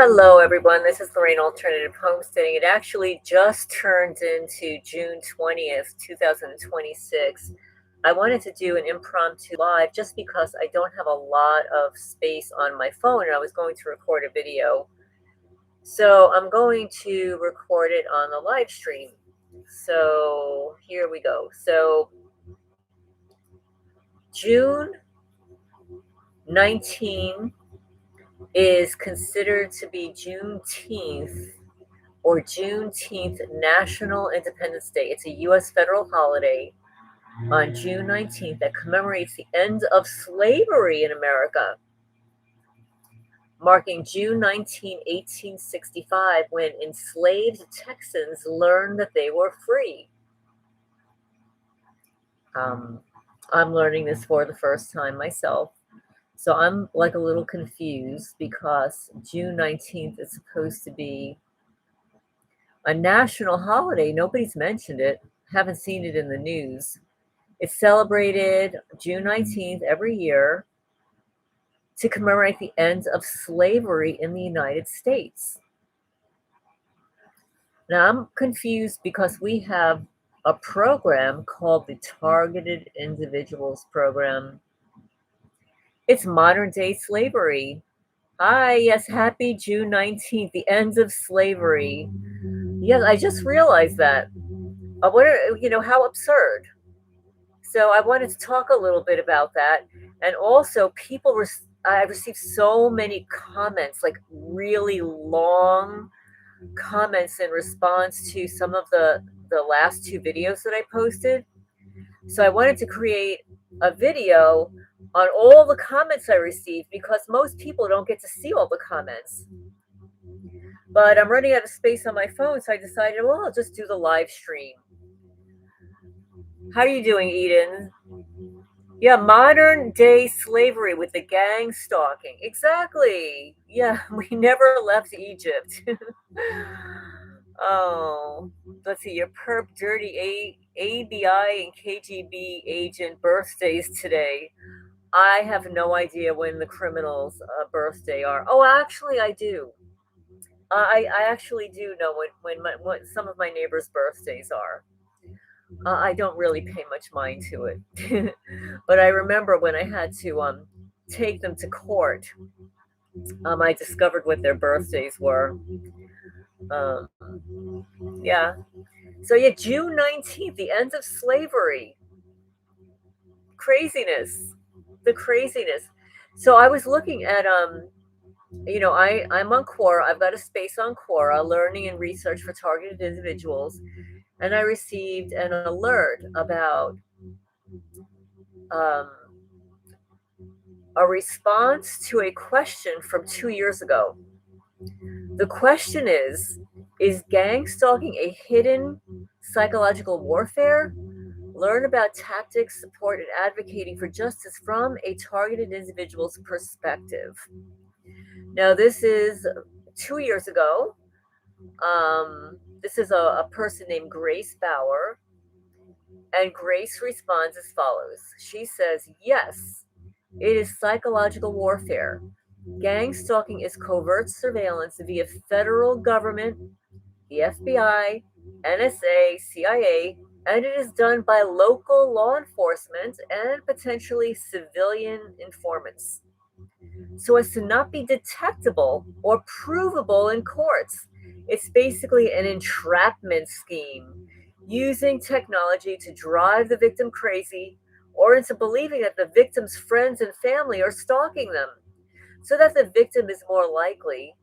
Hello, everyone. This is Lorraine Alternative Homesteading. It actually just turned into June 20th, 2026. I wanted to do an impromptu live just because I don't have a lot of space on my phone and I was going to record a video. So I'm going to record it on the live stream. So here we go. So June 19 is considered to be Juneteenth or Juneteenth National Independence Day. It's a U.S. federal holiday on June 19th that commemorates the end of slavery in America, marking June 19, 1865, when enslaved Texans learned that they were free. I'm learning this for the first time myself. So I'm like a little confused because June 19th is supposed to be a national holiday. Nobody's mentioned it. Haven't seen it in the news. It's celebrated June 19th every year to commemorate the end of slavery in the United States. Now, I'm confused because we have a program called the Targeted Individuals Program. It's modern day slavery. Hi, yes, happy June 19th, the end of slavery. Yes, I just realized that. How absurd. So I wanted to talk a little bit about that. And also, I received so many comments, like really long comments in response to some of the last two videos that I posted. So I wanted to create a video on all the comments I received because most people don't get to see all the comments. But I'm running out of space on my phone, so I decided, well, I'll just do the live stream. How are you doing, Eden? Yeah, modern day slavery with the gang stalking. Exactly. Yeah, we never left Egypt. Oh, let's see, your perp dirty ABI and KGB agent birthdays today. I have no idea when the criminals' birthday are. Oh, actually, I do. I actually do know when some of my neighbors' birthdays are. I don't really pay much mind to it, but I remember when I had to take them to court. I discovered what their birthdays were. Um, yeah. So yeah, June 19th, the end of slavery. Craziness. The craziness. So I was looking at I'm on Quora. I've got a space on Quora, learning and research for targeted individuals, and I received an alert about um, a response to a question from 2 years ago. The question is gang stalking a hidden psychological warfare? Learn about tactics, support, and advocating for justice from a targeted individual's perspective. Now, this is 2 years ago. This is a person named Grace Bauer, and Grace responds as follows. She says, yes, it is psychological warfare. Gang stalking is covert surveillance via federal government, the FBI, NSA, CIA, and it is done by local law enforcement and potentially civilian informants, so as to not be detectable or provable in courts. It's basically an entrapment scheme using technology to drive the victim crazy or into believing that the victim's friends and family are stalking them, so that the victim is more likely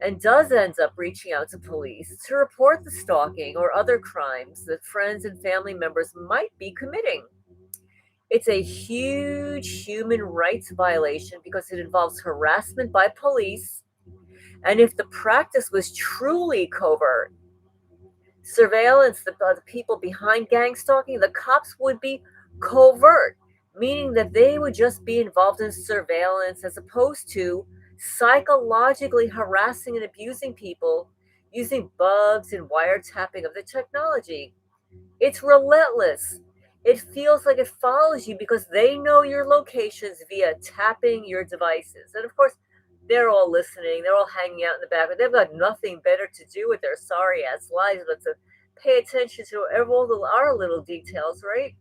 and does end up reaching out to police to report the stalking or other crimes that friends and family members might be committing. It's a huge human rights violation because it involves harassment by police. And if the practice was truly covert, surveillance, the people behind gang stalking, the cops would be covert, meaning that they would just be involved in surveillance as opposed to psychologically harassing and abusing people using bugs and wiretapping of the technology. It's relentless. It feels like it follows you because they know your locations via tapping your devices. And of course, They're all listening. They're all hanging out in the back. They've got nothing better to do with their sorry ass lives but to pay attention to our little details, right?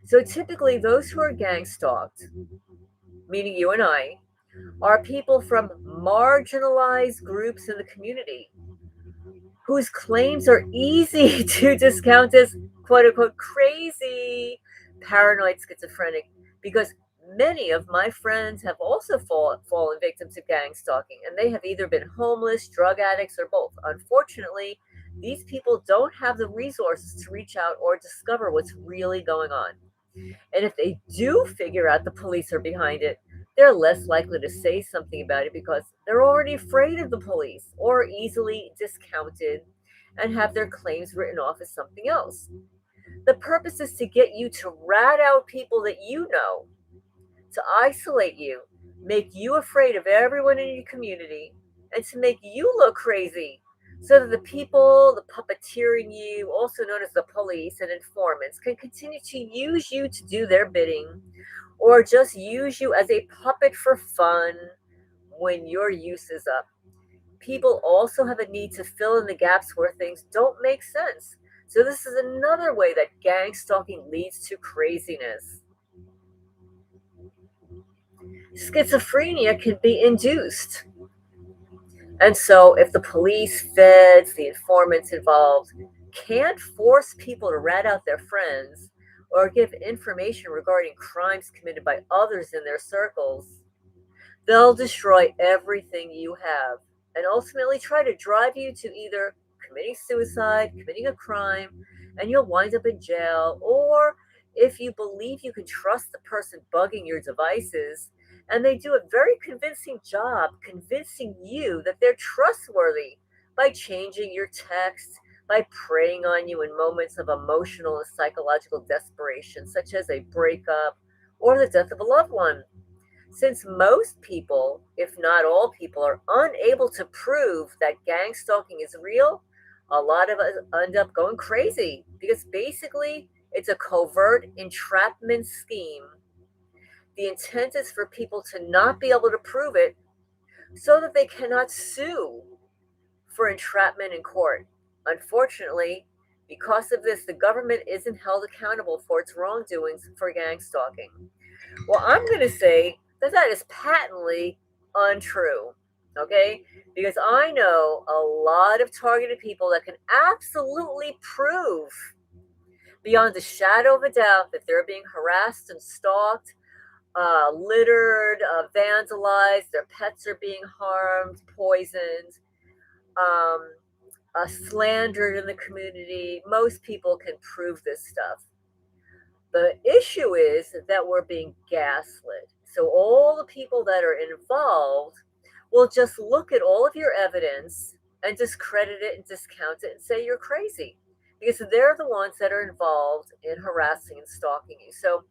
So typically, those who are gang stalked, meaning you and I, are people from marginalized groups in the community whose claims are easy to discount as quote unquote crazy, paranoid, schizophrenic, because many of my friends have also fallen victims of gang stalking, and they have either been homeless, drug addicts, or both. Unfortunately, these people don't have the resources to reach out or discover what's really going on. And if they do figure out the police are behind it, they're less likely to say something about it because they're already afraid of the police or easily discounted and have their claims written off as something else. The purpose is to get you to rat out people that you know, to isolate you, make you afraid of everyone in your community, and to make you look crazy so that the people, the puppeteering you, also known as the police and informants, can continue to use you to do their bidding or just use you as a puppet for fun when your use is up. People also have a need to fill in the gaps where things don't make sense. So, this is another way that gang stalking leads to craziness. Schizophrenia can be induced. And so, if the police, feds, the informants involved can't force people to rat out their friends or give information regarding crimes committed by others in their circles, they'll destroy everything you have and ultimately try to drive you to either committing suicide, committing a crime, and you'll wind up in jail, or if you believe you can trust the person bugging your devices, and they do a very convincing job convincing you that they're trustworthy by changing your text, by preying on you in moments of emotional and psychological desperation, such as a breakup or the death of a loved one. Since most people, if not all people, are unable to prove that gang stalking is real, a lot of us end up going crazy because basically it's a covert entrapment scheme. The intent is for people to not be able to prove it so that they cannot sue for entrapment in court. Unfortunately, because of this, the government isn't held accountable for its wrongdoings for gang stalking. Well, I'm going to say that that is patently untrue. Okay? Because I know a lot of targeted people that can absolutely prove beyond a shadow of a doubt that they're being harassed and stalked, littered, vandalized, their pets are being harmed, poisoned, um, slandered in the community. Most people can prove this stuff. The issue is that we're being gaslit. So all the people that are involved will just look at all of your evidence and discredit it and discount it and say you're crazy because they're the ones that are involved in harassing and stalking you. So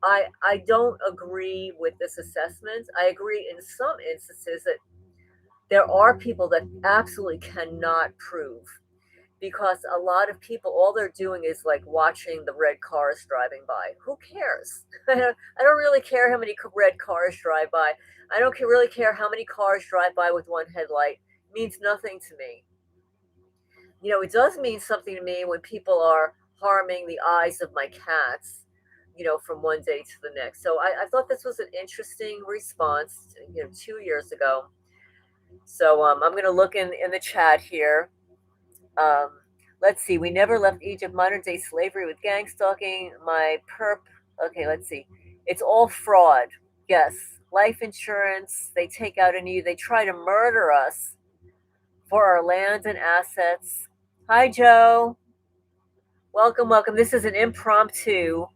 I don't agree with this assessment. I agree in some instances that there are people that absolutely cannot prove because a lot of people, all they're doing is like watching the red cars driving by. Who cares? I don't really care how many red cars drive by. I don't really care how many cars drive by with one headlight. It means nothing to me. It does mean something to me when people are harming the eyes of my cats, from one day to the next. So I thought this was an interesting response, 2 years ago. So I'm going to look in the chat here. Um, let's see. We never left Egypt. Modern day slavery with gang stalking. My perp. Okay, let's see. It's all fraud. Yes. Life insurance. They take out on you. They try to murder us for our land and assets. Hi, Joe. Welcome, welcome. This is an impromptu.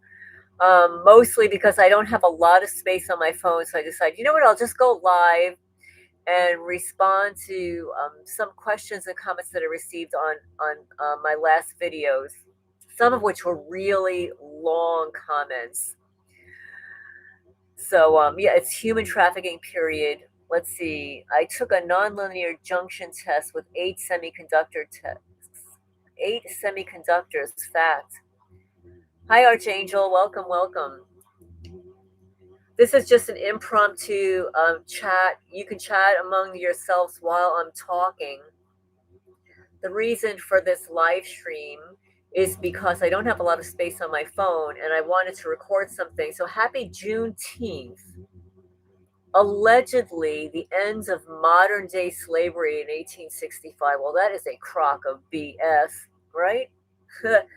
Mostly because I don't have a lot of space on my phone. So I decided, you know what? I'll just go live and respond to some questions and comments that I received on my last videos, some of which were really long comments. So yeah, it's human trafficking period. Let's see. I took a nonlinear junction test with 8 semiconductor tests. 8 semiconductors. Fact. Hi, Archangel. Welcome, welcome. This is just an impromptu chat. You can chat among yourselves while I'm talking. The reason for this live stream is because I don't have a lot of space on my phone and I wanted to record something. So happy Juneteenth. Allegedly, the ends of modern day slavery in 1865. Well, that is a crock of BS, right?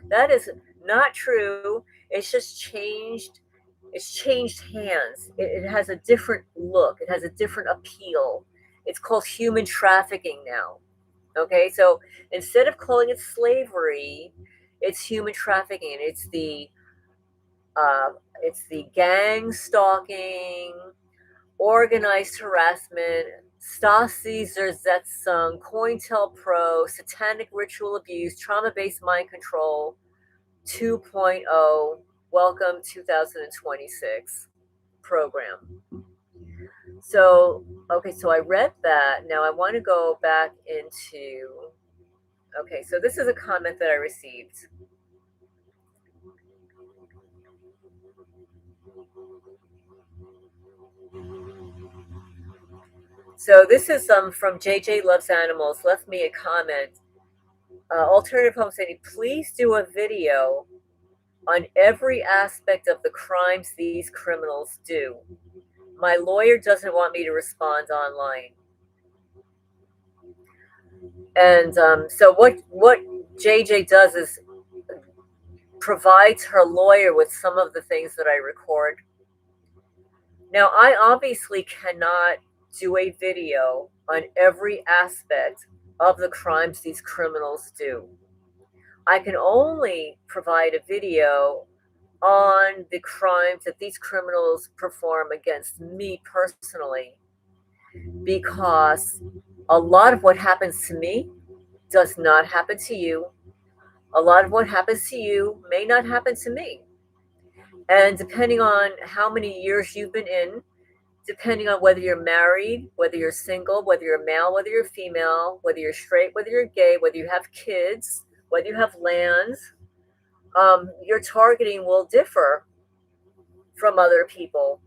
That is not true. It's just changed. It's changed hands. It has a different look. It has a different appeal. It's called human trafficking now. Okay, so instead of calling it slavery, it's human trafficking. Uh, it's the gang stalking, organized harassment, Stasi Zersetzung, COINTELPRO, satanic ritual abuse, trauma-based mind control 2.0. Welcome 2026 program. So, okay, so I read that. Now I want to go back into, okay, so this is a comment that I received. So this is from JJ Loves Animals, left me a comment. Alternative Home saying, please do a video on every aspect of the crimes these criminals do. My lawyer doesn't want me to respond online. And so what JJ does is provides her lawyer with some of the things that I record. Now, I obviously cannot do a video on every aspect of the crimes these criminals do. I can only provide a video on the crimes that these criminals perform against me personally, because a lot of what happens to me does not happen to you. A lot of what happens to you may not happen to me. And depending on how many years you've been in, depending on whether you're married, whether you're single, whether you're male, whether you're female, whether you're straight, whether you're gay, whether you have kids, whether you have lands, your targeting will differ from other people.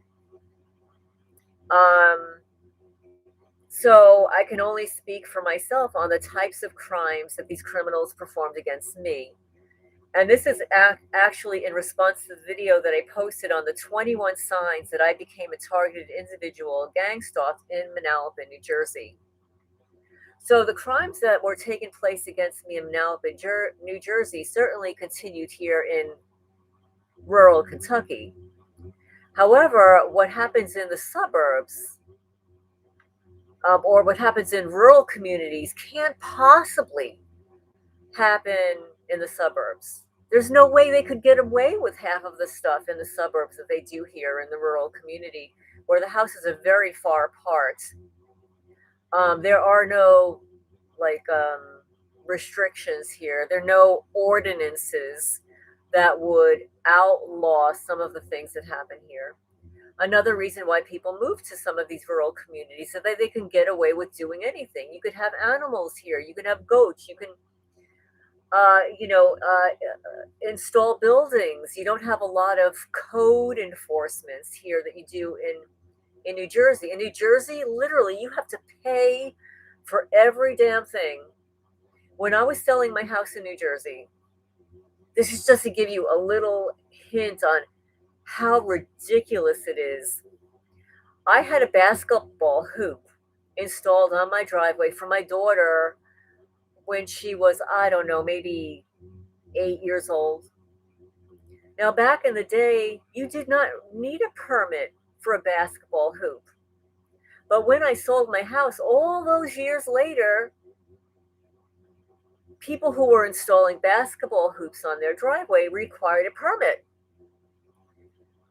So I can only speak for myself on the types of crimes that these criminals performed against me. And this is actually in response to the video that I posted on the 21 signs that I became a targeted individual gang stalked in Manalapan, New Jersey. So the crimes that were taking place against me in Manalapan, New Jersey certainly continued here in rural Kentucky. However, what happens in the suburbs or what happens in rural communities can't possibly happen in the suburbs. There's no way they could get away with half of the stuff in the suburbs that they do here in the rural community, where the houses are very far apart. There are no restrictions here. There are no ordinances that would outlaw some of the things that happen here. Another reason why people move to some of these rural communities so that they can get away with doing anything. You could have animals here. You can have goats. You can install buildings. You don't have a lot of code enforcements here that you do in New Jersey. In New Jersey, literally, you have to pay for every damn thing. When I was selling my house in New Jersey, this is just to give you a little hint on how ridiculous it is. I had a basketball hoop installed on my driveway for my daughter when she was, I don't know, maybe 8 years old. Now, back in the day, you did not need a permit for a basketball hoop. But when I sold my house, all those years later, people who were installing basketball hoops on their driveway required a permit.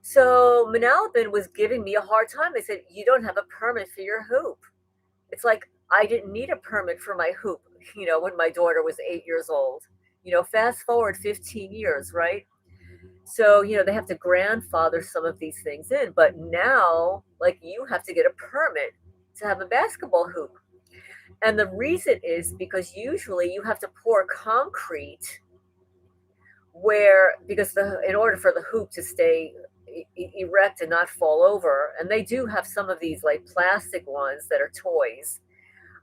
So Manalapan was giving me a hard time. They said, you don't have a permit for your hoop. It's like, I didn't need a permit for my hoop, when my daughter was 8 years old. Fast forward 15 years, right? So, they have to grandfather some of these things in. But now, you have to get a permit to have a basketball hoop. And the reason is because usually you have to pour concrete because in order for the hoop to stay, erect and not fall over. And they do have some of these like plastic ones that are toys.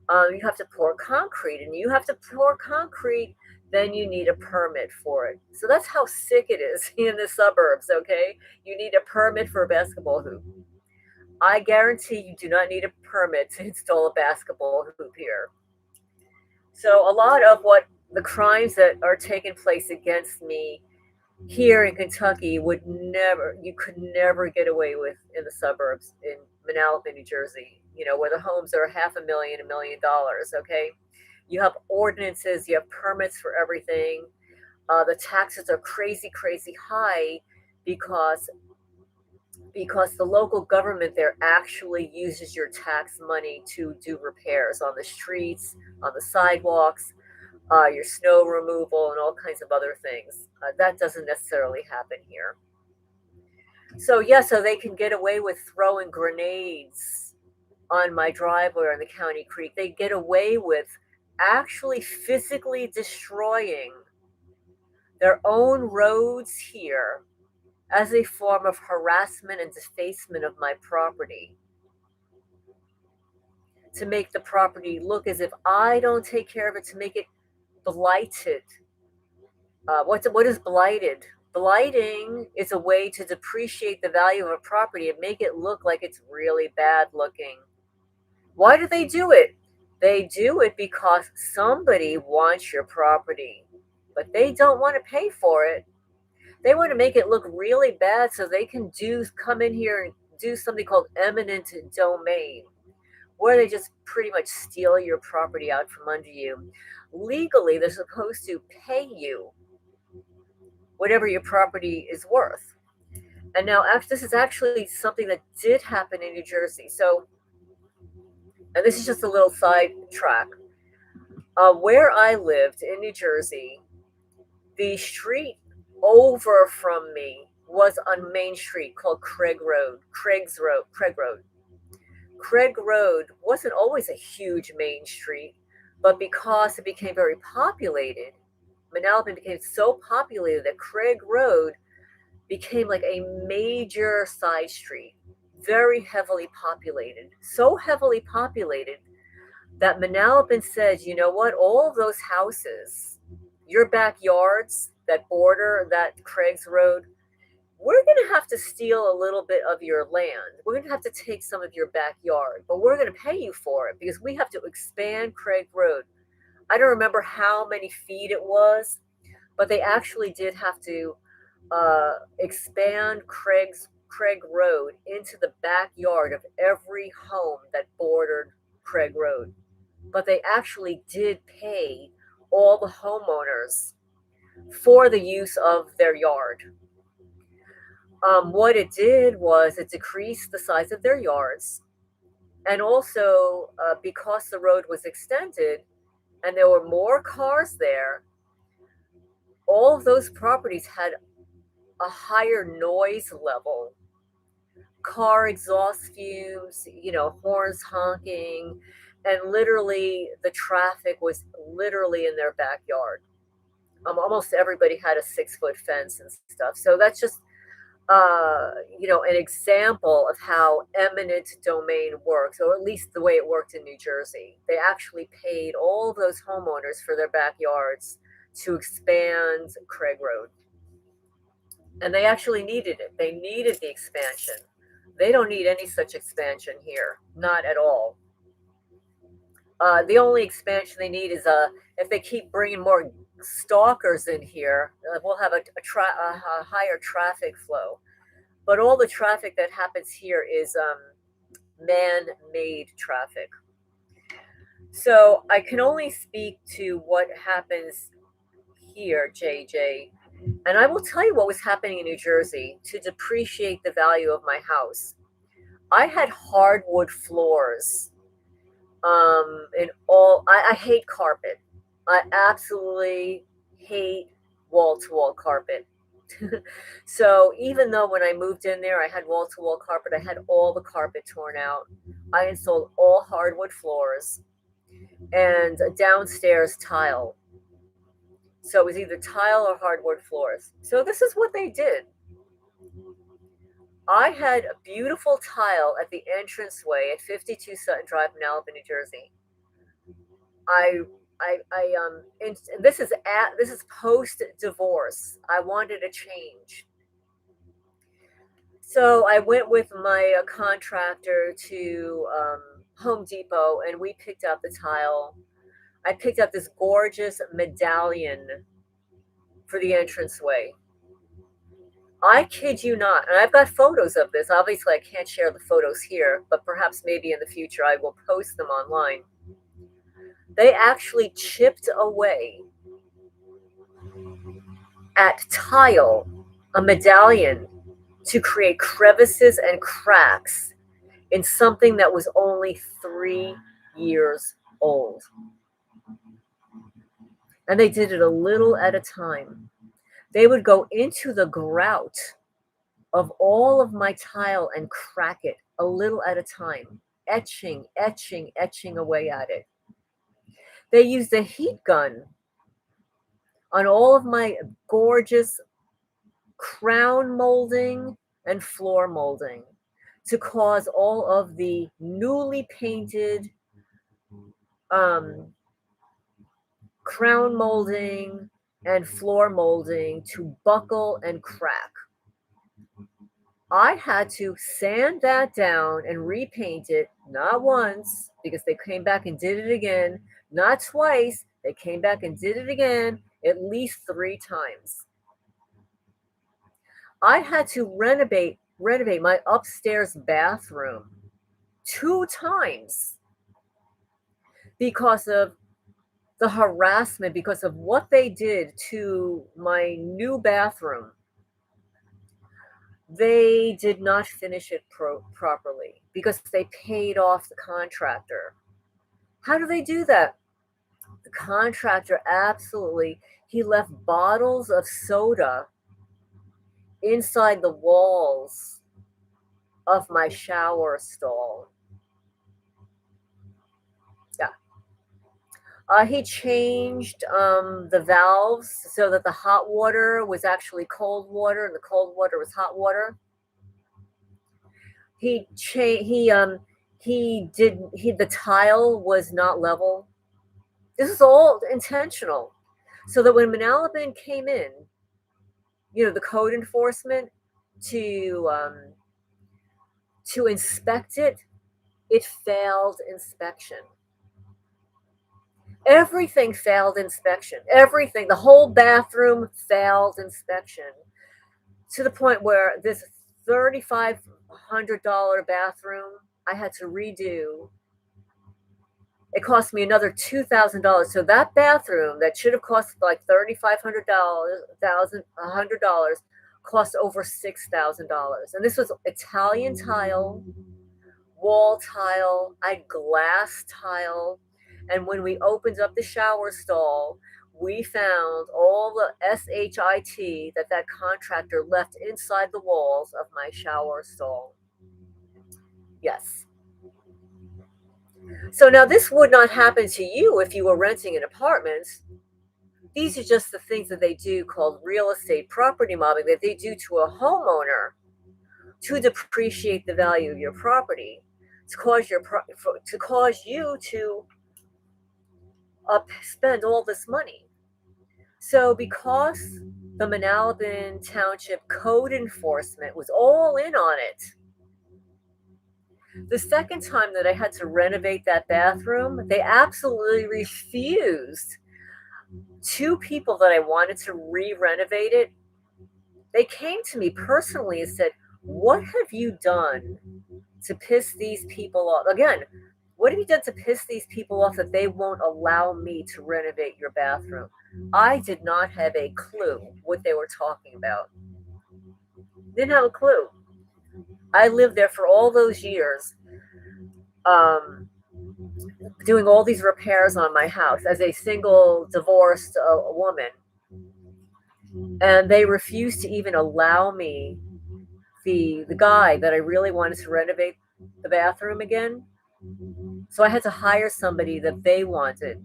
You have to pour concrete, and you have to pour concrete, then you need a permit for it. So that's how sick it is in the suburbs, okay? You need a permit for a basketball hoop. I guarantee you do not need a permit to install a basketball hoop here. So a lot of what the crimes that are taking place against me here in Kentucky you could never get away with in the suburbs in Manalapan, New Jersey, where the homes are $500,000, $1 million, okay? You have ordinances, you have permits for everything. The taxes are crazy, crazy high because the local government there actually uses your tax money to do repairs on the streets, on the sidewalks, your snow removal, and all kinds of other things. That doesn't necessarily happen here. So yeah, so they can get away with throwing grenades on my driveway or in the county creek. They get away with actually physically destroying their own roads here as a form of harassment and defacement of my property, to make the property look as if I don't take care of it, to make it blighted. What is blighted? Blighting is a way to depreciate the value of a property and make it look like it's really bad looking. Why do they do it? They do it because somebody wants your property, but they don't want to pay for it. They want to make it look really bad so they can come in here and do something called eminent domain, where they just pretty much steal your property out from under you. Legally, they're supposed to pay you whatever your property is worth. And now this is actually something that did happen in New Jersey. So, and this is just a little sidetrack. Where I lived in New Jersey, the street over from me was on Main Street called Craig Road. Craig Road wasn't always a huge main street, but because it became very populated, Manalapan became so populated that Craig Road became like a major side street, very heavily populated. So heavily populated that Manalapan says, you know what, all of those houses, your backyards that border that Craig's Road, we're going to have to steal a little bit of your land. We're going to have to take some of your backyard, but we're going to pay you for it because we have to expand Craig Road. I don't remember how many feet it was, but they actually did have to expand Craig Road into the backyard of every home that bordered Craig Road. But they actually did pay all the homeowners for the use of their yard. What it did was it decreased the size of their yards. And also, because the road was extended and there were more cars there, all of those properties had a higher noise level. Car exhaust fumes, horns honking, and literally the traffic was literally in their backyard. Almost everybody had a 6-foot fence and stuff. So that's just an example of how eminent domain works, or at least the way it worked in New Jersey. They actually paid all of those homeowners for their backyards to expand Craig Road. And they actually needed it. They needed the expansion. They don't need any such expansion here, not at all. The only expansion they need is if they keep bringing more stalkers in here, we'll have a higher traffic flow. But all the traffic that happens here is man-made traffic. So I can only speak to what happens here, JJ. And I will tell you what was happening in New Jersey to depreciate the value of my house. I had hardwood floors. I hate carpet. I absolutely hate wall-to-wall carpet. So even though when I moved in there, I had wall-to-wall carpet, I had all the carpet torn out. I installed all hardwood floors and a downstairs tile. So it was either tile or hardwood floors. So this is what they did. I had a beautiful tile at the entranceway at 52 Sutton Drive in Alabama, New Jersey. And this is post divorce. I wanted a change. So I went with my contractor to Home Depot and we picked out the tile. I picked up this gorgeous medallion for the entranceway. I kid you not, and I've got photos of this. Obviously, I can't share the photos here, but perhaps maybe in the future I will post them online. They actually chipped away at tile, a medallion, to create crevices and cracks in something that was only 3 years old. And they did it a little at a time. They would go into the grout of all of my tile and crack it a little at a time, etching away at it. They used a heat gun on all of my gorgeous crown molding and floor molding to cause all of the newly painted crown molding and floor molding to buckle and crack. I had to sand that down and repaint it, not once, because they came back and did it again, not twice, they came back and did it again at least 3 times. I had to renovate my upstairs bathroom 2 times because of the harassment, because of what they did to my new bathroom. They did not finish it properly because they paid off the contractor. How do they do that? The contractor he left bottles of soda inside the walls of my shower stall. Yeah. He changed the valves so that the hot water was actually cold water and the cold water was hot water. The tile was not level. This is all intentional. So that when Manalapan came in, the code enforcement to inspect it, it failed inspection. Everything failed inspection. Everything, the whole bathroom failed inspection. To the point where this $3,500 bathroom I had to redo. It cost me another $2,000. So that bathroom that should have cost like $3,500 cost over $6,000. And this was Italian tile, wall tile, I had glass tile. And when we opened up the shower stall, we found all the SHIT that contractor left inside the walls of my shower stall. Yes. So now this would not happen to you if you were renting an apartment. These are just the things that they do called real estate property mobbing that they do to a homeowner to depreciate the value of your property, to cause you to spend all this money. So because the Manalapan Township Code Enforcement was all in on it, the second time that I had to renovate that bathroom, they absolutely refused. 2 people that I wanted to re-renovate it, they came to me personally and said, "What have you done to piss these people off?" Again, what have you done to piss these people off that they won't allow me to renovate your bathroom? I did not have a clue what they were talking about. Didn't have a clue. I lived there for all those years, doing all these repairs on my house as a single divorced woman. And they refused to even allow me, the guy that I really wanted to renovate the bathroom again. So I had to hire somebody that they wanted.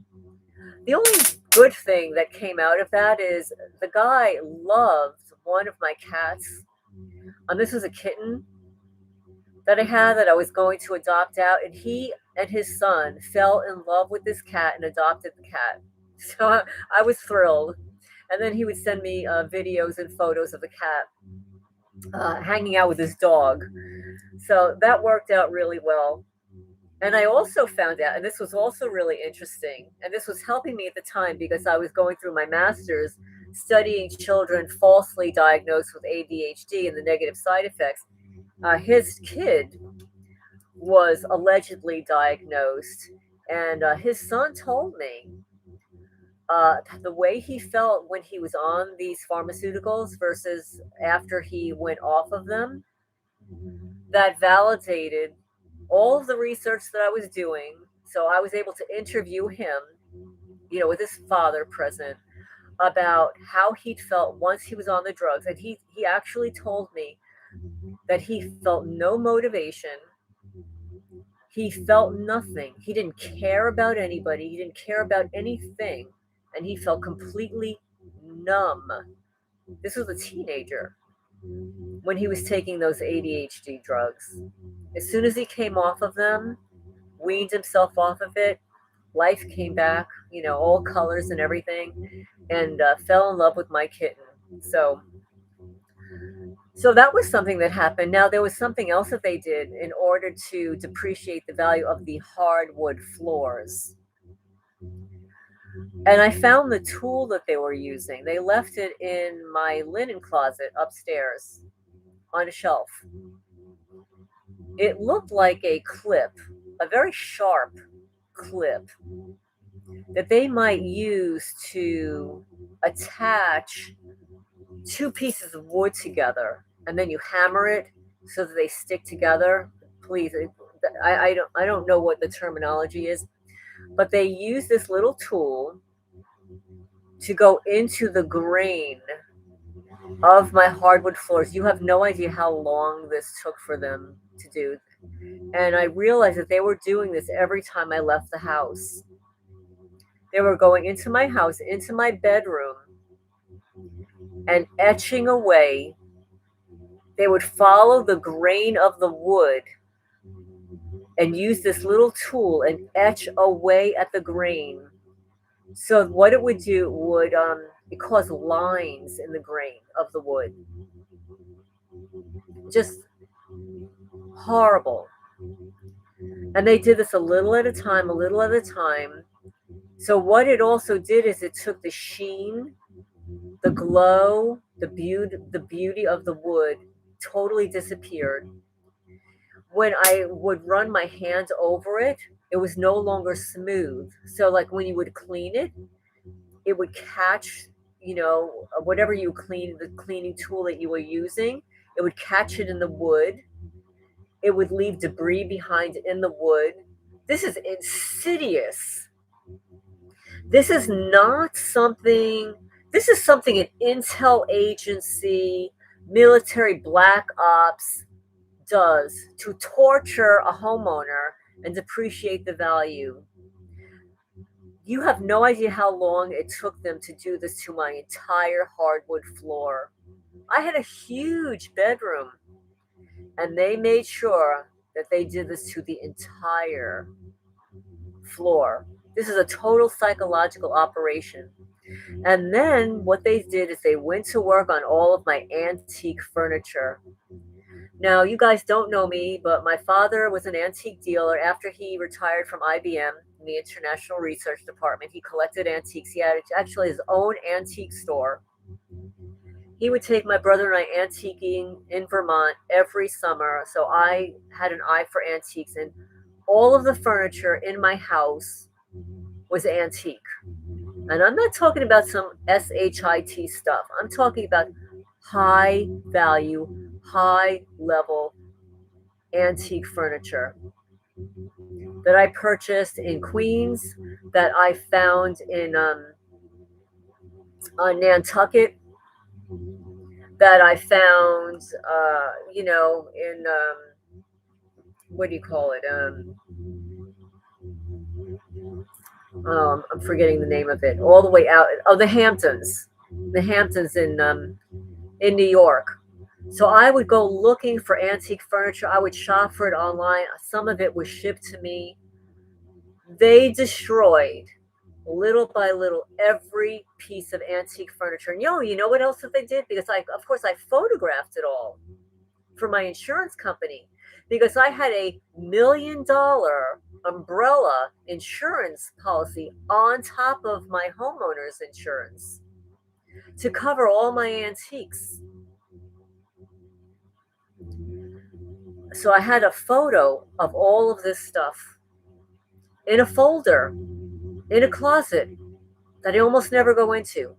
The only good thing that came out of that is the guy loved one of my cats. This was a kitten. that I had that I was going to adopt out, and he and his son fell in love with this cat and adopted the cat. So I was thrilled. And then he would send me videos and photos of the cat hanging out with his dog. So that worked out really well. And I also found out, and this was also really interesting, and this was helping me at the time because I was going through my master's studying children falsely diagnosed with ADHD and the negative side effects. His kid was allegedly diagnosed, and his son told me the way he felt when he was on these pharmaceuticals versus after he went off of them, that validated all of the research that I was doing. So I was able to interview him, with his father present, about how he'd felt once he was on the drugs. And he actually told me that he felt no motivation. He felt nothing. He didn't care about anybody. He didn't care about anything. And he felt completely numb. This was a teenager when he was taking those ADHD drugs. As soon as he came off of them, weaned himself off of it, life came back, all colors and everything, and fell in love with my kitten. So that was something that happened. Now, there was something else that they did in order to depreciate the value of the hardwood floors. And I found the tool that they were using. They left it in my linen closet upstairs on a shelf. It looked like a clip, a very sharp clip that they might use to attach two pieces of wood together, and then you hammer it so that they stick together. Please, I don't know what the terminology is, but they use this little tool to go into the grain of my hardwood floors. You have no idea how long this took for them to do. And I realized that they were doing this every time I left the house. They were going into my house, into my bedroom, and etching away. They would follow the grain of the wood and use this little tool and etch away at the grain. So what it would do would it cause lines in the grain of the wood. Just horrible. And they did this a little at a time, a little at a time. So what it also did is it took the sheen, the glow, the beauty of the wood totally disappeared. When I would run my hand over it, it was no longer smooth. So like when you would clean it, it would catch, whatever you clean, the cleaning tool that you were using, it would catch it in the wood. It would leave debris behind in the wood. This is insidious. This is not something, this is something an intel agency, military black ops does to torture a homeowner and depreciate the value. You have no idea how long it took them to do this to my entire hardwood floor. I had a huge bedroom, and they made sure that they did this to the entire floor. This is a total psychological operation. And then what they did is they went to work on all of my antique furniture. Now, you guys don't know me, but my father was an antique dealer. After he retired from IBM in the International Research Department, he collected antiques. He had actually his own antique store. He would take my brother and I antiquing in Vermont every summer. So I had an eye for antiques, and all of the furniture in my house was antique. And I'm not talking about some SHIT stuff. I'm talking about high value, high level antique furniture that I purchased in Queens, that I found in Nantucket, that I found, in, what do you call it? I'm forgetting the name of it. All the way out. Oh, the Hamptons in New York. So I would go looking for antique furniture. I would shop for it online. Some of it was shipped to me. They destroyed little by little every piece of antique furniture. And you know what else that they did? Because of course, I photographed it all for my insurance company because I had $1 million umbrella insurance policy on top of my homeowner's insurance to cover all my antiques. So I had a photo of all of this stuff in a folder in a closet that I almost never go into.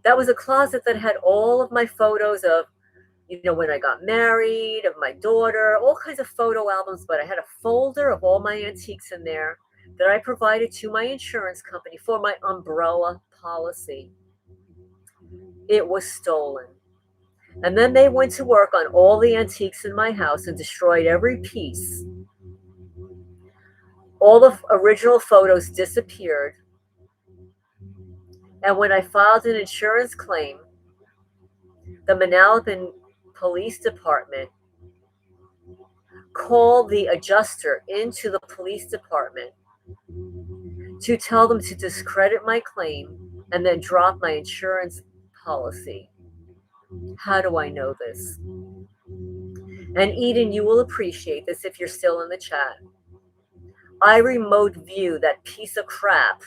That was a closet that had all of my photos of, when I got married, of my daughter, all kinds of photo albums, but I had a folder of all my antiques in there that I provided to my insurance company for my umbrella policy. It was stolen. And then they went to work on all the antiques in my house and destroyed every piece. All the original photos disappeared. And when I filed an insurance claim, the Manalapan Police Department called the adjuster into the police department to tell them to discredit my claim and then drop my insurance policy. How do I know this? And Eden, you will appreciate this if you're still in the chat. I remote view that piece of crap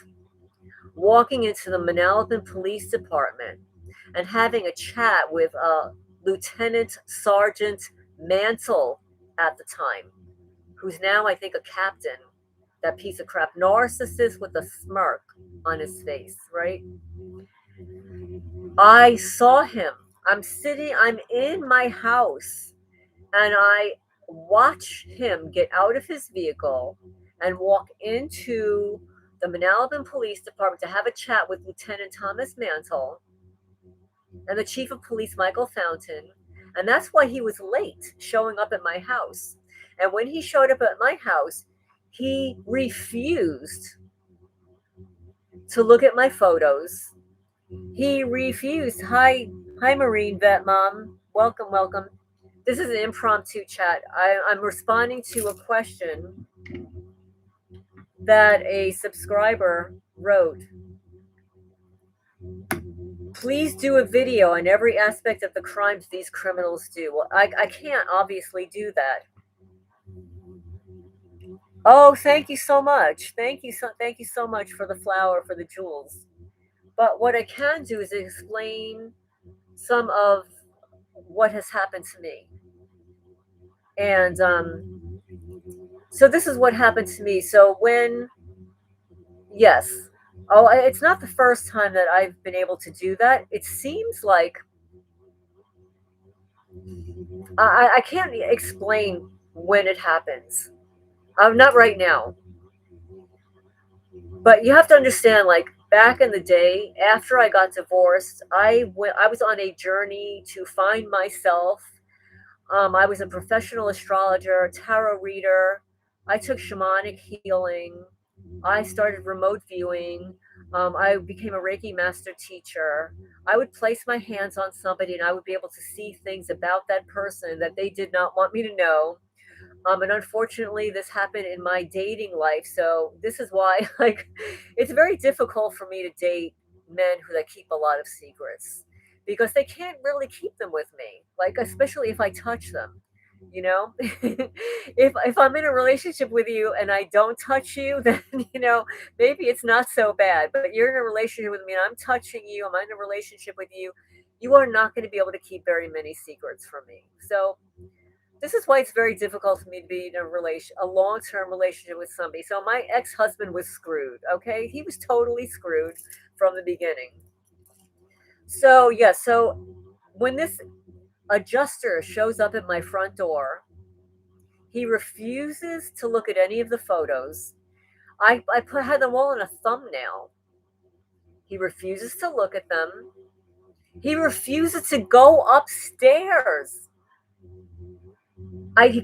walking into the Manalapan Police Department and having a chat with Lieutenant Sergeant Mantle at the time, who's now, I think, a captain. That piece of crap, narcissist with a smirk on his face, right? I saw him. I'm in my house, and I watch him get out of his vehicle and walk into the Manalapan Police Department to have a chat with Lieutenant Thomas Mantle and the Chief of Police, Michael Fountain. And that's why he was late showing up at my house. And when he showed up at my house, he refused to look at my photos. He refused. Hi, Marine Vet Mom. Welcome, welcome. This is an impromptu chat. I'm responding to a question that a subscriber wrote. Please do a video on every aspect of the crimes these criminals do. Well, I can't obviously do that. Oh, thank you so much. Thank you so much for the flower, for the jewels. But what I can do is explain some of what has happened to me. And so this is what happened to me. So it's not the first time that I've been able to do that. It seems like I can't explain when it happens. Not right now. But you have to understand, like, back in the day, after I got divorced, I was on a journey to find myself. I was a professional astrologer, tarot reader. I took shamanic healing. I started remote viewing. I became a Reiki master teacher. I would place my hands on somebody and I would be able to see things about that person that they did not want me to know. And unfortunately, this happened in my dating life. So this is why, it's very difficult for me to date men that keep a lot of secrets because they can't really keep them with me. Especially if I touch them, if I'm in a relationship with you and I don't touch you, then, maybe it's not so bad. But you're in a relationship with me and I'm touching you, I'm in a relationship with you, you are not going to be able to keep very many secrets from me. So this is why it's very difficult for me to be in a long-term relationship with somebody. So my ex-husband was screwed, okay? He was totally screwed from the beginning. So, so when this adjuster shows up at my front door, he refuses to look at any of the photos. I had them all in a thumbnail. He refuses to look at them. He refuses to go upstairs. He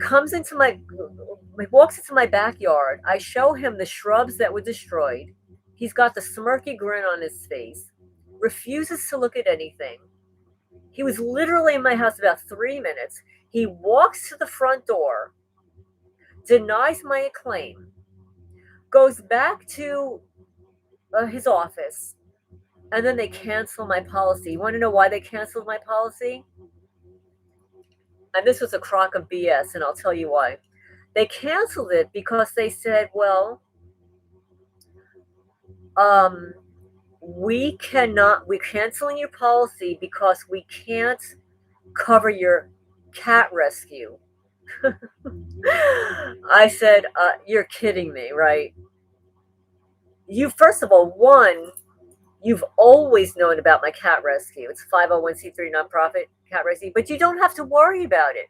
walks into my backyard. I show him the shrubs that were destroyed. He's got the smirky grin on his face, refuses to look at anything. He was literally in my house about 3 minutes. He walks to the front door, denies my claim, goes back to his office, and then they cancel my policy. You want to know why they canceled my policy? And this was a crock of BS, and I'll tell you why. They canceled it because they said, well, we're canceling your policy because we can't cover your cat rescue. I said, you're kidding me, right? First of all, you've always known about my cat rescue. It's a 501c3 nonprofit cat rescue, but you don't have to worry about it.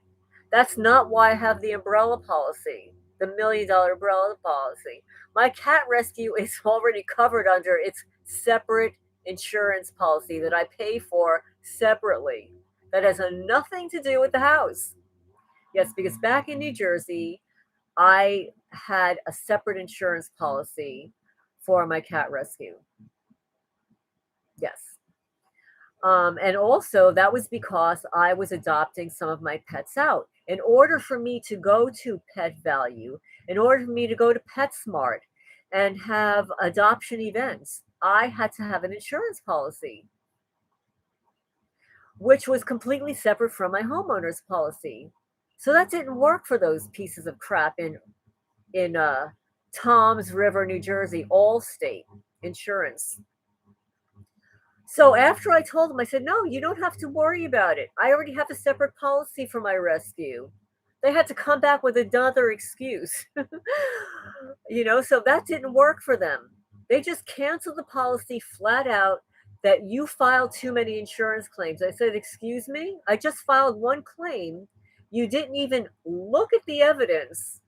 That's not why I have the umbrella policy, the $1 million umbrella policy. My cat rescue is already covered under its separate insurance policy that I pay for separately. That has nothing to do with the house. Yes, because back in New Jersey, I had a separate insurance policy for my cat rescue. Yes. And also, that was because I was adopting some of my pets out. In order for me to go to Pet Value, in order for me to go to PetSmart and have adoption events, I had to have an insurance policy, which was completely separate from my homeowner's policy. So that didn't work for those pieces of crap in Toms River, New Jersey, Allstate Insurance. So after I told them, I said, no, you don't have to worry about it. I already have a separate policy for my rescue. They had to come back with another excuse. So that didn't work for them. They just canceled the policy flat out that you filed too many insurance claims. I said, excuse me, I just filed one claim. You didn't even look at the evidence.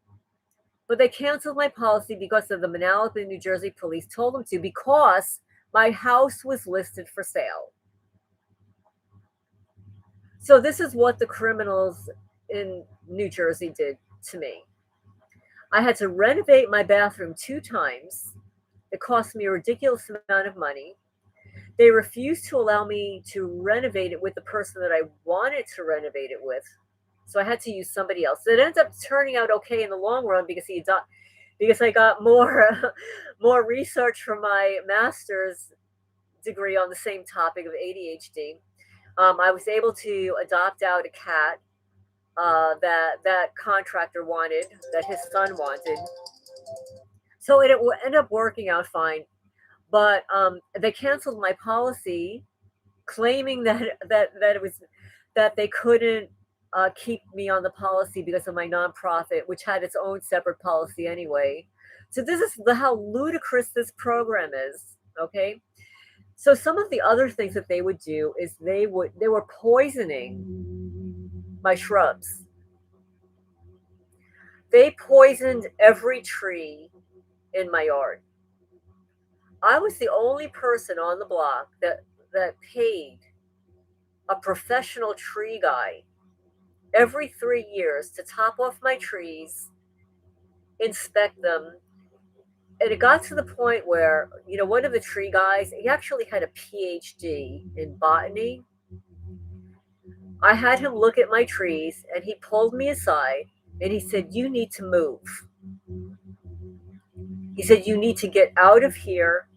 But they canceled my policy because of the Manalapan, New Jersey police told them to, because my house was listed for sale. So this is what the criminals in New Jersey did to me. I had to renovate my bathroom 2 times. It cost me a ridiculous amount of money. They refused to allow me to renovate it with the person that I wanted to renovate it with. So I had to use somebody else. It ended up turning out okay in the long run because I got more research from my master's degree on the same topic of ADHD. I was able to adopt out a cat that contractor wanted, that his son wanted. So it ended up working out fine. But they canceled my policy, claiming that they couldn't keep me on the policy because of my nonprofit, which had its own separate policy anyway. So this is how ludicrous this program is. Okay. So some of the other things that they would do is they were poisoning my shrubs. They poisoned every tree in my yard. I was the only person on the block that paid a professional tree guy every 3 years to top off my trees, inspect them. And it got to the point where, one of the tree guys, he actually had a PhD in botany. I had him look at my trees, and he pulled me aside and he said, you need to move. He said, you need to get out of here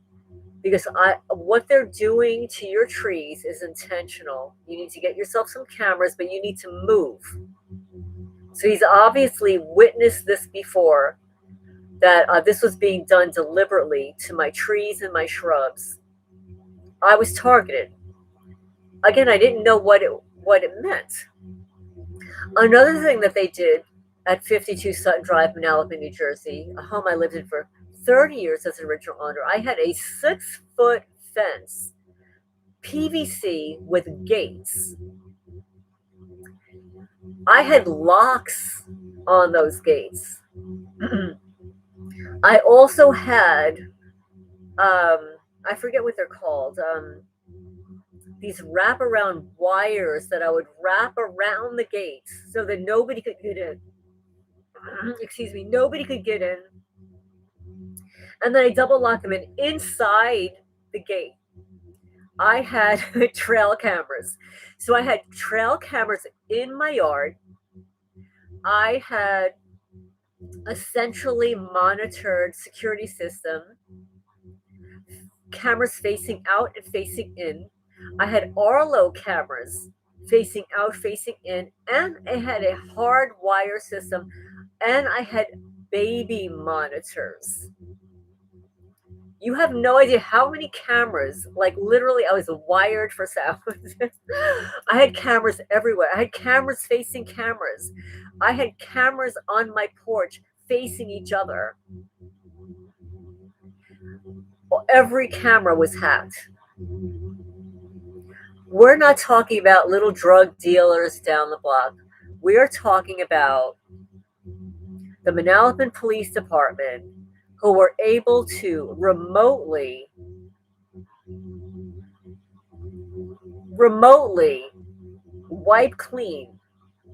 because what they're doing to your trees is intentional. You need to get yourself some cameras, but you need to move. So he's obviously witnessed this before, that this was being done deliberately to my trees and my shrubs. I was targeted. Again, I didn't know what it meant. Another thing that they did at 52 Sutton Drive, Manalapan, New Jersey, a home I lived in for 30 years as an original owner, I had a 6-foot fence, PVC with gates. I had locks on those gates. I also had, I forget what they're called, these wraparound wires that I would wrap around the gates so that nobody could get in. Excuse me, nobody could get in. And then I double locked them inside the gate. I had trail cameras. So I had trail cameras in my yard. I had a centrally monitored security system, cameras facing out and facing in. I had Arlo cameras facing out, facing in, and I had a hard wire system, and I had baby monitors. You have no idea how many cameras, like literally, I was wired for sound. I had cameras everywhere. I had cameras facing cameras. I had cameras on my porch facing each other. Well, every camera was hacked. We're not talking about little drug dealers down the block. We are talking about the Manalapan Police Department, who were able to remotely wipe clean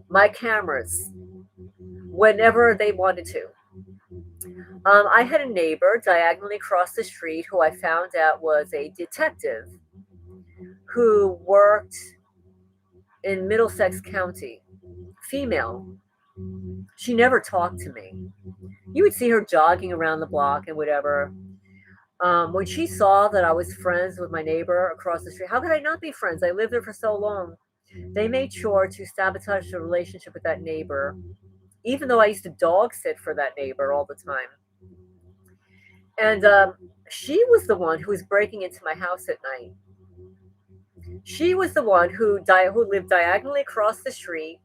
my cameras whenever they wanted to. I had a neighbor diagonally across the street who I found out was a detective who worked in Middlesex County, female. She never talked to me. You would see her jogging around the block and whatever. When she saw that I was friends with my neighbor across the street, how could I not be friends? I lived there for so long. They made sure to sabotage the relationship with that neighbor, even though I used to dog sit for that neighbor all the time. And she was the one who was breaking into my house at night. She was the one who lived diagonally across the street.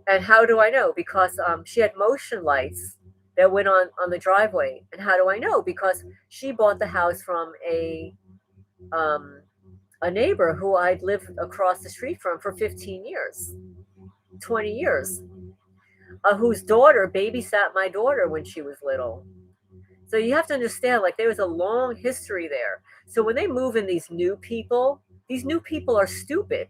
And how do I know? Because she had motion lights that went on the driveway. And how do I know? Because she bought the house from um, a neighbor who I'd lived across the street from for 15 years, 20 years, whose daughter babysat my daughter when she was little. So you have to understand, like, there was a long history there. So when they move in these new people are stupid.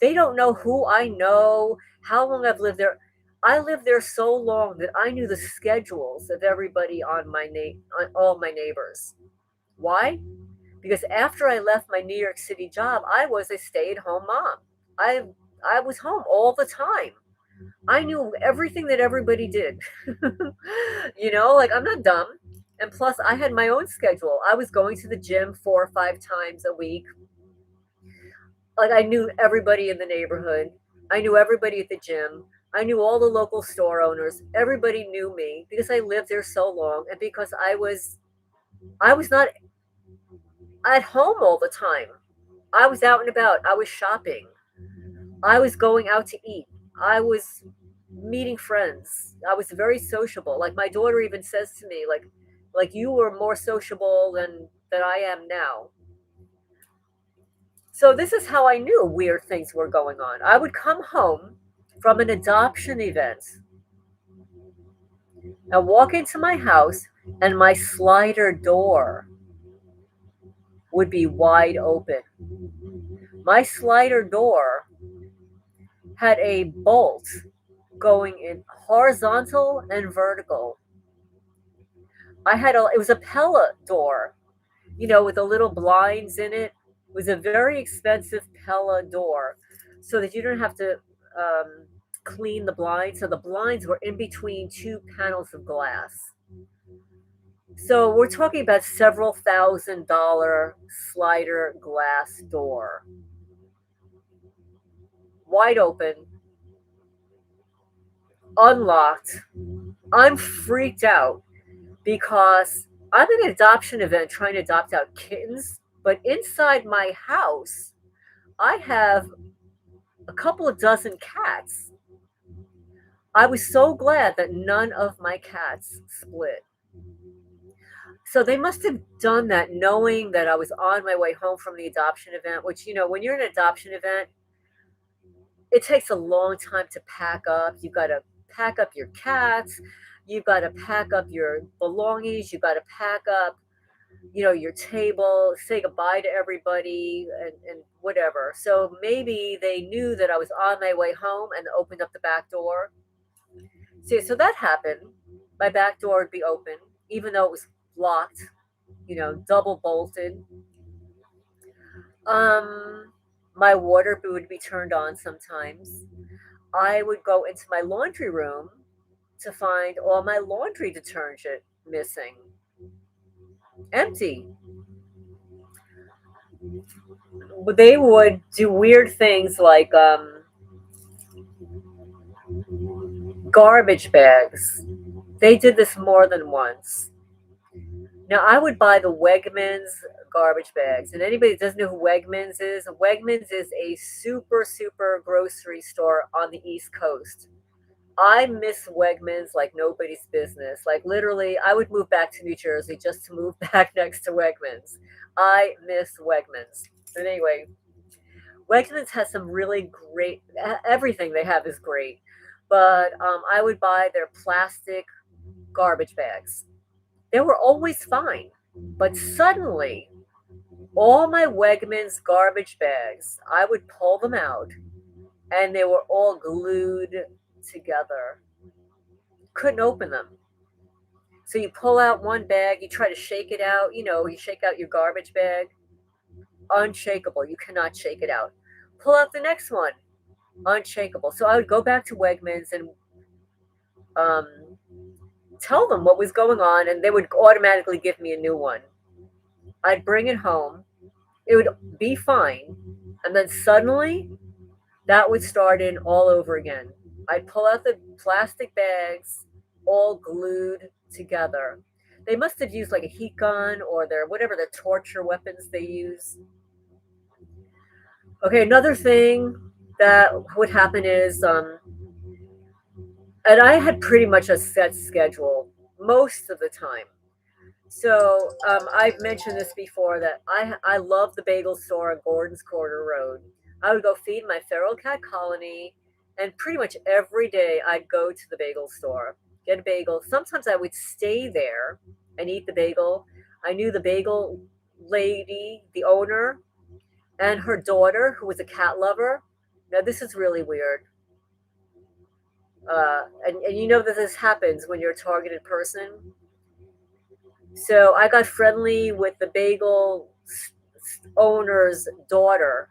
They don't know who I know, how long I've lived there. I lived there so long that I knew the schedules of everybody on all my neighbors. Why? Because after I left my New York City job, I was a stay-at-home mom. I I was home all the time. I knew everything that everybody did. Like, I'm not dumb. And plus, I had my own schedule. I was going to the gym 4 or 5 times a week. Like, I knew everybody in the neighborhood. I knew everybody at the gym. I knew all the local store owners. Everybody knew me because I lived there so long and because I was not at home all the time. I was out and about. I was shopping. I was going out to eat. I was meeting friends. I was very sociable. Like, my daughter even says to me, like you were more sociable than I am now. So this is how I knew weird things were going on. I would come home from an adoption event and walk into my house, and my slider door would be wide open. My slider door had a bolt going in horizontal and vertical. It was a pellet door, with the little blinds in it. It was a very expensive Pella door, so that you don't have to clean the blinds. So the blinds were in between two panels of glass. So we're talking about several $1,000 slider glass door, wide open, unlocked. I'm freaked out because I'm at an adoption event trying to adopt out kittens, but inside my house, I have a couple of dozen cats. I was so glad that none of my cats split. So they must have done that knowing that I was on my way home from the adoption event, which, when you're in an adoption event, it takes a long time to pack up. You've got to pack up your cats. You've got to pack up your belongings. You've got to pack up, your table, say goodbye to everybody and whatever. So maybe they knew that I was on my way home and opened up the back door. See, so that happened. My back door would be open, even though it was locked, double bolted. Um, my water would be turned on sometimes. I would go into my laundry room to find all my laundry detergent missing, empty. They would do weird things like garbage bags. They did this more than once. Now, I would buy the Wegmans garbage bags. And anybody that doesn't know who Wegmans is a super, super grocery store on the East Coast. I miss Wegmans like nobody's business. Like literally, I would move back to New Jersey just to move back next to Wegmans. I miss Wegmans. But anyway, Wegmans has some really great. Everything they have is great, but I would buy their plastic garbage bags. They were always fine, but suddenly, all my Wegmans garbage bags, I would pull them out, and they were all glued together. Couldn't open them. So you pull out one bag, you try to shake it out. You shake out your garbage bag, unshakable. You cannot shake it out. Pull out the next one, unshakable. So I would go back to Wegmans and um, tell them what was going on, and they would automatically give me a new one. I'd bring it home, it would be fine, and then suddenly that would start in all over again. I'd pull out the plastic bags, all glued together. They must have used like a heat gun or their whatever the torture weapons they use. Okay, another thing that would happen is, and I had pretty much a set schedule most of the time. So I've mentioned this before that I love the bagel store on Gordon's Corner Road. I would go feed my feral cat colony, and pretty much every day I'd go to the bagel store, get a bagel. Sometimes I would stay there and eat the bagel. I knew the bagel lady, the owner, and her daughter, who was a cat lover. Now, this is really weird. And you know that this happens when you're a targeted person. So I got friendly with the bagel owner's daughter,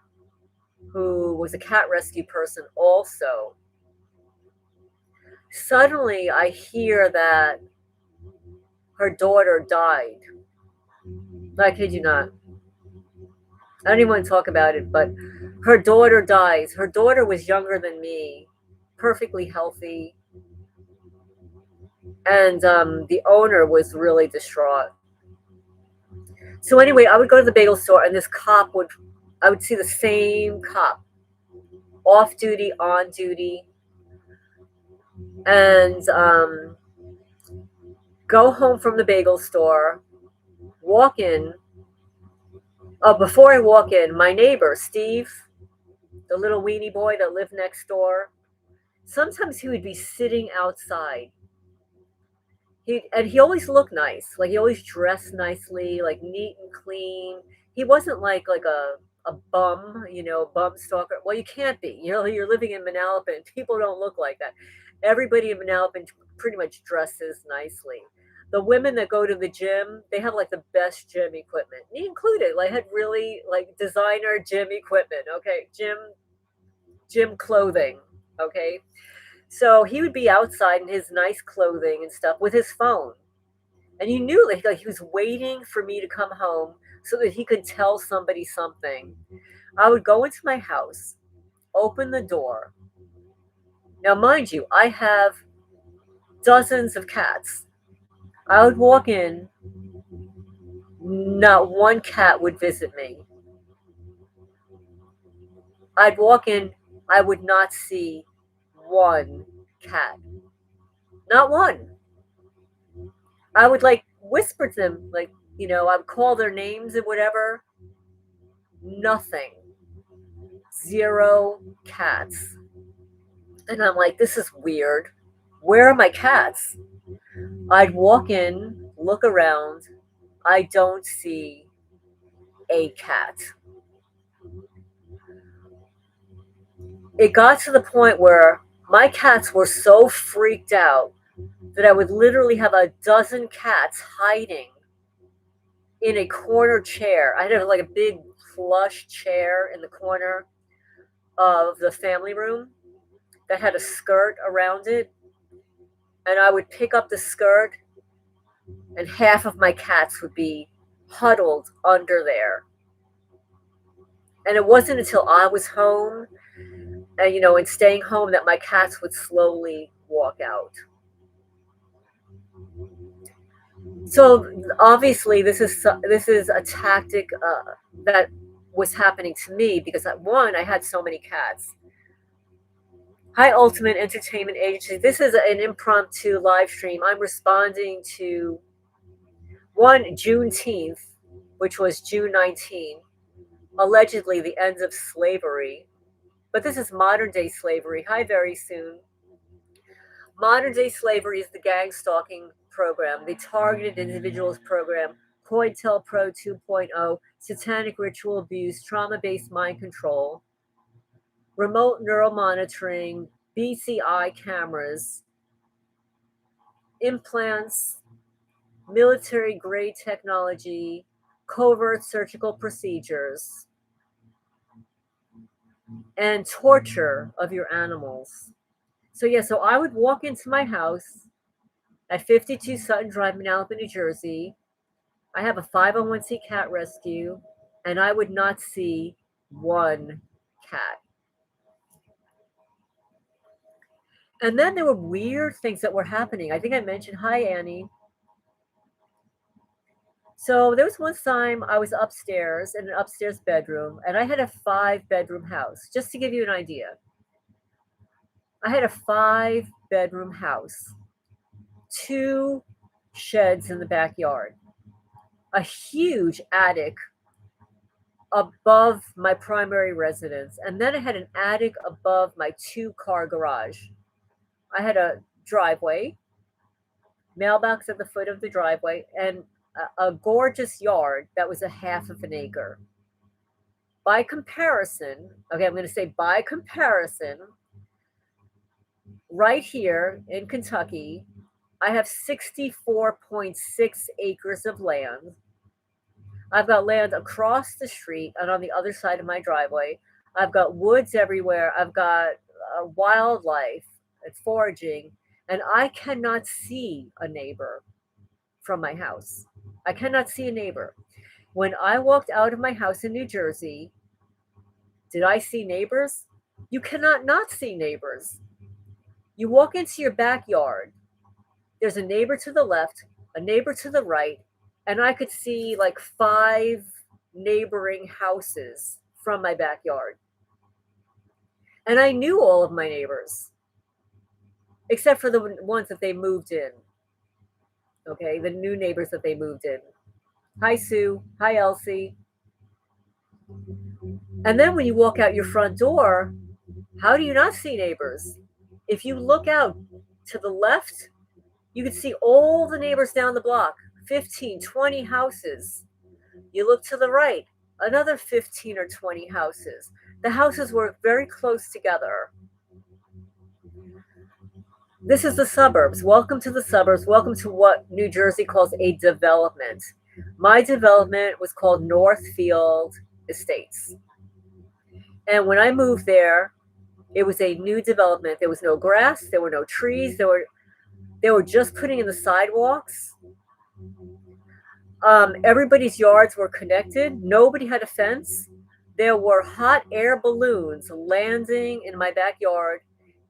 who was a cat rescue person also. Suddenly, I hear that her daughter died. I kid you not. I don't even want to talk about it, but her daughter dies. Her daughter was younger than me, perfectly healthy, and the owner was really distraught. So anyway, I would go to the bagel store, and I would see the same cop, off duty, on duty, and go home from the bagel store, walk in. Before I walk in, my neighbor, Steve, the little weenie boy that lived next door, sometimes he would be sitting outside. He always looked nice. Like he always dressed nicely, like neat and clean. He wasn't like a bum, bum stalker. Well, you can't be. You're living in Manalapan. People don't look like that. Everybody in Manalapan pretty much dresses nicely. The women that go to the gym, they have like the best gym equipment, me included. Like had really like designer gym equipment. Okay, gym clothing. Okay, so he would be outside in his nice clothing and stuff with his phone. And you knew that he was waiting for me to come home so that he could tell somebody something. I would go into my house, open the door. Now, mind you, I have dozens of cats. I would walk in, not one cat would visit me. I'd walk in, I would not see one cat. Not one. I would like whisper to them, like, I would call their names and whatever. Nothing. Zero cats. And I'm like, this is weird. Where are my cats? I'd walk in, look around. I don't see a cat. It got to the point where my cats were so freaked out that I would literally have a dozen cats hiding in a corner chair. I had like a big plush chair in the corner of the family room that had a skirt around it. And I would pick up the skirt, and half of my cats would be huddled under there. And it wasn't until I was home and, and staying home that my cats would slowly walk out. So obviously, this is a tactic that was happening to me because one, I had so many cats. Hi, Ultimate Entertainment Agency. This is an impromptu live stream. I'm responding to one Juneteenth, which was June 19, allegedly the end of slavery. But this is modern day slavery. Hi, very soon. Modern day slavery is the gang stalking program, the targeted individuals program, COINTELPRO 2.0, satanic ritual abuse, trauma-based mind control, remote neural monitoring, BCI cameras, implants, military-grade technology, covert surgical procedures, and torture of your animals. So I would walk into my house at 52 Sutton Drive, Manalapan, New Jersey. I have a 501c cat rescue, and I would not see one cat. And then there were weird things that were happening. I think I mentioned, hi, Annie. So there was one time I was upstairs in an upstairs bedroom, and I had a 5-bedroom house, just to give you an idea. I had a 5-bedroom house, 2 sheds in the backyard, a huge attic above my primary residence, and then I had an attic above my 2-car garage. I had a driveway, mailbox at the foot of the driveway, and a gorgeous yard that was a half of an acre. By comparison, okay, I'm going to say by comparison, right here in Kentucky, I have 64.6 acres of land. I've got land across the street and on the other side of my driveway. I've got woods everywhere. I've got wildlife and foraging, and I cannot see a neighbor from my house. I cannot see a neighbor. When I walked out of my house in New Jersey, did I see neighbors? You cannot not see neighbors. You walk into your backyard, there's a neighbor to the left, a neighbor to the right, and I could see like 5 neighboring houses from my backyard. And I knew all of my neighbors, except for the ones that they moved in. Okay, the new neighbors that they moved in. Hi, Sue. Hi, Elsie. And then when you walk out your front door, how do you not see neighbors? If you look out to the left, you can see all the neighbors down the block, 15, 20 houses. You look to the right, another 15 or 20 houses. The houses were very close together. This is the suburbs. Welcome to the suburbs. Welcome to what New Jersey calls a development. My development was called Northfield Estates. And when I moved there, it was a new development. There was no grass. There were no trees. They were just putting in the sidewalks. Everybody's yards were connected. Nobody had a fence. There were hot air balloons landing in my backyard.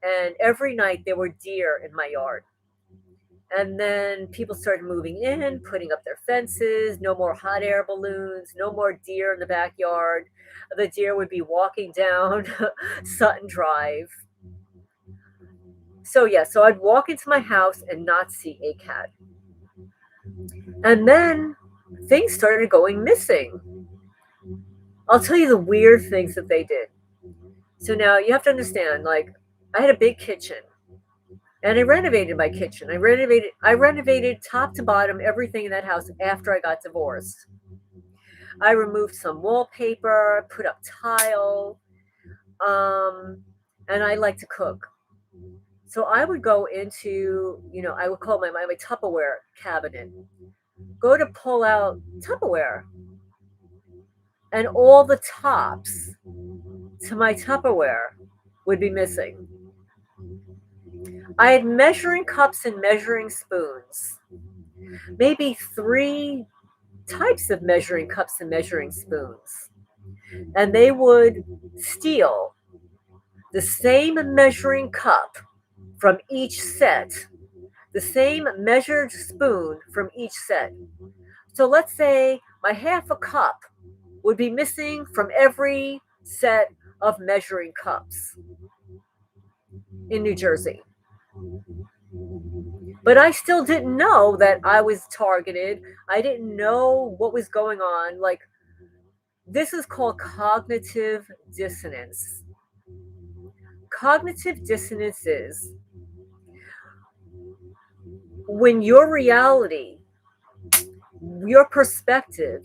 And every night there were deer in my yard. And then people started moving in, putting up their fences, no more hot air balloons, no more deer in the backyard. The deer would be walking down Sutton Drive. So I'd walk into my house and not see a cat. And then things started going missing. I'll tell you the weird things that they did. So now you have to understand, like, I had a big kitchen. And I renovated my kitchen. I renovated top to bottom everything in that house after I got divorced. I removed some wallpaper, put up tile, and I like to cook. So I would go into, I would call my Tupperware cabinet. go to pull out Tupperware, and all the tops to my Tupperware would be missing. I had measuring cups and measuring spoons, maybe 3 types of measuring cups and measuring spoons, and they would steal the same measuring cup from each set, the same measured spoon from each set. So let's say my half a cup would be missing from every set of measuring cups in New Jersey. But I still didn't know that I was targeted. I didn't know what was going on. Like, this is called cognitive dissonance. Cognitive dissonance is when your reality, your perspective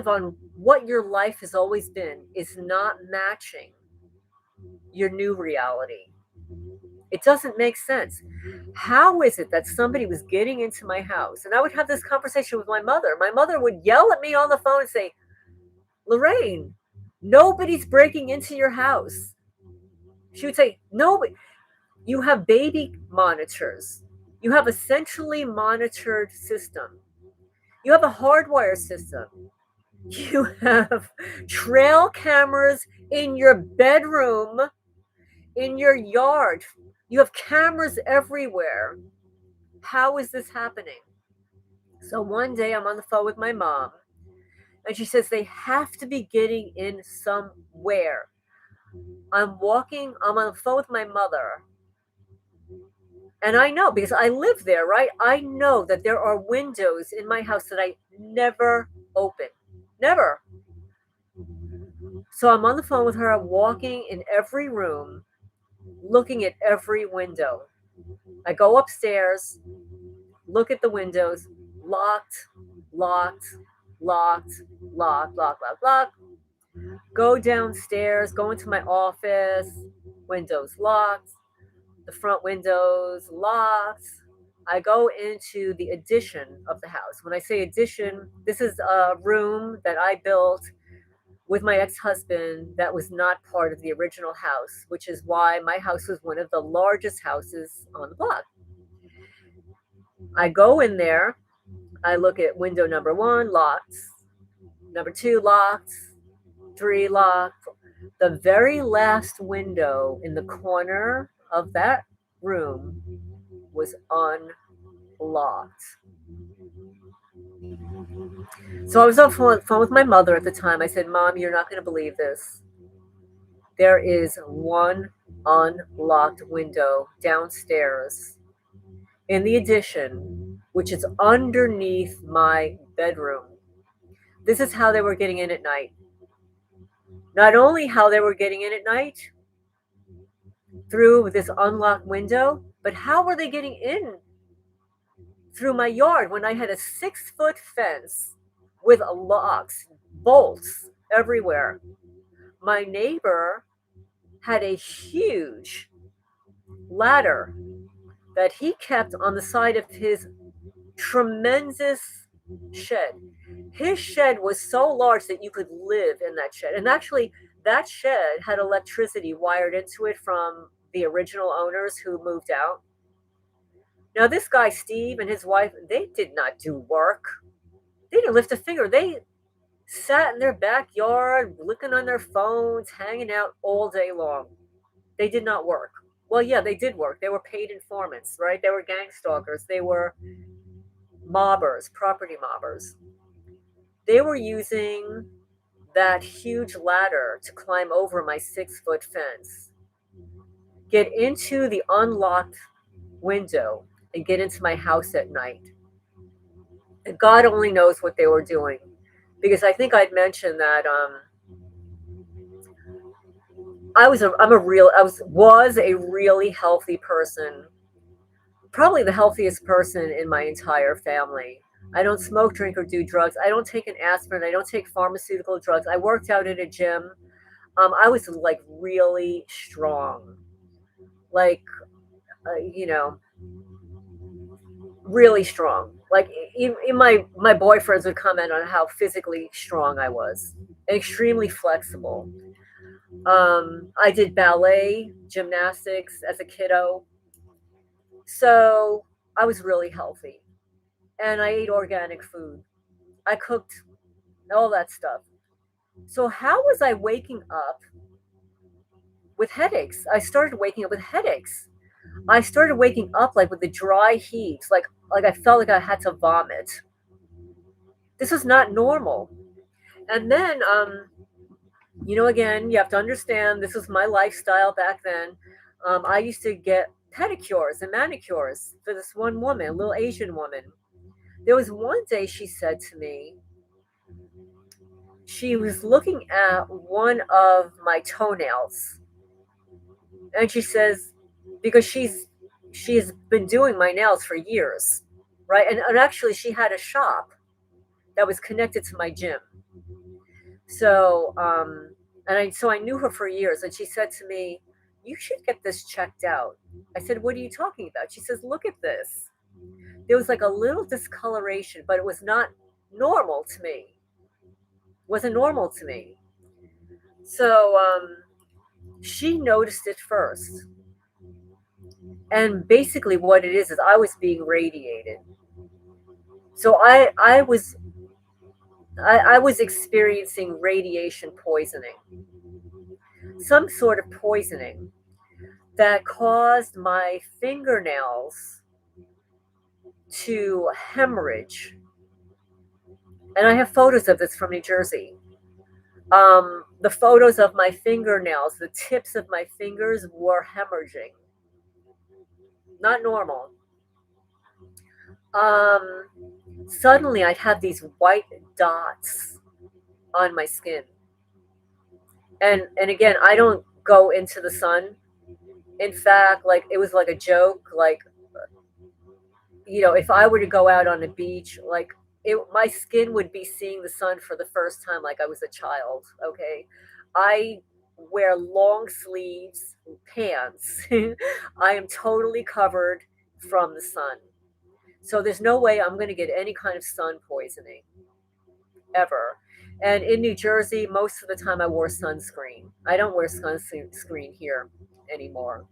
on what your life has always been is not matching your new reality. It doesn't make sense. How is it that somebody was getting into my house? And I would have this conversation with my mother. My mother would yell at me on the phone and say, Lorraine, nobody's breaking into your house. She would say, nobody. You have baby monitors. You have a centrally monitored system. You have a hardwire system. You have trail cameras in your bedroom, in your yard. You have cameras everywhere. How is this happening? So one day I'm on the phone with my mom, and she says they have to be getting in somewhere. I'm on the phone with my mother. And I know, because I live there, right? I know that there are windows in my house that I never open. Never. So I'm on the phone with her, walking in every room, looking at every window. I go upstairs, look at the windows, locked, locked, locked, locked, locked, locked, locked. Go downstairs, go into my office, windows locked, the front windows locked. I go into the addition of the house. When I say addition, this is a room that I built with my ex-husband that was not part of the original house, which is why my house was one of the largest houses on the block. I go in there, I look at window number 1, locked, number 2, locked, 3, locked. The very last window in the corner of that room was unlocked. So I was on the phone with my mother at the time. I said, Mom, you're not going to believe this. There is one unlocked window downstairs in the addition, which is underneath my bedroom. This is how they were getting in at night. Not only how they were getting in at night through this unlocked window, but how were they getting in through my yard when I had a 6-foot fence with locks, bolts everywhere. My neighbor had a huge ladder that he kept on the side of his tremendous shed. His shed was so large that you could live in that shed. And actually, that shed had electricity wired into it from the original owners who moved out. Now, this guy, Steve, and his wife, they did not do work. They didn't lift a finger. They sat in their backyard, looking on their phones, hanging out all day long. They did not work. Well, yeah, they did work. They were paid informants, right? They were gang stalkers. They were mobbers, property mobbers. They were using that huge ladder to climb over my 6-foot fence, get into the unlocked window, and get into my house at night. And God only knows what they were doing. Because I think I'd mentioned that I was a really healthy person, probably the healthiest person in my entire family. I don't smoke, drink, or do drugs. I don't take an aspirin. I don't take pharmaceutical drugs. I worked out at a gym. I was like really strong, like really strong. Like in my boyfriends would comment on how physically strong I was, and extremely flexible. I did ballet, gymnastics as a kiddo, so I was really healthy, and I ate organic food. I cooked all that stuff. So how was I waking up with headaches? I started waking up with headaches. I started waking up like with the dry heaves, like I felt like I had to vomit. This was not normal. And then, again, you have to understand this was my lifestyle back then. I used to get pedicures and manicures for this one woman, a little Asian woman. There was one day she said to me, she was looking at one of my toenails, and she says, because she's been doing my nails for years, right? And actually, she had a shop that was connected to my gym. So, so I knew her for years, and she said to me, "You should get this checked out." I said, "What are you talking about?" She says, "Look at this." There was like a little discoloration, but it was not normal to me. It wasn't normal to me. So, she noticed it first, and basically, what it is I was being radiated. So I was experiencing radiation poisoning, some sort of poisoning that caused my fingernails to hemorrhage. And I have photos of this from New Jersey. The photos of my fingernails, the tips of my fingers were hemorrhaging. Not normal. Um, Suddenly I'd have these white dots on my skin. And again, I don't go into the sun. In fact, like it was like a joke, like if I were to go out on the beach, like my skin would be seeing the sun for the first time, like I was a child. Okay, I wear long sleeves, pants. I am totally covered from the sun, so there's no way I'm going to get any kind of sun poisoning ever. And in New Jersey, most of the time I wore sunscreen. I don't wear sunscreen here anymore.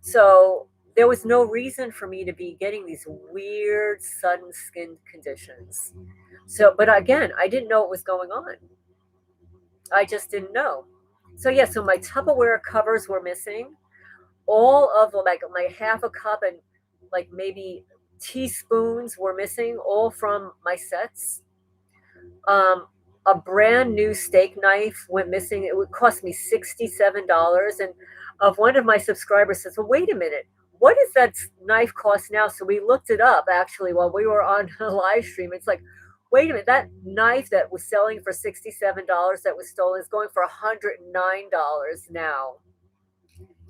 So there was no reason for me to be getting these weird sudden skin conditions. So, but again, I didn't know what was going on. I just didn't know. So yeah, so my Tupperware covers were missing. All of like my half a cup and like maybe teaspoons were missing, all from my sets. Um, a brand new steak knife went missing. It would cost me $67. And of one of my subscribers says, "Well, wait a minute. What does that knife cost now?" So we looked it up actually while we were on a live stream. It's like, wait a minute, that knife that was selling for $67 that was stolen is going for $109 now.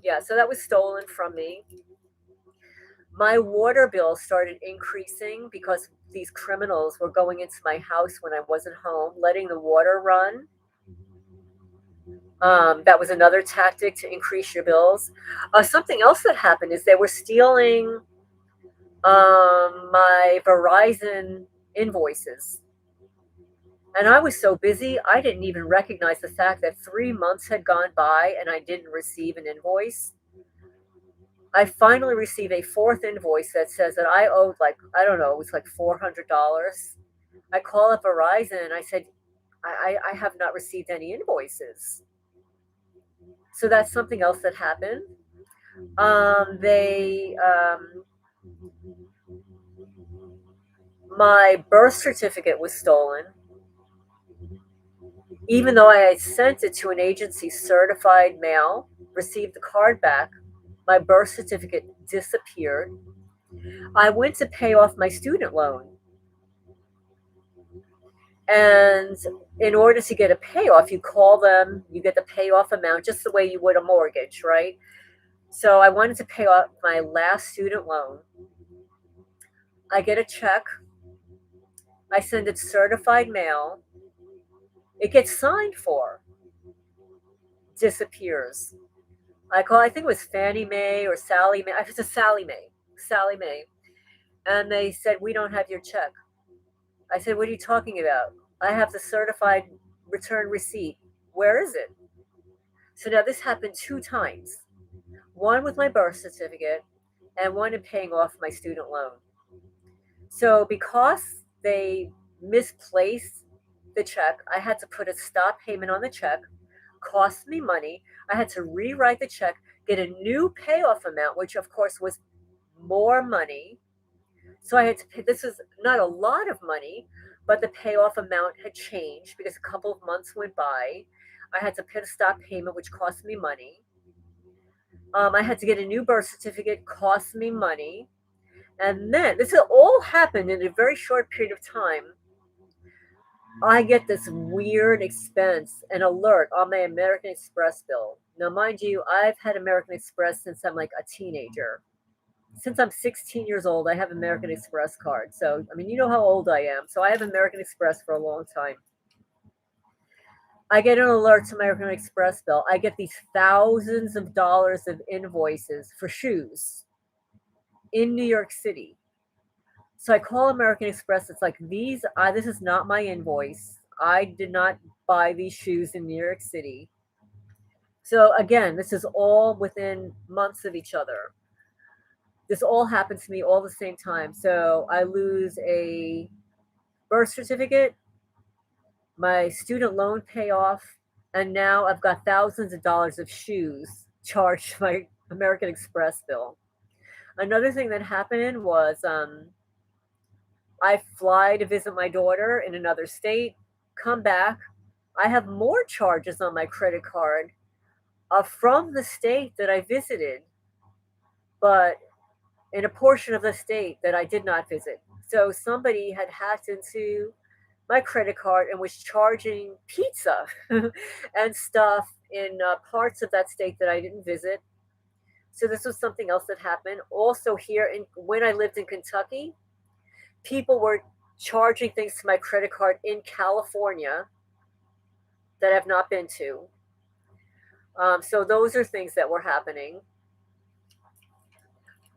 Yeah, so that was stolen from me. My water bill started increasing because these criminals were going into my house when I wasn't home, letting the water run. That was another tactic to increase your bills. Something else that happened is they were stealing my Verizon invoices. And I was so busy, I didn't even recognize the fact that 3 months had gone by and I didn't receive an invoice. I finally received a fourth invoice that says that I owed, like, I don't know, it was like $400. I call up Verizon and I said, I have not received any invoices. So that's something else that happened. My birth certificate was stolen. Even though I had sent it to an agency certified mail, received the card back, my birth certificate disappeared. I went to pay off my student loan. And in order to get a payoff, you call them, you get the payoff amount just the way you would a mortgage, right? So I wanted to pay off my last student loan. I get a check. I send it certified mail. It gets signed for. Disappears. I think it was Fannie Mae or Sally Mae. It's a Sally Mae. Sally Mae. And they said, "We don't have your check." I said, "What are you talking about? I have the certified return receipt. Where is it?" So now this happened 2 times, one with my birth certificate and one in paying off my student loan. So because they misplaced the check, I had to put a stop payment on the check, cost me money. I had to rewrite the check, get a new payoff amount, which of course was more money. So I had to pay, this was not a lot of money, but the payoff amount had changed because a couple of months went by. I had to pay a stop payment, which cost me money. I had to get a new birth certificate, cost me money. And then this all happened in a very short period of time. I get this weird expense, an alert on my American Express bill. Now, mind you, I've had American Express since I'm like a teenager. Since I'm 16 years old, I have American Express card. So, I mean, you know how old I am. So I have American Express for a long time. I get an alert to my American Express bill. I get these thousands of dollars of invoices for shoes in New York City. So I call American Express. It's like, this is not my invoice. I did not buy these shoes in New York City. So again, this is all within months of each other. This all happens to me all the same time. So I lose a birth certificate, my student loan payoff, and now I've got thousands of dollars of shoes charged to my American Express bill. Another thing that happened was I fly to visit my daughter in another state, come back. I have more charges on my credit card from the state that I visited, but in a portion of the state that I did not visit. So somebody had hacked into my credit card and was charging pizza and stuff in parts of that state that I didn't visit. So this was something else that happened. Also, here in when I lived in Kentucky, people were charging things to my credit card in California that I've not been to. So those are things that were happening.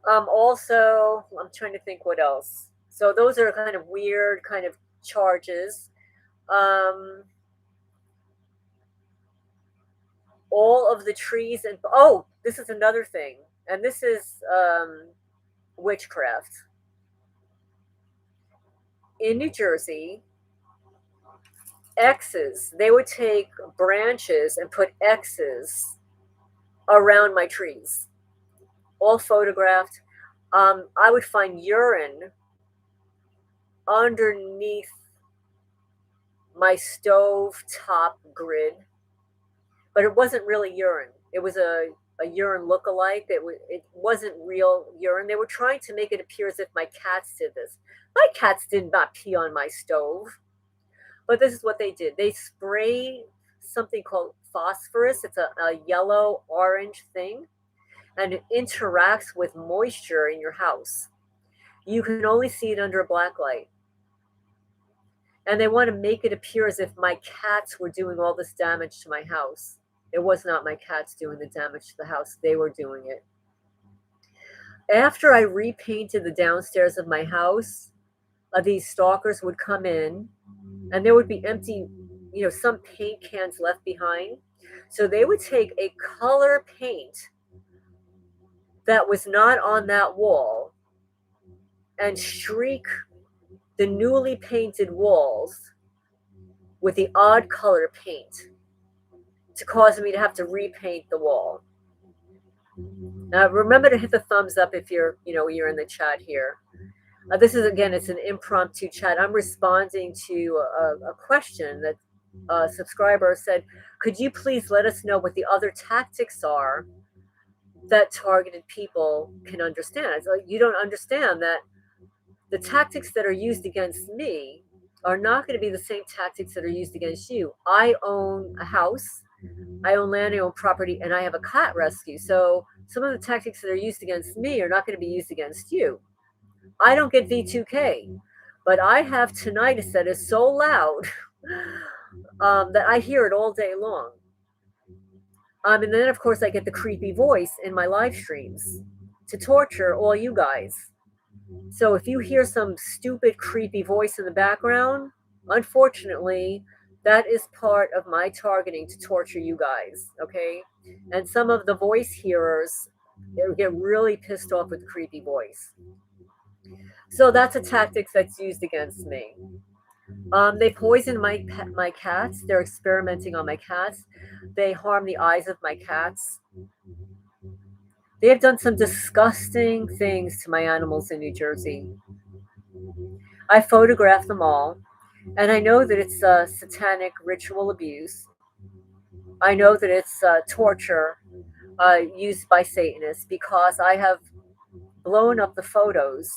Also, I'm trying to think what else. So those are kind of weird kind of charges. Um, all of the trees and this is another thing, and this is witchcraft. In New Jersey, X's, they would take branches and put X's around my trees, all photographed. I would find urine underneath my stove top grid, but it wasn't really urine. It was a urine look-alike. It wasn't real urine. They were trying to make it appear as if my cats did this. My cats did not pee on my stove, but this is what they did. They sprayed something called phosphorus. It's a yellow orange thing, and it interacts with moisture in your house. You can only see it under a black light. And they want to make it appear as if my cats were doing all this damage to my house. It was not my cats doing the damage to the house. They were doing it. After I repainted the downstairs of my house, these stalkers would come in and there would be empty, some paint cans left behind. So they would take a color paint that was not on that wall and streak the newly painted walls with the odd color paint to cause me to have to repaint the wall. Now remember to hit the thumbs up if you're in the chat here. This is, again, it's an impromptu chat. I'm responding to a question that a subscriber said, could you please let us know what the other tactics are that targeted people can understand? It's like, you don't understand that the tactics that are used against me are not going to be the same tactics that are used against you. I own a house, I own land, I own property, and I have a cat rescue. So some of the tactics that are used against me are not going to be used against you. I don't get V2K, but I have tinnitus that is so loud that I hear it all day long. And then, of course, I get the creepy voice in my live streams to torture all you guys. So if you hear some stupid, creepy voice in the background, unfortunately, that is part of my targeting to torture you guys, okay? And some of the voice hearers get really pissed off with creepy voice. So that's a tactic that's used against me. They poison my cats. They're experimenting on my cats. They harm the eyes of my cats. They have done some disgusting things to my animals in New Jersey. I photographed them all, and I know that it's satanic ritual abuse. I know that it's torture used by Satanists because I have blown up the photos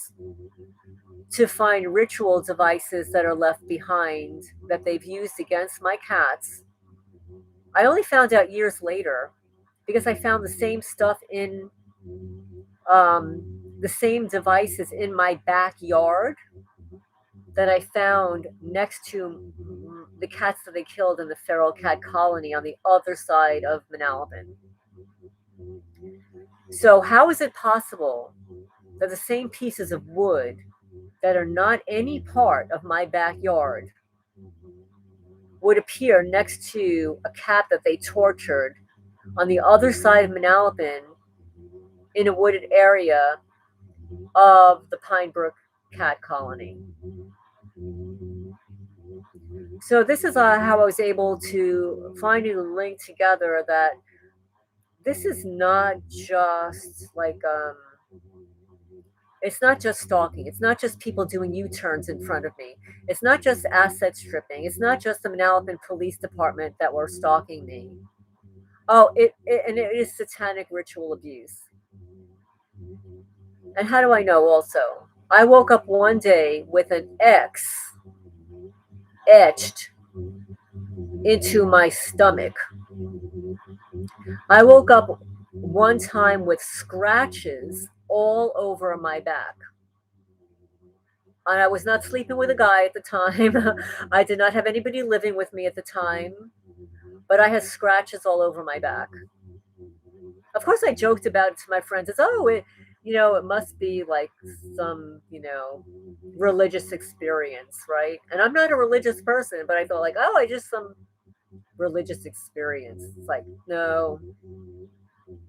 to find ritual devices that are left behind that they've used against my cats. I only found out years later because I found the same stuff in the same devices in my backyard that I found next to the cats that they killed in the feral cat colony on the other side of Manalapan. So, how is it possible that the same pieces of wood that are not any part of my backyard would appear next to a cat that they tortured on the other side of Manalapan in a wooded area of the Pine Brook cat colony? So this is how I was able to finally link together that this is not just like it's not just stalking. It's not just people doing U-turns in front of me. It's not just asset stripping. It's not just the Manalapan Police Department that were stalking me. Oh, and it is satanic ritual abuse. And how do I know also? I woke up one day with an X etched into my stomach. I woke up one time with scratches all over my back. And I was not sleeping with a guy at the time. I did not have anybody living with me at the time, but I had scratches all over my back. Of course, I joked about it to my friends. It's, oh, it must be like some, religious experience, right? And I'm not a religious person, but I thought like, oh, I just some religious experience. It's like, no,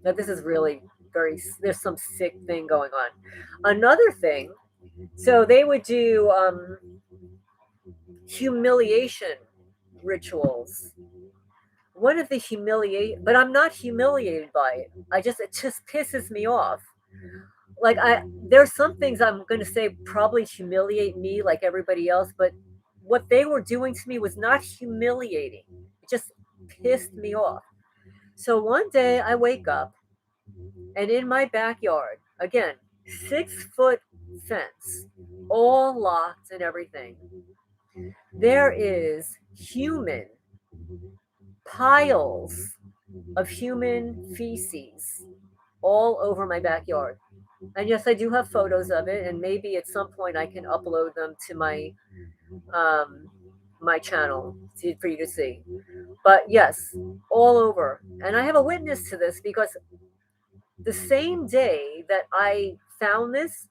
this is really there's some sick thing going on. Another thing, so they would do humiliation rituals. One of the but I'm not humiliated by it. It just pisses me off. Like there's some things I'm going to say probably humiliate me like everybody else, but what they were doing to me was not humiliating. It just pissed me off. So one day I wake up and in my backyard, again, 6-foot fence, all locked and everything, there is piles of human feces all over my backyard. And yes, I do have photos of it, and maybe at some point I can upload them to my channel for you to see. But yes, all over. And I have a witness to this because the same day that I found this,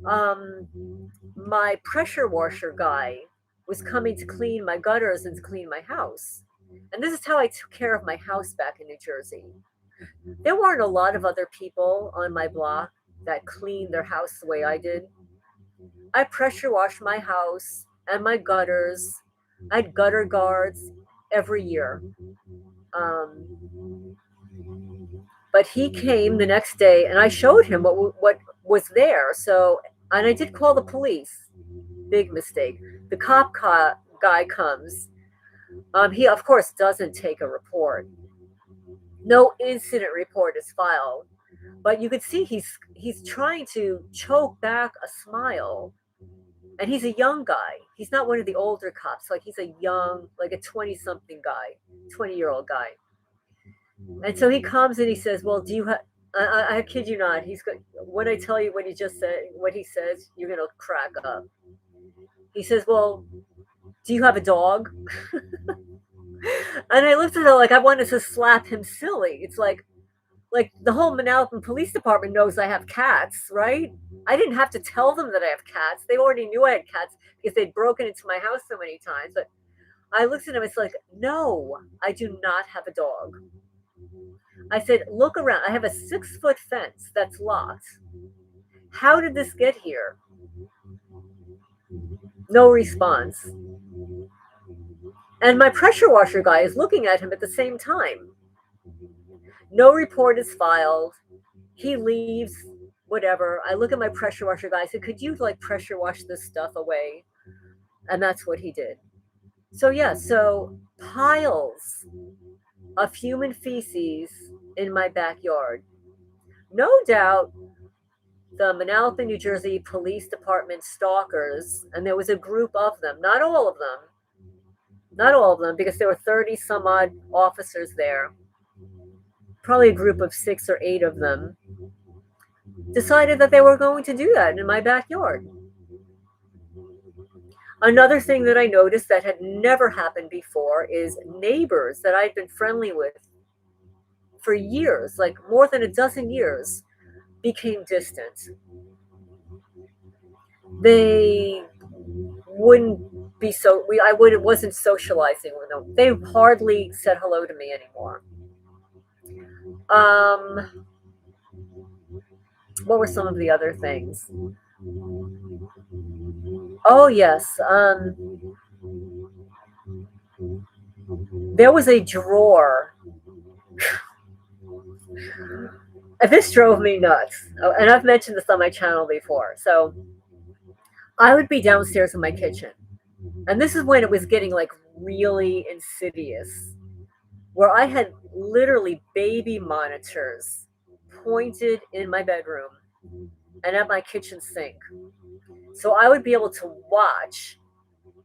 my pressure washer guy was coming to clean my gutters and to clean my house. And this is how I took care of my house back in New Jersey. There weren't a lot of other people on my block that cleaned their house the way I did. I pressure washed my house and my gutters. I had gutter guards every year. But he came the next day and I showed him what was there. So, and I did call the police. Big mistake. The cop guy comes. He, of course, doesn't take a report. No incident report is filed. But you could see he's trying to choke back a smile. And he's a young guy. He's not one of the older cops. Like he's a young, like a 20-something guy, 20-year-old guy. And so he comes and he says, well, do you have, I kid you not, when I tell you what he just said, what he says, you're going to crack up. He says, well, do you have a dog? And I looked at him like I wanted to slap him silly. It's like, Like the whole Manalapan Police Department knows I have cats, right? I didn't have to tell them that I have cats. They already knew I had cats because they'd broken into my house so many times. But I looked at them, it's like, no, I do not have a dog. I said, look around. I have a 6-foot fence that's locked. How did this get here? No response. And my pressure washer guy is looking at him at the same time. No report is filed. He leaves, whatever. I look at my pressure washer guy. I said, could you like pressure wash this stuff away? And that's what he did. So yeah, so piles of human feces in my backyard. No doubt the Manalapan, New Jersey Police Department stalkers, and there was a group of them, not all of them, because there were 30 some odd officers there, probably a group of 6 or 8 of them, decided that they were going to do that in my backyard. Another thing that I noticed that had never happened before is neighbors that I'd been friendly with for years, like more than a dozen years, became distant. They wouldn't be wasn't socializing with them. They hardly said hello to me anymore. What were some of the other things? Oh yes, there was a drawer. This drove me nuts, and I've mentioned this on my channel before. So I would be downstairs in my kitchen, and this is when it was getting like really insidious, where I had literally baby monitors pointed in my bedroom and at my kitchen sink. So I would be able to watch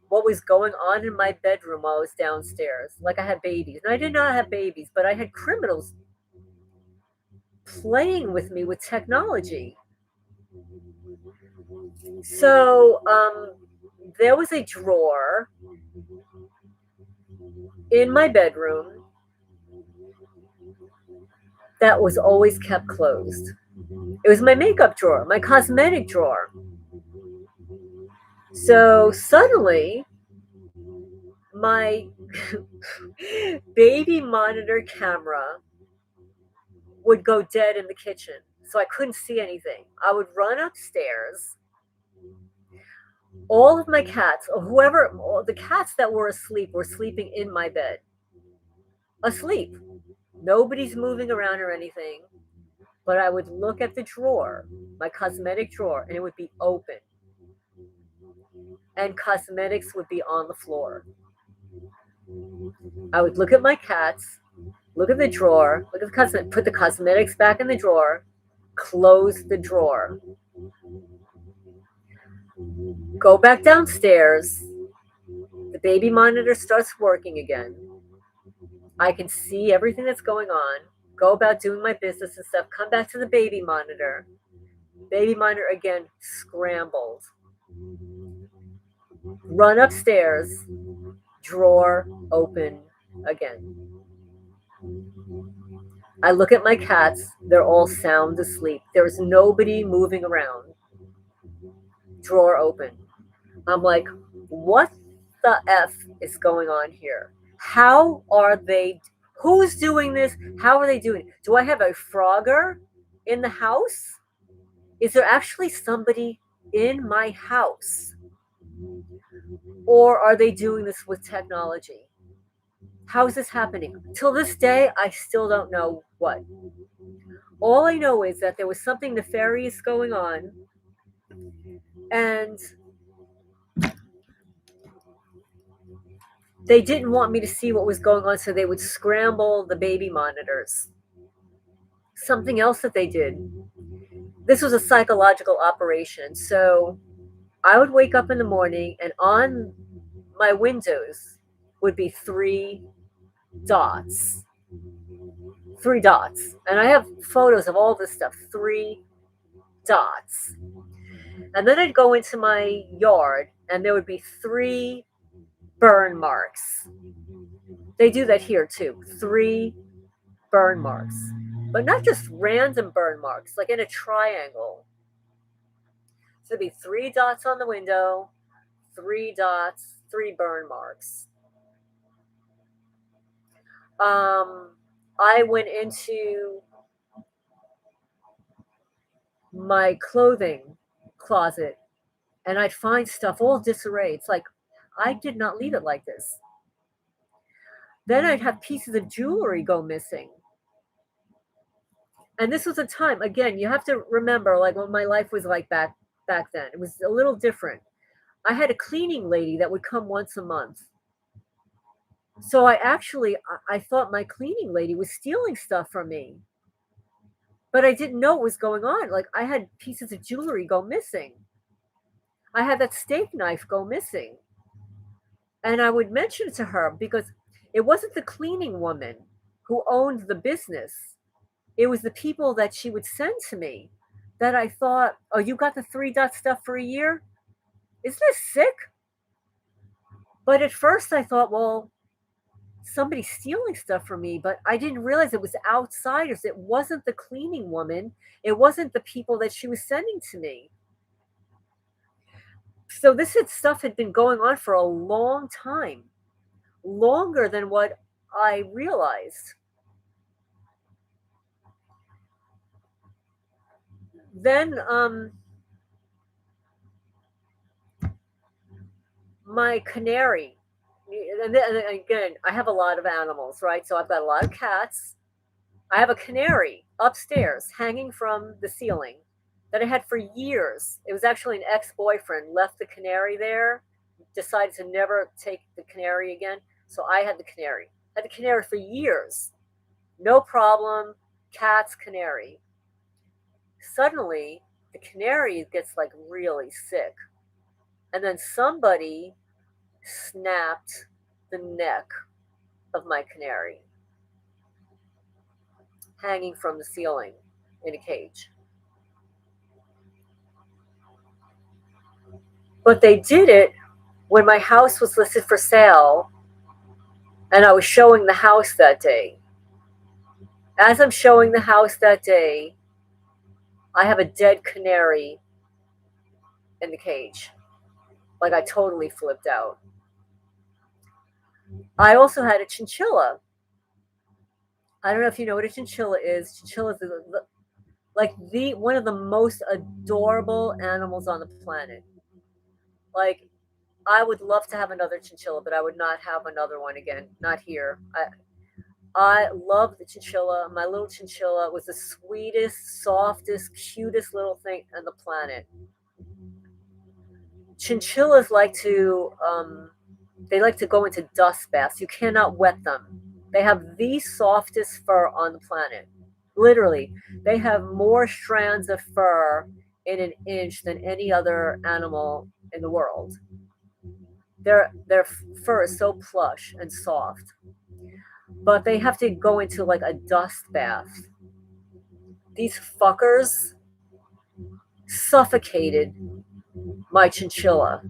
what was going on in my bedroom while I was downstairs. Like I had babies. And I did not have babies, but I had criminals playing with me with technology. So there was a drawer in my bedroom that was always kept closed. It was my makeup drawer, my cosmetic drawer. So suddenly, my baby monitor camera would go dead in the kitchen. So I couldn't see anything. I would run upstairs. All of my cats, or all the cats that were asleep, were sleeping in my bed. Asleep. Nobody's moving around or anything. But I would look at the drawer, my cosmetic drawer, and it would be open. And cosmetics would be on the floor. I would look at my cats, look at the drawer, look at the cosmetics, put the cosmetics back in the drawer, close the drawer. Go back downstairs. The baby monitor starts working again. I can see everything that's going on. Go about doing my business and stuff. Come back to the baby monitor. Baby monitor again scrambled. Run upstairs. Drawer open again. I look at my cats. They're all sound asleep. There's nobody moving around. Drawer open. I'm like, what the F is going on here? How are they? Who's doing this? How are they doing it? Do I have a Frogger in the house? Is there actually somebody in my house? Or are they doing this with technology? How is this happening? Till this day, I still don't know what. All I know is that there was something nefarious going on, and they didn't want me to see what was going on, so they would scramble the baby monitors. Something else that they did. This was a psychological operation. So I would wake up in the morning, and on my windows would be 3 dots. 3 dots. And I have photos of all this stuff. 3 dots. And then I'd go into my yard, and there would be 3 burn marks. They do that here too. 3 burn marks. but not just random burn marks, like in a triangle. So it'd be 3 dots on the window, 3 dots, 3 burn marks. I went into my clothing closet and I'd find stuff all disarray. It's like, I did not leave it like this. Then I'd have pieces of jewelry go missing. And this was a time, again, you have to remember, like, what my life was like back then. It was a little different. I had a cleaning lady that would come once a month. So I thought my cleaning lady was stealing stuff from me. But I didn't know what was going on. Like, I had pieces of jewelry go missing. I had that steak knife go missing. And I would mention it to her because it wasn't the cleaning woman who owned the business. It was the people that she would send to me that I thought, oh, you got the 3 dot stuff for a year? Isn't this sick? But at first I thought, well, somebody's stealing stuff from me, but I didn't realize it was outsiders. It wasn't the cleaning woman. It wasn't the people that she was sending to me. So this stuff had been going on for a long time, longer than what I realized. Then my canary, and again, I have a lot of animals, right? So I've got a lot of cats. I have a canary upstairs hanging from the ceiling that I had for years. It was actually an ex-boyfriend left the canary there, decided to never take the canary again. So I had the canary. I had the canary for years. No problem. Cat's canary. Suddenly, the canary gets like really sick. And then somebody snapped the neck of my canary, hanging from the ceiling in a cage. But they did it when my house was listed for sale and I was showing the house that day. As I'm showing the house that day, I have a dead canary in the cage. Like, I totally flipped out. I also had a chinchilla. I don't know if you know what a chinchilla is. Chinchilla is the one of the most adorable animals on the planet. Like, I would love to have another chinchilla, but I would not have another one again. Not here. I love the chinchilla. My little chinchilla was the sweetest, softest, cutest little thing on the planet. Chinchillas they like to go into dust baths. You cannot wet them. They have the softest fur on the planet. Literally, they have more strands of fur in an inch than any other animal in the world. Their fur is so plush and soft. But they have to go into like a dust bath. These fuckers suffocated my chinchilla.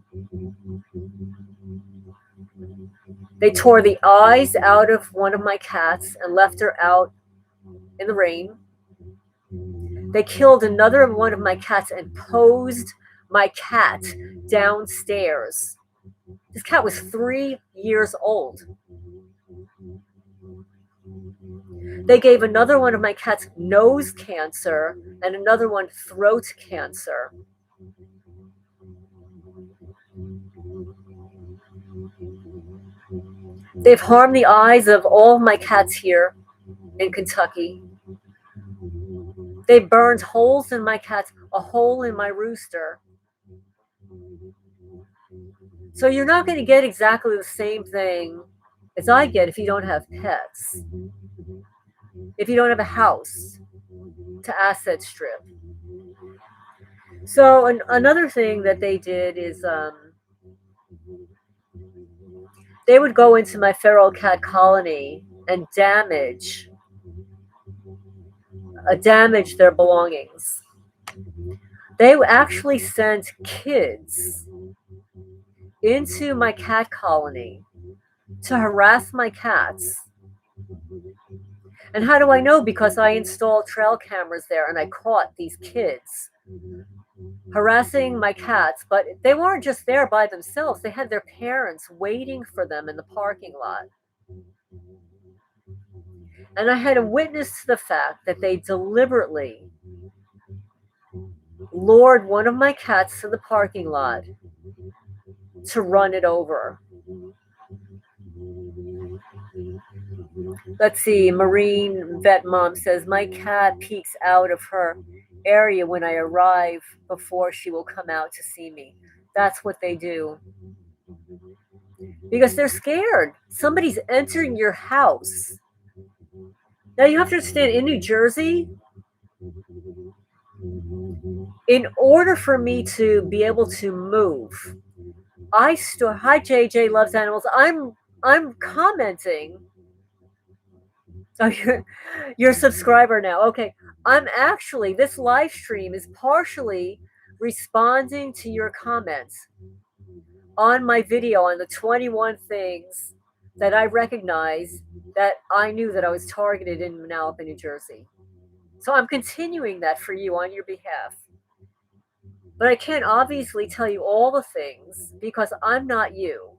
They tore the eyes out of one of my cats and left her out in the rain. They killed another one of my cats and posed my cat downstairs. This cat was 3 years old. They gave another one of my cats nose cancer and another one throat cancer. They've harmed the eyes of all of my cats here in Kentucky. They burned holes in my cats, a hole in my rooster. So you're not going to get exactly the same thing as I get if you don't have pets. If you don't have a house to asset strip. So another thing that they did is they would go into my feral cat colony and damage their belongings. They actually sent kids into my cat colony to harass my cats And how do I know? Because I installed trail cameras there and I caught these kids harassing my cats, but they weren't just there by themselves. They had their parents waiting for them in the parking lot. And I had a witness to the fact that they deliberately lured one of my cats to the parking lot to run it over. Let's see, Marine Vet Mom says, my cat peeks out of her area when I arrive before she will come out to see me. That's what they do. Because they're scared. Somebody's entering your house. Now you have to understand, in New Jersey, in order for me to be able to move, hi JJ loves animals. I'm commenting. Oh, you're a subscriber now. Okay. I'm actually, this live stream is partially responding to your comments on my video on the 21 things that I recognize that I knew that I was targeted in Manalapan, New Jersey. So I'm continuing that for you on your behalf. But I can't obviously tell you all the things because I'm not you.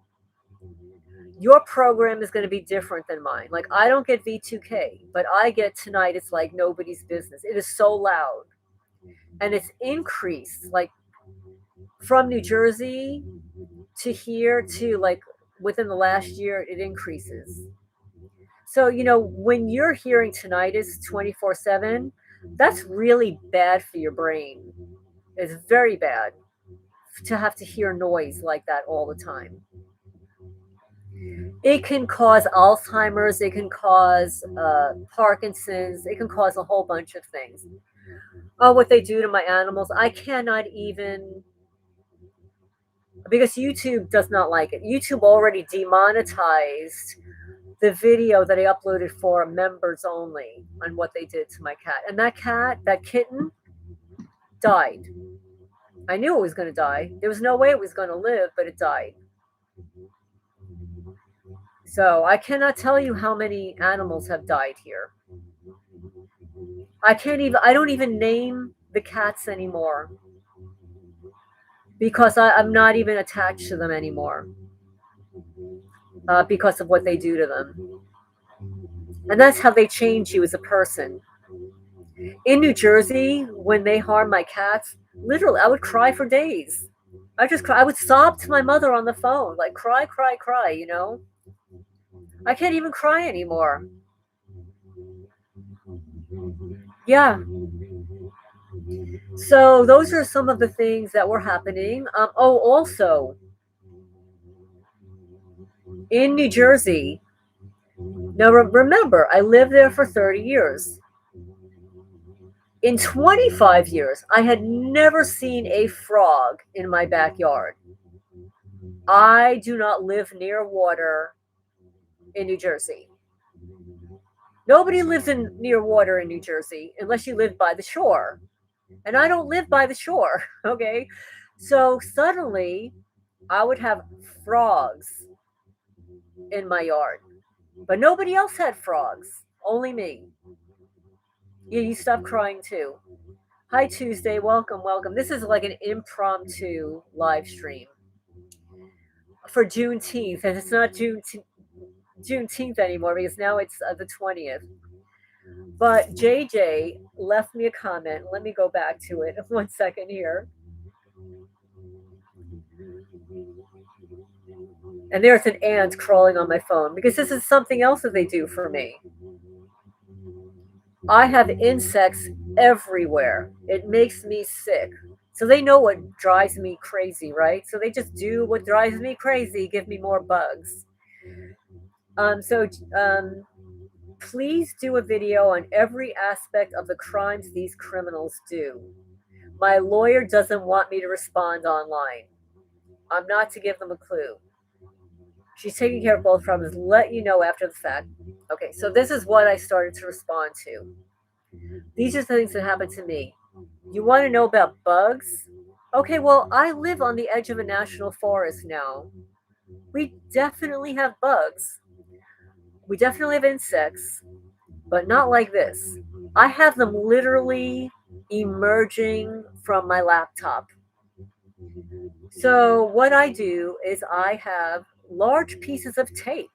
Your program is going to be different than mine. Like, I don't get V2K, but I get Tonight It's Like Nobody's Business. It is so loud. And it's increased, like, from New Jersey to here to, like, within the last year, it increases. So, when you're hearing tinnitus 24/7, that's really bad for your brain. It's very bad to have to hear noise like that all the time. It can cause Alzheimer's, it can cause Parkinson's, it can cause a whole bunch of things. Oh, what they do to my animals, I cannot even, because YouTube does not like it. YouTube already demonetized the video that I uploaded for members only on what they did to my cat. And that kitten, died. I knew it was going to die. There was no way it was going to live, but it died. So I cannot tell you how many animals have died here. I don't even name the cats anymore because I'm not even attached to them anymore because of what they do to them. And that's how they change you as a person. In New Jersey, when they harm my cats, literally, I would cry for days. I just cry. I would sob to my mother on the phone, like cry, cry, cry, I can't even cry anymore. Yeah. So those are some of the things that were happening. Also, in New Jersey, now remember, I lived there for 30 years. In 25 years, I had never seen a frog in my backyard. I do not live near water in New Jersey. Nobody lives near water in New Jersey unless you live by the shore. And I don't live by the shore, okay? So suddenly, I would have frogs in my yard. But nobody else had frogs, only me. Yeah, you stop crying too. Hi, Tuesday. Welcome, welcome. This is like an impromptu live stream for Juneteenth, and it's not Juneteenth anymore because now it's the 20th. But JJ left me a comment. Let me go back to it 1 second here. And there's an ant crawling on my phone because this is something else that they do for me. I have insects everywhere. It makes me sick. So they know what drives me crazy, right? So they just do what drives me crazy, give me more bugs. Please do a video on every aspect of the crimes these criminals do. My lawyer doesn't want me to respond online. I'm not to give them a clue. She's taking care of both problems. Let you know after the fact. Okay, so this is what I started to respond to. These are things that happen to me. You want to know about bugs? Okay, well, I live on the edge of a national forest now. We definitely have bugs. We definitely have insects. but not like this. I have them literally emerging from my laptop. So what I do is I have large pieces of tape.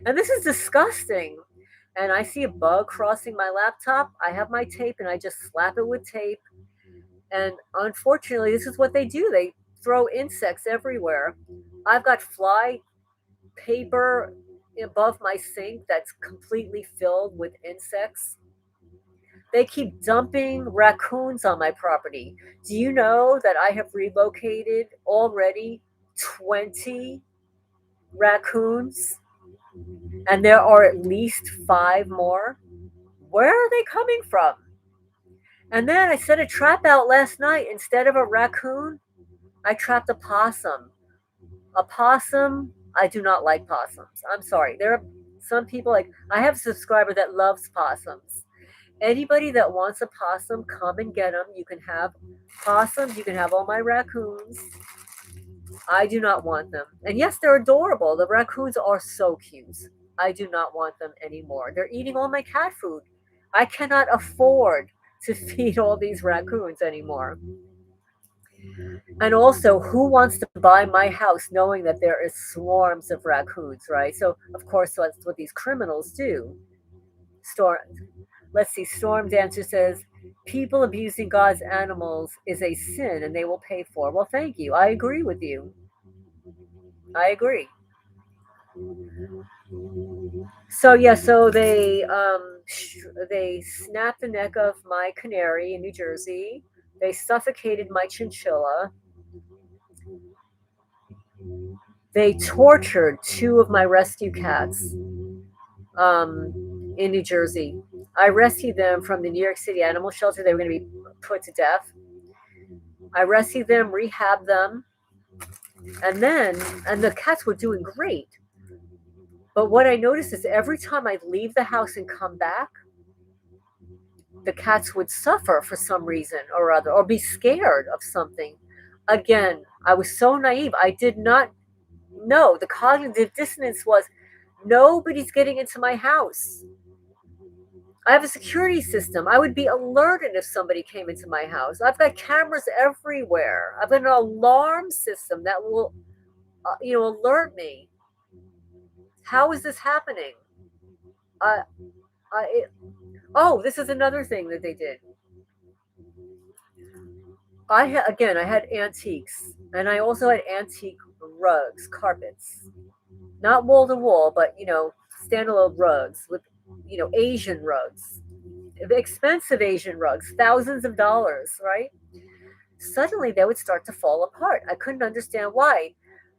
And this is disgusting. And I see a bug crossing my laptop. I have my tape and I just slap it with tape. And unfortunately, this is what they do. They throw insects everywhere. I've got fly paper above my sink that's completely filled with insects. They keep dumping raccoons on my property. Do you know that I have relocated already 20 raccoons? And there are at least 5 more? Where are they coming from? And then I set a trap out last night. Instead of a raccoon, I trapped a possum. A possum, I do not like possums. I'm sorry. There are some people like, I have a subscriber that loves possums. Anybody that wants a possum, come and get them. You can have possums, you can have all my raccoons. I do not want them. And yes, they're adorable. The raccoons are so cute. I do not want them anymore. They're eating all my cat food. I cannot afford to feed all these raccoons anymore. And also, who wants to buy my house knowing that there is swarms of raccoons, right? So, of course, that's what these criminals do. Let's see, Storm Dancer says, people abusing God's animals is a sin and they will pay for it. Well, thank you. I agree with you. I agree. So yeah, so they snapped the neck of my canary in New Jersey. They suffocated my chinchilla. They tortured 2 of my rescue cats in New Jersey. I rescued them from the New York City animal shelter. They were going to be put to death. I rescued them, rehabbed them, and the cats were doing great. But what I noticed is every time I'd leave the house and come back, the cats would suffer for some reason or other, or be scared of something. Again, I was so naive. I did not know. The cognitive dissonance was, nobody's getting into my house. I have a security system. I would be alerted if somebody came into my house. I've got cameras everywhere. I've got an alarm system that will, alert me. How is this happening? This is another thing that they did. I had antiques, and I also had antique rugs, carpets, not wall to wall, but standalone rugs with Asian rugs, expensive Asian rugs, thousands of dollars, right? Suddenly they would start to fall apart. I couldn't understand why.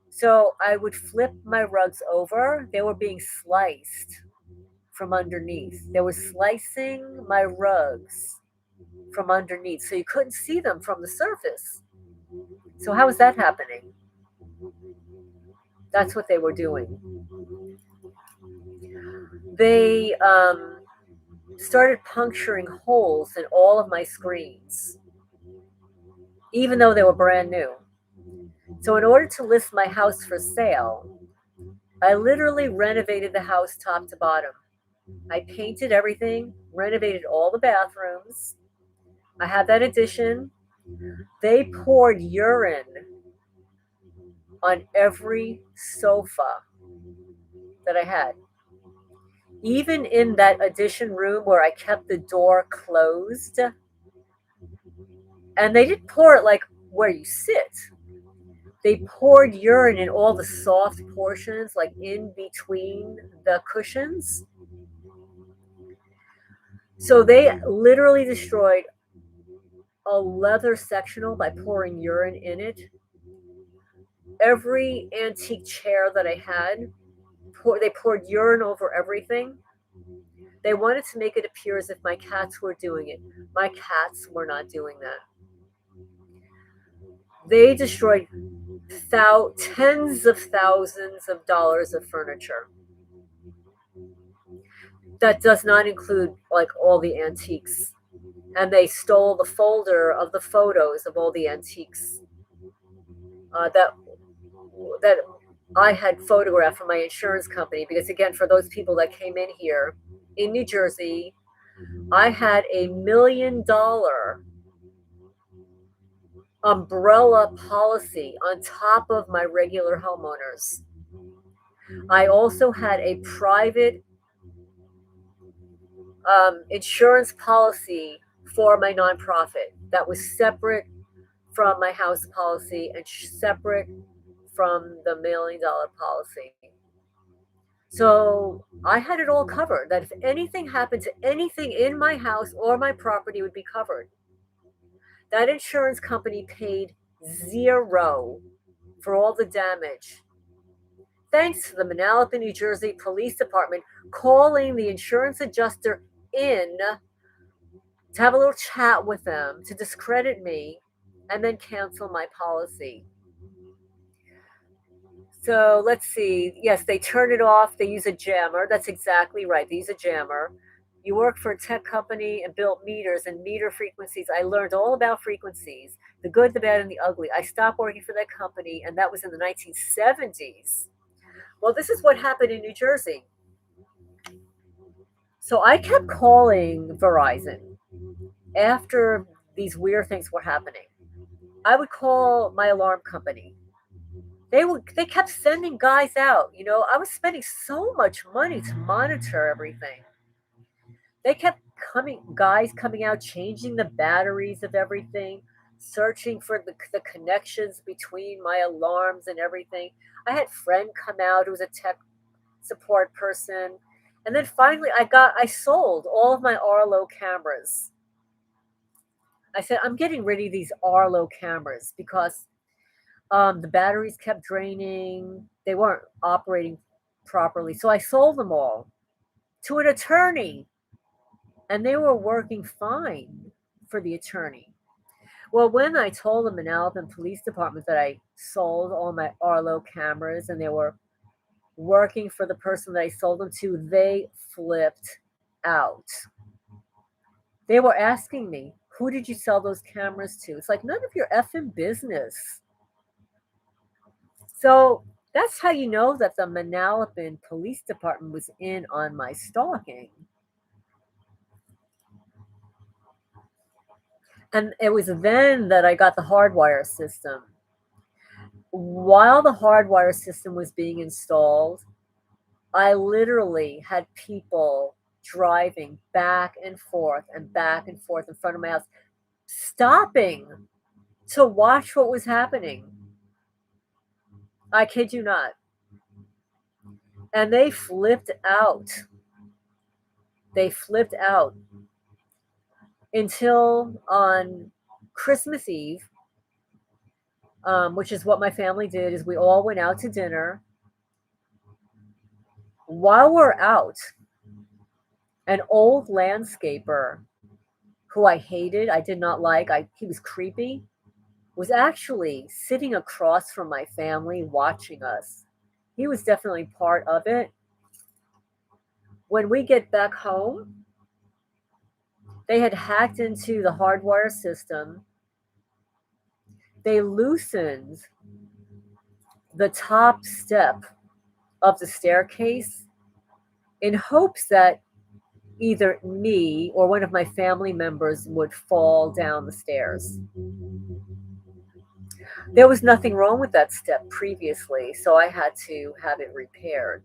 So I would flip my rugs over. They were being sliced from underneath. They were slicing my rugs from underneath, so you couldn't see them from the surface. So how is that happening? That's what they were doing. They started puncturing holes in all of my screens, even though they were brand new. So in order to list my house for sale, I literally renovated the house top to bottom. I painted everything, renovated all the bathrooms. I had that addition. They poured urine on every sofa that I had. Even in that addition room where I kept the door closed. And they didn't pour it like where you sit. They poured urine in all the soft portions, like in between the cushions. So they literally destroyed a leather sectional by pouring urine in it. Every antique chair that I had, they poured urine over everything. They wanted to make it appear as if my cats were doing it. My cats were not doing that. They destroyed tens of thousands of dollars of furniture. That does not include like all the antiques. And they stole the folder of the photos of all the antiques that I had photographed from my insurance company. Because again, for those people that came in here, in New Jersey, I had $1 million umbrella policy on top of my regular homeowners. I also had a private insurance policy for my nonprofit that was separate from my house policy and separate from the $1 million policy. So I had it all covered that if anything happened to anything in my house or my property, would be covered. That insurance company paid zero for all the damage. Thanks to the Manalapan, New Jersey Police Department calling the insurance adjuster in to have a little chat with them to discredit me and then cancel my policy. So let's see. Yes, they turn it off. They use a jammer. That's exactly right. They use a jammer. You work for a tech company and built meters and meter frequencies. I learned all about frequencies, the good, the bad, and the ugly. I stopped working for that company, and that was in the 1970s. Well, this is what happened in New Jersey. So I kept calling Verizon after these weird things were happening. I would call my alarm company. They kept sending guys out. I was spending so much money to monitor everything. They kept guys coming out, changing the batteries of everything, searching for the connections between my alarms and everything. I had a friend come out who was a tech support person. And then finally I sold all of my Arlo cameras. I said, I'm getting rid of these Arlo cameras because the batteries kept draining. They weren't operating properly. So I sold them all to an attorney, and they were working fine for the attorney. Well, when I told the Manalapan Police Department that I sold all my Arlo cameras and they were working for the person that I sold them to, they flipped out. They were asking me, who did you sell those cameras to? It's like, none of your effing business. So that's how you know that the Manalapan Police Department was in on my stalking. And it was then that I got the hardwire system. While the hardwire system was being installed, I literally had people driving back and forth in front of my house, stopping to watch what was happening. I kid you not. And they flipped out. They flipped out until on Christmas Eve, which is what my family did, is we all went out to dinner. While we're out, an old landscaper who I hated, I did not like, he was creepy, was actually sitting across from my family watching us. He was definitely part of it. When we get back home, they had hacked into the hardwire system. They loosened the top step of the staircase in hopes that either me or one of my family members would fall down the stairs. There was nothing wrong with that step previously, so I had to have it repaired.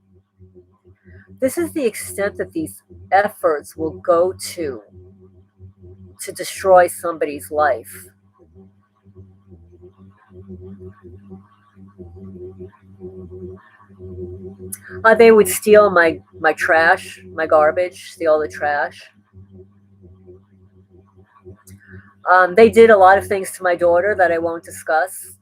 This is the extent that these efforts will go to destroy somebody's life. They would steal my trash, my garbage, steal the trash. They did a lot of things to my daughter that I won't discuss.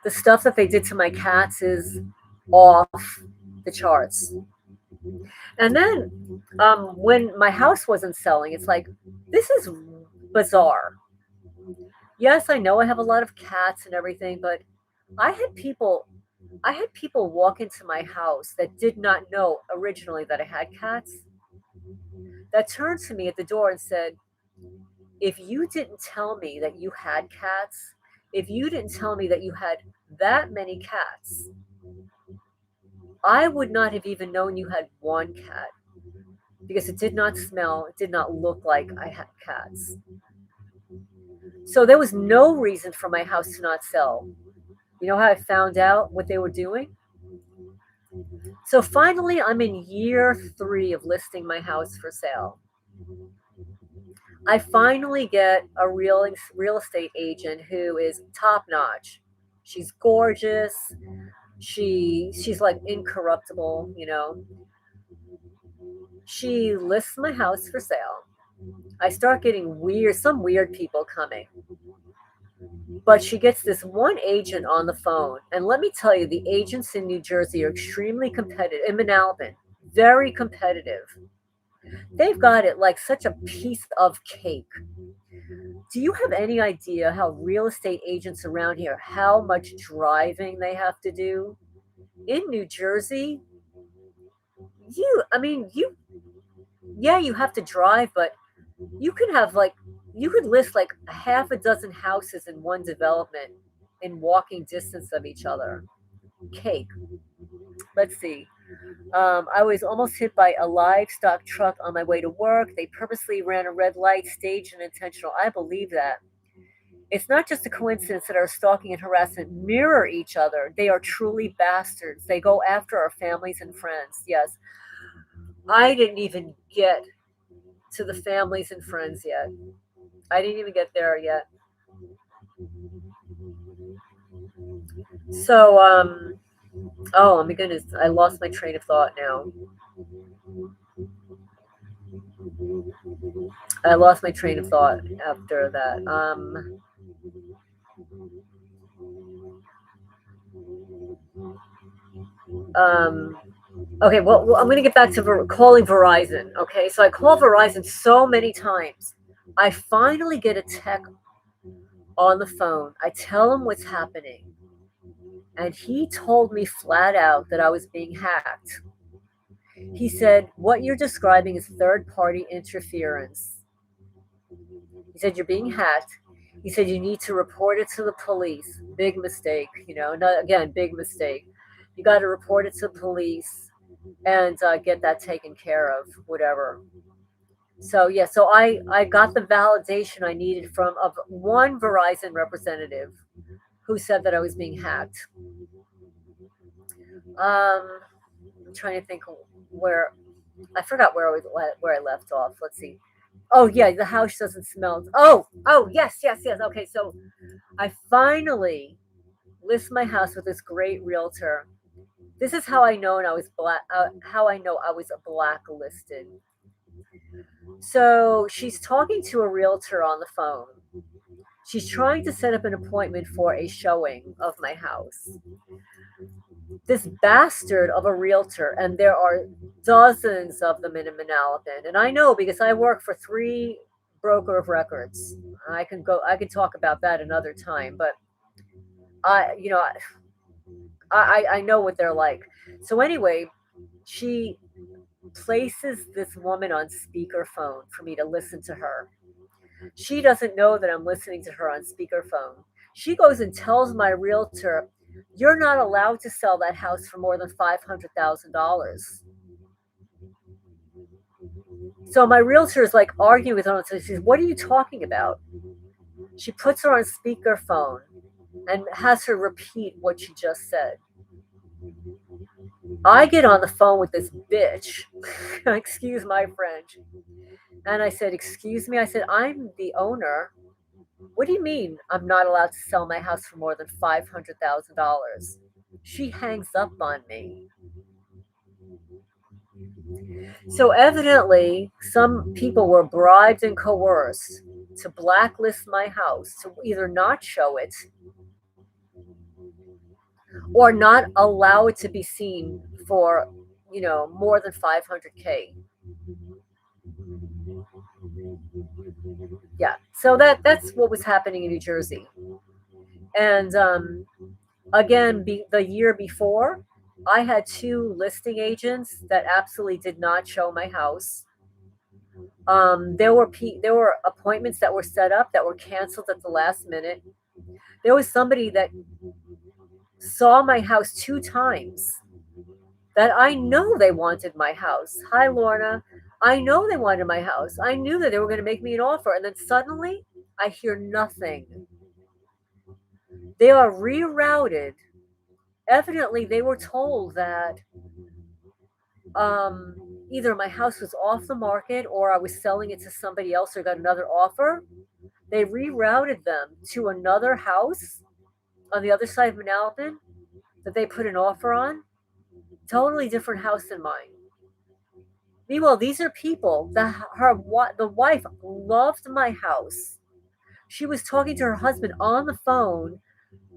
The stuff that they did to my cats is off the charts. And then when my house wasn't selling, it's like, this is bizarre. Yes, I know I have a lot of cats and everything, but I had people walk into my house that did not know originally that I had cats, that turned to me at the door and said, if you didn't tell me that you had cats, if you didn't tell me that you had that many cats, I would not have even known you had one cat because it did not smell, it did not look like I had cats. So there was no reason for my house to not sell. You know how I found out what they were doing? So finally, I'm in year 3 of listing my house for sale. I finally get a real estate agent who is top notch. She's gorgeous. She's like incorruptible, you know. She lists my house for sale. I start getting some weird people coming. But she gets this one agent on the phone. And let me tell you, the agents in New Jersey are extremely competitive, in Manalapan, very competitive. They've got it like such a piece of cake. Do you have any idea how real estate agents around here, how much driving they have to do? In New Jersey, yeah, you have to drive, but you can have you could list like half a dozen houses in one development in walking distance of each other. Cake. Let's see. I was almost hit by a livestock truck on my way to work. They purposely ran a red light, staged and intentional. I believe that. It's not just a coincidence that our stalking and harassment mirror each other. They are truly bastards. They go after our families and friends. Yes. I didn't even get to the families and friends yet. I didn't even get there yet. So, oh my goodness, I lost my train of thought now. I lost my train of thought after that. Um, okay, well, I'm going to get back to calling Verizon. Okay, so I call Verizon so many times. I finally get a tech on the phone. I tell him what's happening. And he told me flat out that I was being hacked. He said, what you're describing is third party interference. He said, you're being hacked. He said, you need to report it to the police. Big mistake, again, big mistake. You got to report it to police and get that taken care of, whatever. So, yeah, so I got the validation I needed from one Verizon representative who said that I was being hacked. I'm trying to think where I forgot where I left off. Let's see. Oh yeah, the house doesn't smell. Oh yes. Okay, so I finally list my house with this great realtor. This is how I know I was how I know I was blacklisted. So she's talking to a realtor on the phone. She's trying to set up an appointment for a showing of my house. This bastard of a realtor, and there are dozens of them in Manalapan, and I know because I work for 3 broker of records. I can talk about that another time, but I know what they're like. So anyway, she places this woman on speakerphone for me to listen to her. She doesn't know that I'm listening to her on speakerphone. She goes and tells my realtor, you're not allowed to sell that house for more than $500,000. So my realtor is like arguing with her. So she says, what are you talking about? She puts her on speakerphone and has her repeat what she just said. I get on the phone with this bitch. Excuse my French. And I said, excuse me. I said, I'm the owner. What do you mean I'm not allowed to sell my house for more than $500,000? She hangs up on me. So evidently, some people were bribed and coerced to blacklist my house, to either not show it or not allow it to be seen for, more than 500K. Yeah, so that's what was happening in New Jersey. And again, the year before, I had 2 listing agents that absolutely did not show my house. There were appointments that were set up that were canceled at the last minute. There was somebody that saw my house 2 times that I know they wanted my house. Hi, Lorna. I know they wanted my house. I knew that they were going to make me an offer. And then suddenly I hear nothing. They are rerouted. Evidently, they were told that either my house was off the market or I was selling it to somebody else or got another offer. They rerouted them to another house on the other side of Manalapan that they put an offer on. Totally different house than mine. Meanwhile, these are people that the wife loved my house. She was talking to her husband on the phone,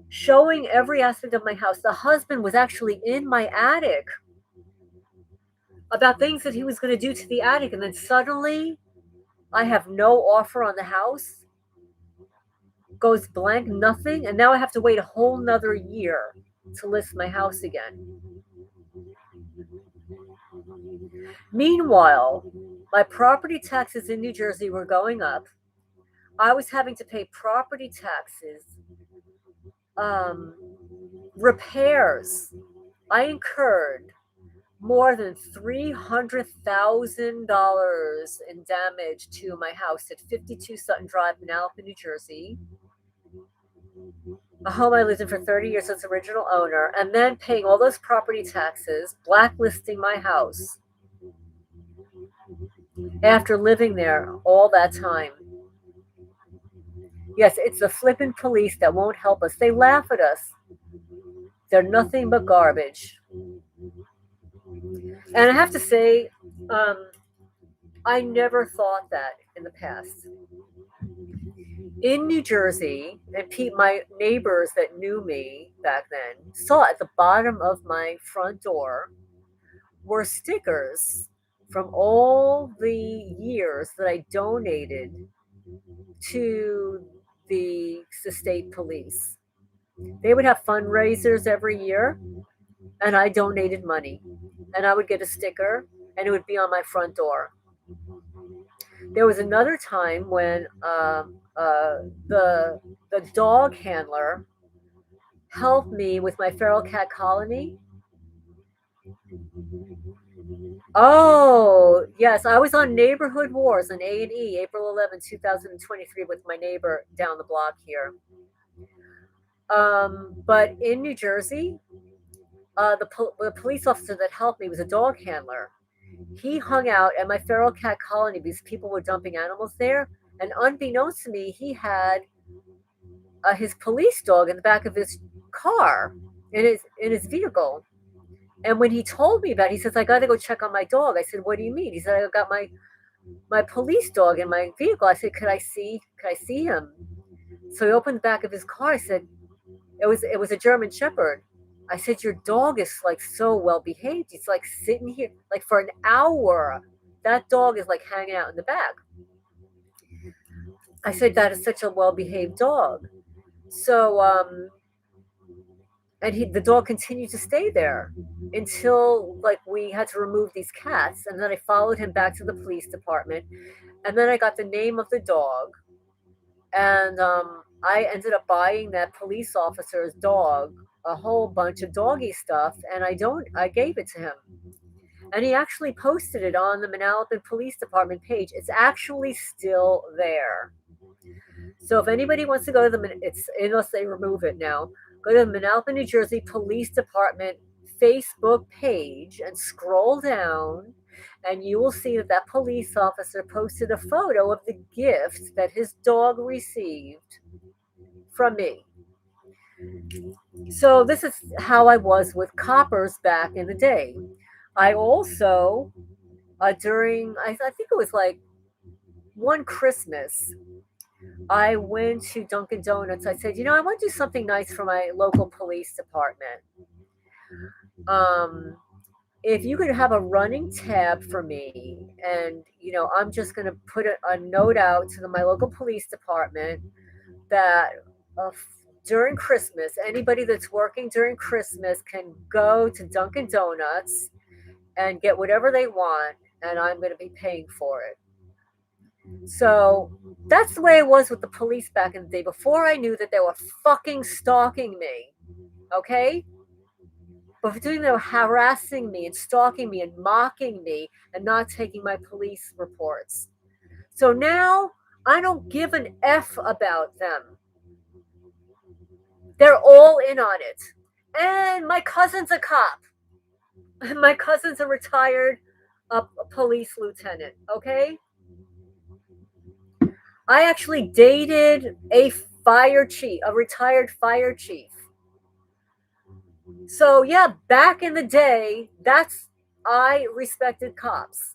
showing every aspect of my house. The husband was actually in my attic about things that he was going to do to the attic, and then suddenly I have no offer on the house, goes blank, nothing, and now I have to wait a whole nother year to list my house again. Meanwhile, my property taxes in New Jersey were going up. I was having to pay property taxes, repairs. I incurred more than $300,000 in damage to my house at 52 Sutton Drive, Manalapan, New Jersey. A home I lived in for 30 years as original owner, and then paying all those property taxes, blacklisting my house after living there all that time. Yes, it's the flippin' police that won't help us. They laugh at us. They're nothing but garbage. And I have to say, I never thought that in the past. In New Jersey, and my neighbors that knew me back then saw at the bottom of my front door were stickers from all the years that I donated to the state police. They would have fundraisers every year, and I donated money, and I would get a sticker, and it would be on my front door. There was another time when the dog handler helped me with my feral cat colony. Oh, yes, I was on Neighborhood Wars on A&E, April 11, 2023, with my neighbor down the block here. But in New Jersey, the police officer that helped me was a dog handler. He hung out at my feral cat colony because people were dumping animals there. And unbeknownst to me, he had his police dog in the back of his car, in his vehicle. And when he told me about it, he says, I got to go check on my dog. I said, what do you mean? He said, I got my police dog in my vehicle. I said, could I see him? So he opened the back of his car. I said, it was a German Shepherd. I said, your dog is like so well behaved. He's like sitting here like for an hour. That dog is like hanging out in the back. I said, that is such a well behaved dog. So, and the dog continued to stay there until like we had to remove these cats. And then I followed him back to the police department. And then I got the name of the dog. And I ended up buying that police officer's dog a whole bunch of doggy stuff, and I gave it to him. And he actually posted it on the Manalapan Police Department page. It's actually still there. So if anybody wants to go to unless they remove it now, go to the Manalapan, New Jersey Police Department Facebook page and scroll down, and you will see that police officer posted a photo of the gift that his dog received from me. So this is how I was with coppers back in the day. I also, during, I think it was like one Christmas, I went to Dunkin' Donuts. I said, I want to do something nice for my local police department. If you could have a running tab for me, and I'm just going to put a note out to my local police department that during Christmas, anybody that's working during Christmas can go to Dunkin' Donuts and get whatever they want, and I'm going to be paying for it. So that's the way it was with the police back in the day, before I knew that they were fucking stalking me. Okay? But for doing, they were harassing me and stalking me and mocking me and not taking my police reports. So now I don't give an F about them. They're all in on it. And my cousin's a cop. My cousin's a retired police lieutenant, okay? I actually dated a fire chief, a retired fire chief. So yeah, back in the day, I respected cops.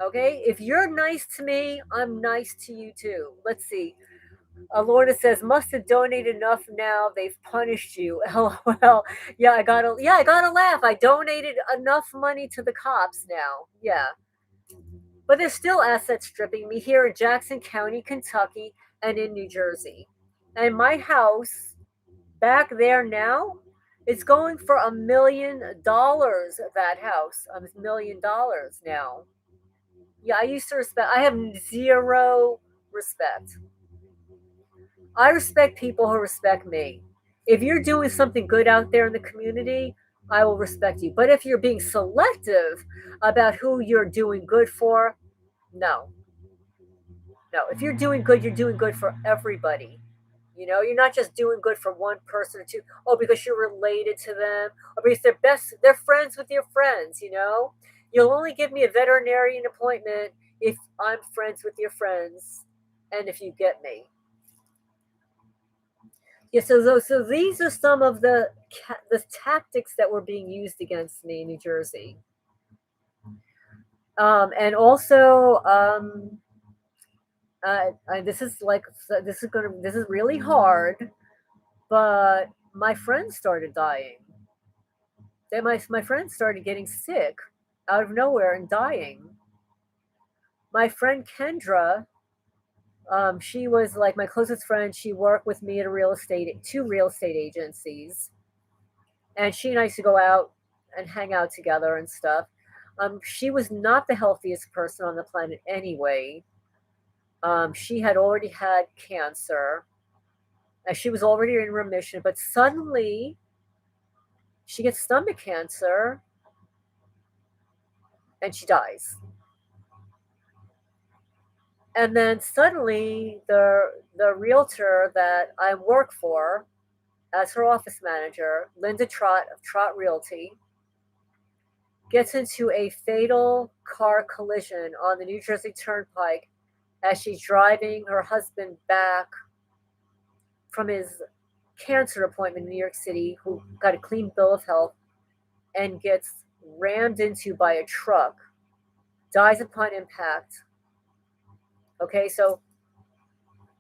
Okay, if you're nice to me, I'm nice to you too. Let's see. Lorna says, "Must have donated enough now. They've punished you." LOL. Yeah, I gotta laugh. I donated enough money to the cops now. Yeah, but there's still asset stripping me here in Jackson County, Kentucky, and in New Jersey. And my house back there now, it's going for $1 million. That house, $1 million now. Yeah, I used to respect. I have zero respect. I respect people who respect me. If you're doing something good out there in the community, I will respect you. But if you're being selective about who you're doing good for, no. No. If you're doing good, you're doing good for everybody. You're not just doing good for one person or two. Oh, because you're related to them, or because they're friends with your friends. You'll only give me a veterinarian appointment if I'm friends with your friends, and if you get me. Yeah, so these are some of the tactics that were being used against me in New Jersey, and also this is really hard, but my friends started dying. My friends started getting sick out of nowhere and dying. My friend Kendra, she was like my closest friend. She worked with me at two real estate agencies, and she and I used to go out and hang out together and stuff. She was not the healthiest person on the planet anyway. She had already had cancer, and she was already in remission, but suddenly she gets stomach cancer and she dies. And then suddenly the realtor that I work for as her office manager, Linda Trott of Trott Realty, gets into a fatal car collision on the New Jersey Turnpike as she's driving her husband back from his cancer appointment in New York City, who got a clean bill of health, and gets rammed into by a truck, dies upon impact. Okay, so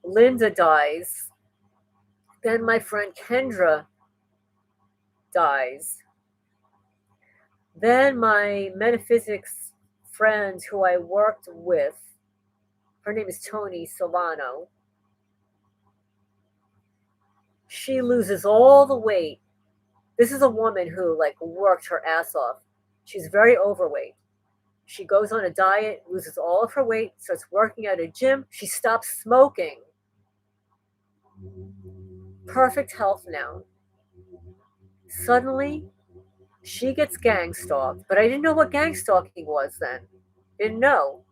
Linda dies. Then my friend Kendra dies. Then my metaphysics friend who I worked with, her name is Tony Silvano, she loses all the weight. This is a woman who worked her ass off. She's very overweight. She goes on a diet, loses all of her weight, starts working at a gym. She stops smoking. Perfect health now. Suddenly, she gets gang stalked, but I didn't know what gang stalking was then. Didn't know.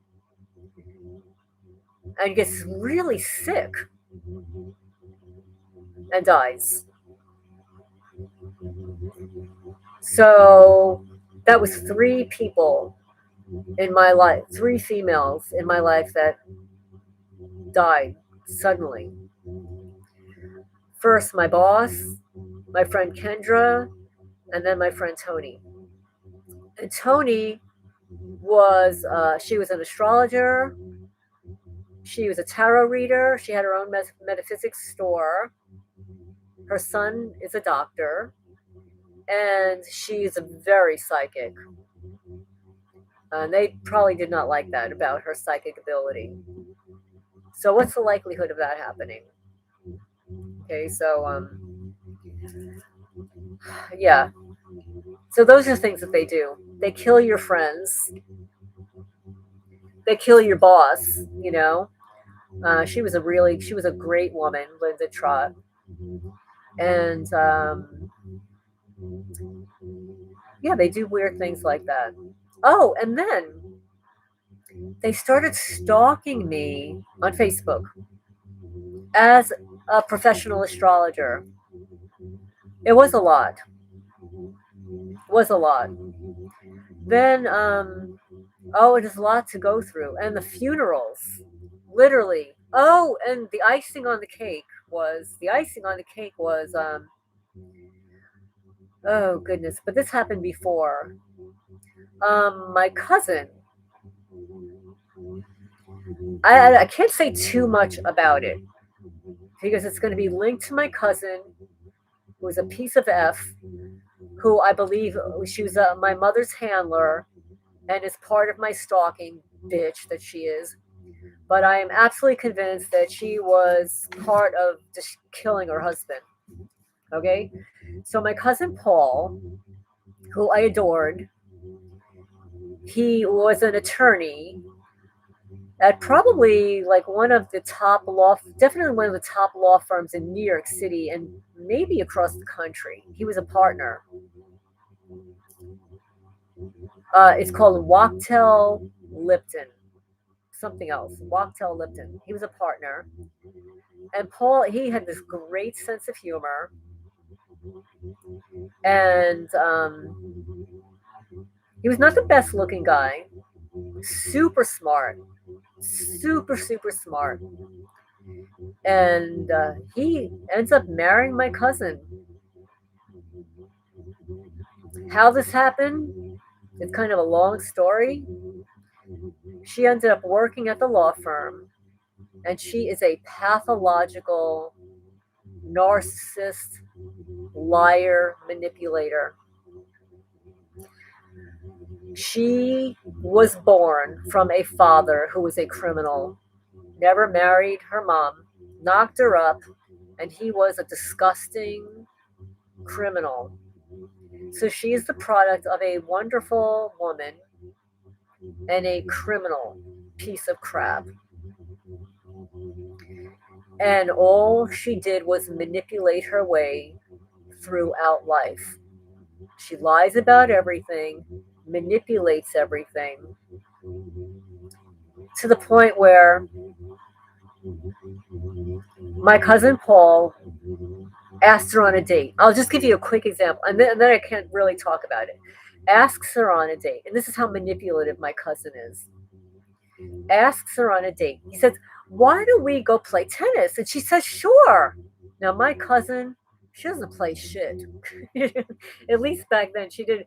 And gets really sick and dies. So that was 3 people in my life, 3 females in my life that died suddenly. First, my boss, my friend Kendra, and then my friend Tony. And Tony she was an astrologer. She was a tarot reader. She had her own metaphysics store. Her son is a doctor. And she's a very psychic. And they probably did not like that about her psychic ability. So what's the likelihood of that happening? Okay, so yeah. So those are things that they do. They kill your friends. they kill your boss, you know. She was a great woman, Linda Trott, and yeah, they do weird things like that. Oh, and then they started stalking me on Facebook as a professional astrologer. It was a lot. It was a lot. Then, oh, it is a lot to go through. And the funerals, literally. Oh, and the icing on the cake was, oh goodness, but this happened before. My cousin, I can't say too much about it because it's going to be linked to my cousin, who is a piece of F, who I believe she was my mother's handler and is part of my stalking bitch that she is. But I am absolutely convinced that she was part of just killing her husband. Okay? So my cousin Paul, who I adored, he was an attorney at probably like definitely one of the top law firms in New York City and maybe across the country. He was a partner. It's called Wachtell Lipton, something else. Wachtell Lipton. He was a partner. And Paul, he had this great sense of humor. And he was not the best looking guy. Super smart. Super smart. And he ends up marrying my cousin. How this happened, it's kind of a long story. She ended up working at the law firm, and she is a pathological narcissist, liar, manipulator. She was born from a father who was a criminal, never married her mom, knocked her up, and he was a disgusting criminal. So she is the product of a wonderful woman and a criminal piece of crap. And all she did was manipulate her way throughout life. She lies about everything, manipulates everything, to the point where my cousin Paul asked her on a date. I'll just give you a quick example, and then I can't really talk about it. Asks her on a date, and this is how manipulative my cousin is. Asks her on a date. He says, "Why don't we go play tennis?" And she says, "Sure." Now, my cousin, she doesn't play shit. At least back then, she did.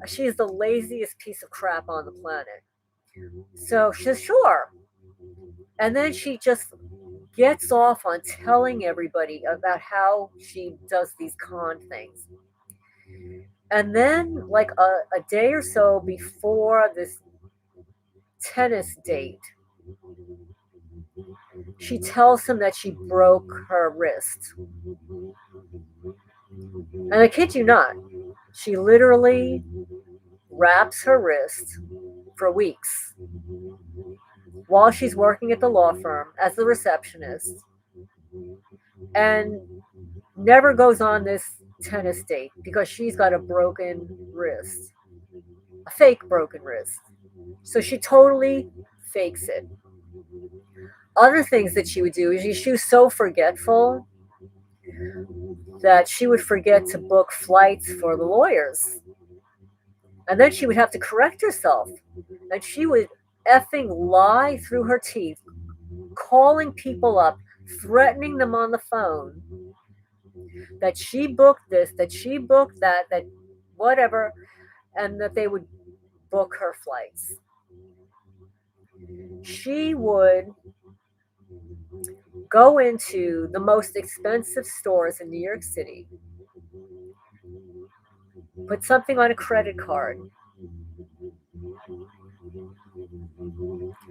She is the laziest piece of crap on the planet. So she says, "Sure." And then she just gets off on telling everybody about how she does these con things. And then, like a day or so before this tennis date, she tells him that she broke her wrist. And I kid you not, she literally wraps her wrist for weeks while she's working at the law firm as the receptionist and never goes on this tennis date because she's got a broken wrist, a fake broken wrist. So she totally fakes it. Other things that she would do is she was so forgetful that she would forget to book flights for the lawyers. And then she would have to correct herself. And she would effing lie through her teeth, calling people up, threatening them on the phone that she booked this, that she booked that whatever, and that they would book her flights. She would go into the most expensive stores in New York City, put something on a credit card,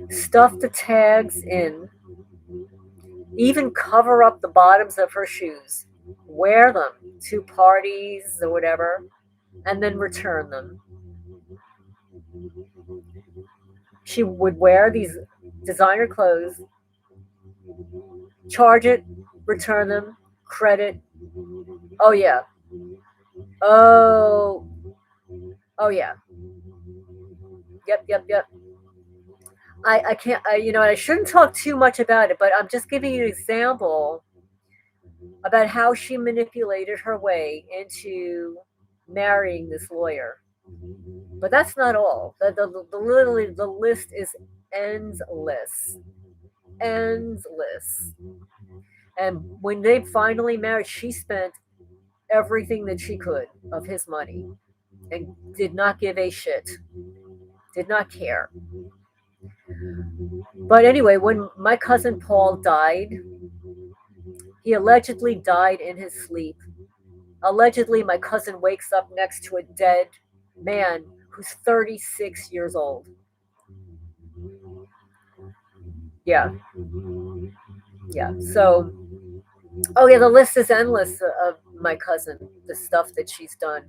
stuff the tags in, even cover up the bottoms of her shoes, wear them to parties or whatever, and then return them. She would wear these designer clothes, charge it, return them, credit. Oh yeah. Oh, oh yeah. Yep, yep, yep. I can't, I shouldn't talk too much about it, but I'm just giving you an example about how she manipulated her way into marrying this lawyer. But that's not all. Literally, the list is endless. Endless. And when they finally married, she spent everything that she could of his money and did not give a shit, did not care. But anyway, when my cousin Paul died, he allegedly died in his sleep. Allegedly, my cousin wakes up next to a dead man who's 36 years old. Yeah. Yeah. So, oh yeah, the list is endless of my cousin, the stuff that she's done.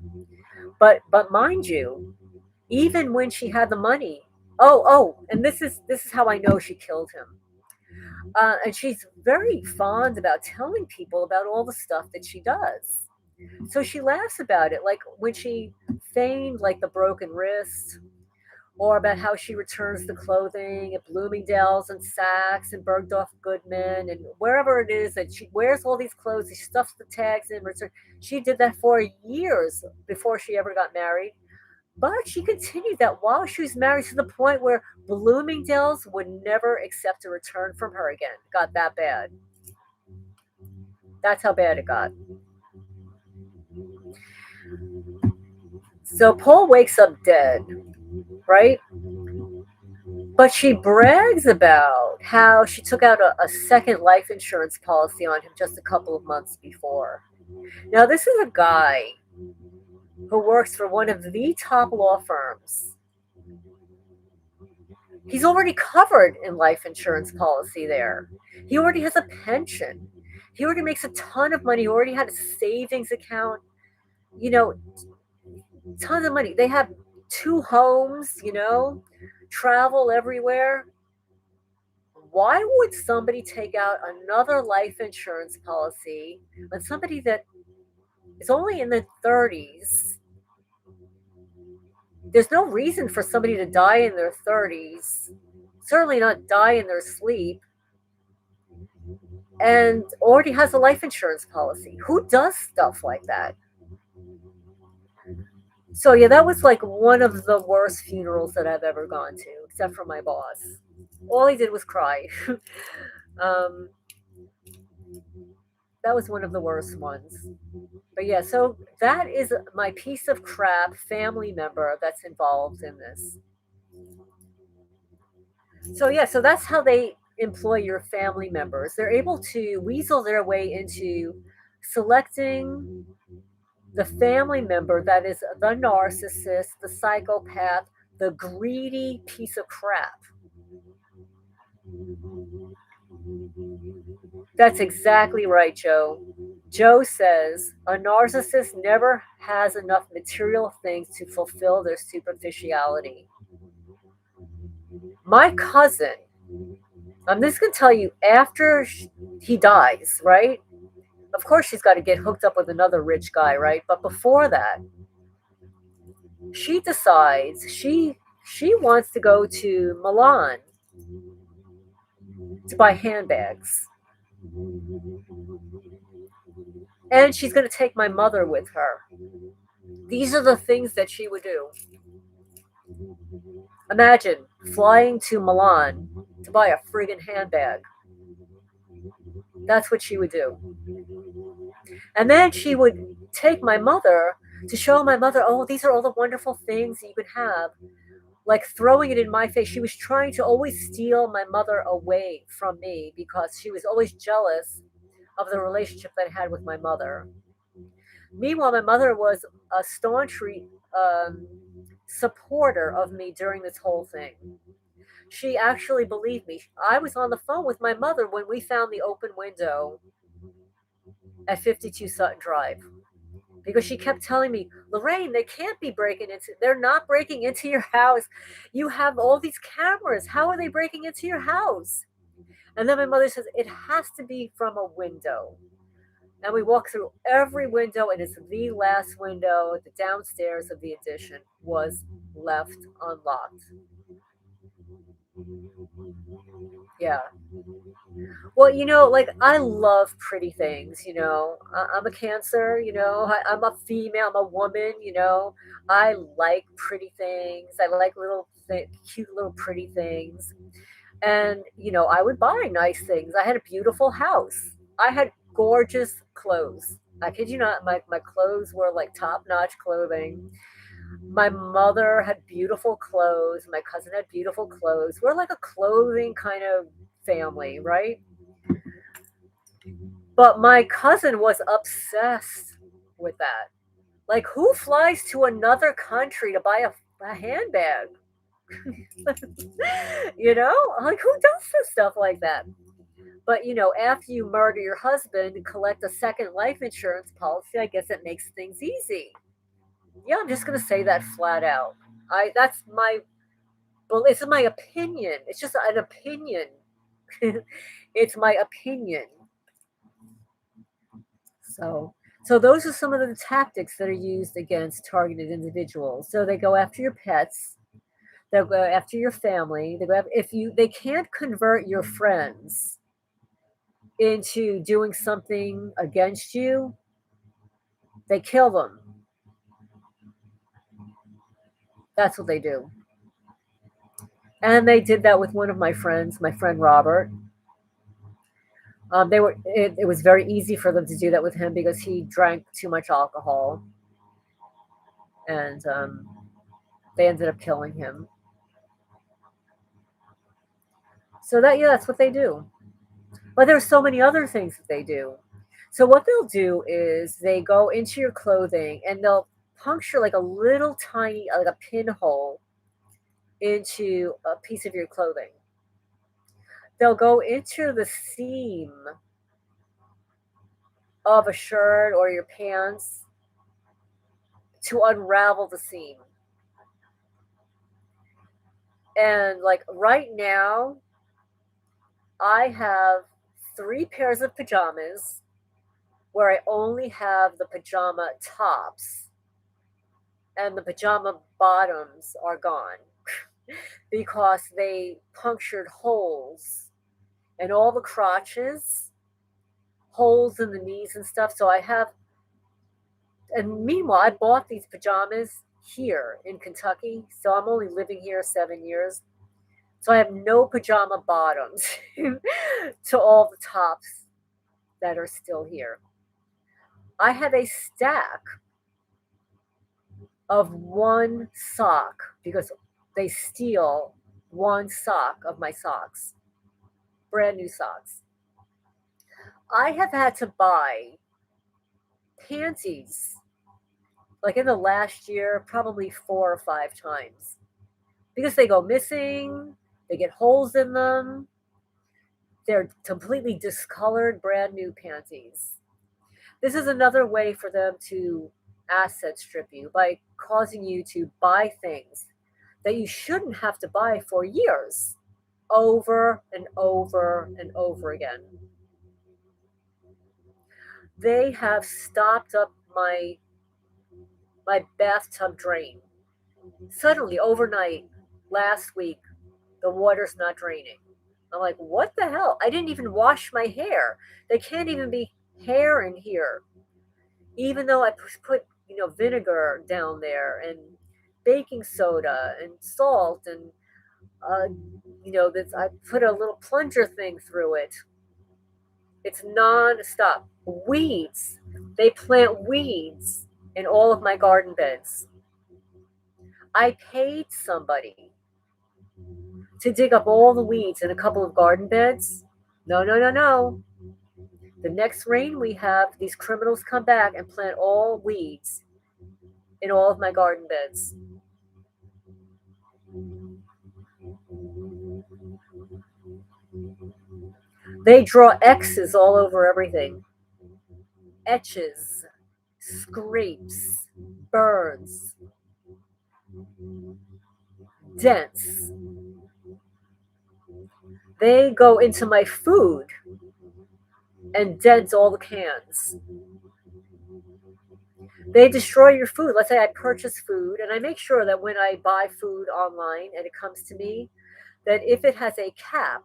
But mind you, even when she had the money, and this is how I know she killed him. And she's very fond about telling people about all the stuff that she does. So she laughs about it, like when she feigned like the broken wrist, or about how she returns the clothing at Bloomingdale's and Saks and Bergdorf Goodman and wherever it is that she wears all these clothes, she stuffs the tags in return. She did that for years before she ever got married. But she continued that while she was married, to the point where Bloomingdale's would never accept a return from her again. It got that bad. That's how bad it got. So Paul wakes up dead, right? But she brags about how she took out a second life insurance policy on him just a couple of months before. Now, this is a guy who works for one of the top law firms. He's already covered in life insurance policy there. He already has a pension. He already makes a ton of money. He already had a savings account. You know, tons of money. They have 2 homes, travel everywhere. Why would somebody take out another life insurance policy on somebody that is only in their 30s? There's no reason for somebody to die in their 30s, certainly not die in their sleep, and already has a life insurance policy. Who does stuff like that? So, yeah, that was like one of the worst funerals that I've ever gone to, except for my boss. All he did was cry. um, that was one of the worst ones. But yeah, so that is my piece of crap family member that's involved in this. So yeah, so that's how they employ your family members. They're able to weasel their way into selecting the family member that is the narcissist, the psychopath, the greedy piece of crap. That's exactly right, Joe. Joe says a narcissist never has enough material things to fulfill their superficiality. My cousin, I'm just going to tell you, after he dies, right? Of course, she's got to get hooked up with another rich guy, right? But before that, she decides she wants to go to Milan to buy handbags. And she's going to take my mother with her. These are the things that she would do. Imagine flying to Milan to buy a friggin' handbag. That's what she would do. And then she would take my mother to show my mother, oh, these are all the wonderful things that you could have. Like throwing it in my face. She was trying to always steal my mother away from me because she was always jealous of the relationship that I had with my mother. Meanwhile, my mother was a staunch supporter of me during this whole thing. She actually believed me. I was on the phone with my mother when we found the open window at 52 Sutton Drive. because she kept telling me, Lorraine, they can't be breaking into, they're not breaking into your house. You have all these cameras. How are they breaking into your house? And then my mother says, it has to be from a window. And we walk through every window, and it's the last window, the downstairs of the addition, was left unlocked. Yeah. Well, like I love pretty things, I'm a Cancer, I'm a female, I'm a woman, I like pretty things. I like cute little pretty things. And, I would buy nice things. I had a beautiful house. I had gorgeous clothes. I kid you not, my clothes were like top notch clothing. My mother had beautiful clothes. My cousin had beautiful clothes. We're like a clothing kind of family, right? But my cousin was obsessed with that. Like, who flies to another country to buy a handbag? Like, who does this stuff like that? But, after you murder your husband and collect a second life insurance policy, I guess it makes things easy. Yeah, I'm just going to say that flat out. That's my, well, it's my opinion. It's just an opinion. It's my opinion. So, so those are some of the tactics that are used against targeted individuals. So they go after your pets, they'll go after your family. They go after, if you they can't convert your friends into doing something against you, they kill them. That's what they do. And they did that with one of my friends, my friend Robert. It was very easy for them to do that with him because he drank too much alcohol, and they ended up killing him. So that's what they do. But there's so many other things that they do. So what they'll do is they go into your clothing and they'll puncture like a little tiny, like a pinhole into a piece of your clothing. They'll go into the seam of a shirt or your pants to unravel the seam. And like right now, I have 3 pairs of pajamas where I only have the pajama tops and the pajama bottoms are gone because they punctured holes in all the crotches, holes in the knees and stuff. So I have, and meanwhile, I bought these pajamas here in Kentucky. So I'm only living here 7 years. So I have no pajama bottoms to all the tops that are still here. I have a stack of one sock because they steal one sock of my socks, brand new socks. I have had to buy panties like in the last year, probably 4 or 5 times because they go missing, they get holes in them, they're completely discolored, brand new panties. This is another way for them to asset strip you by causing you to buy things that you shouldn't have to buy for years, over and over and over again. They have stopped up my bathtub drain. Suddenly, overnight, last week, the water's not draining. I'm like, what the hell? I didn't even wash my hair. There can't even be hair in here. Even though I put vinegar down there and baking soda and salt and uh, this, I put a little plunger thing through it. It's non-stop. Weeds. They plant weeds in all of my garden beds. I paid somebody to dig up all the weeds in a couple of garden beds. No, no, no, no. The next rain we have, these criminals come back and plant all weeds in all of my garden beds. They draw X's all over everything. Etches. scrapes, burns, dents. They go into my food and dent all the cans. They destroy your food. Let's say I purchase food, and I make sure that when I buy food online and it comes to me, that if it has a cap,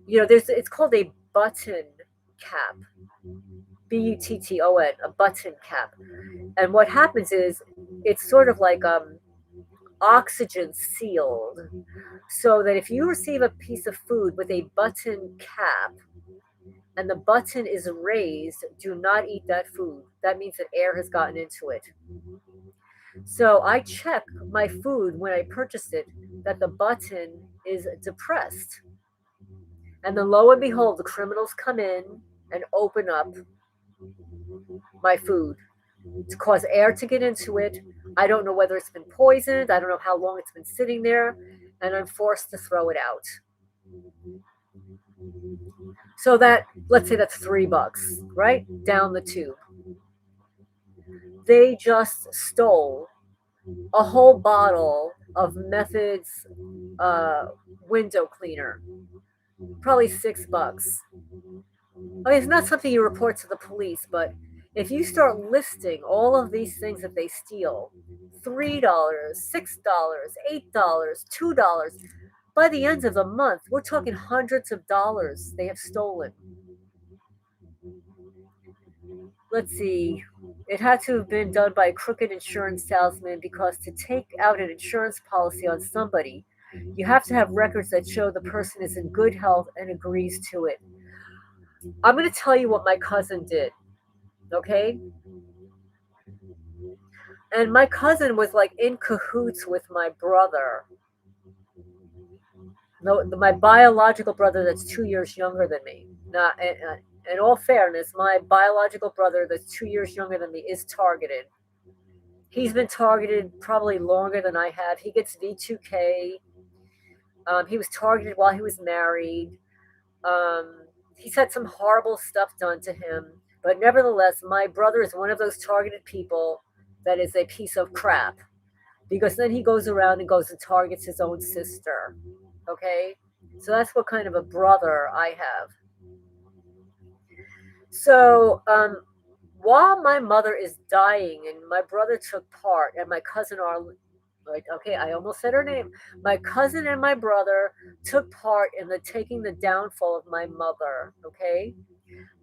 it's called a button cap, Button, a button cap. And what happens is it's sort of like oxygen sealed, so that if you receive a piece of food with a button cap and the button is raised, do not eat that food. That means that air has gotten into it. So I check my food when I purchase it that the button is depressed. And then lo and behold, the criminals come in and open up my food to cause air to get into it. I don't know whether it's been poisoned. I don't know how long it's been sitting there. And I'm forced to throw it out. So that, let's say that's $3, right? Down the tube. They just stole a whole bottle of Method's window cleaner, probably $6. Okay, it's not something you report to the police, but if you start listing all of these things that they steal, $3, $6, $8, $2, by the end of the month, we're talking hundreds of dollars they have stolen. Let's see, it had to have been done by a crooked insurance salesman, because to take out an insurance policy on somebody, you have to have records that show the person is in good health and agrees to it. I'm going to tell you what my cousin did, okay? And my cousin was like in cahoots with my brother. No, my biological brother that's 2 years younger than me. Now, in all fairness, my biological brother that's 2 years younger than me is targeted. He's been targeted probably longer than I have. He gets V2K. He was targeted while he was married. He's had some horrible stuff done to him. But nevertheless, my brother is one of those targeted people that is a piece of crap. Because then he goes around and goes and targets his own sister. Okay? So that's what kind of a brother I have. So while my mother is dying and my brother took part, and my cousin are like, okay, I almost said her name. My cousin and my brother took part in taking the downfall of my mother. Okay?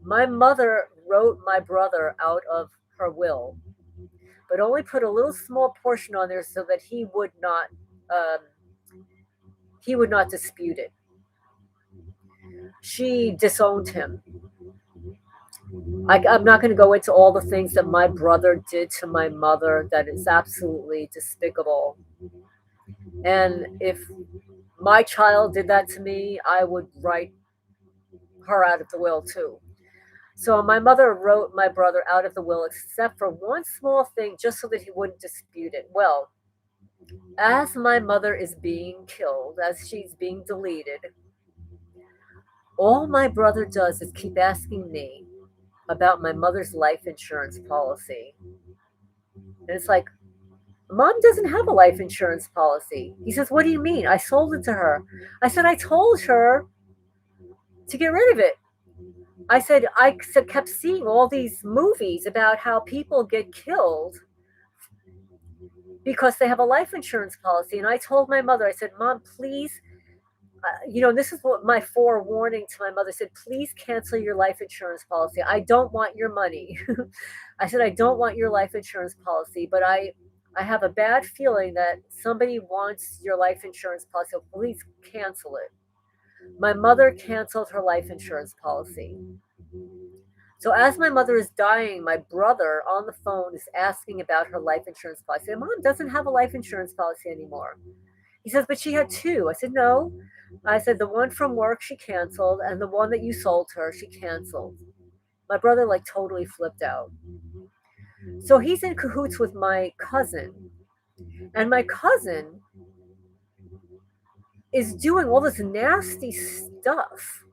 My mother wrote my brother out of her will, but only put a little small portion on there so that he would not dispute it. She disowned him. I'm not going to go into all the things that my brother did to my mother. That is absolutely despicable. And if my child did that to me, I would write her out of the will too. So my mother wrote my brother out of the will, except for one small thing, just so that he wouldn't dispute it. Well, as my mother is being killed, as she's being deleted, all my brother does is keep asking me about my mother's life insurance policy. And it's like, Mom doesn't have a life insurance policy. He says, what do you mean? I sold it to her. I said, I told her to get rid of it. I said, I kept seeing all these movies about how people get killed because they have a life insurance policy. And I told my mother, I said, Mom, please, this is what my forewarning to my mother said, please cancel your life insurance policy. I don't want your money. I said, I don't want your life insurance policy, but I have a bad feeling that somebody wants your life insurance policy, so please cancel it. My mother canceled her life insurance policy. So as my mother is dying, my brother on the phone is asking about her life insurance policy. And Mom doesn't have a life insurance policy anymore. He says, but she had two. I said, no. I said, the one from work she canceled, and the one that you sold her, she canceled. My brother totally flipped out. So he's in cahoots with my cousin. And my cousin is doing all this nasty stuff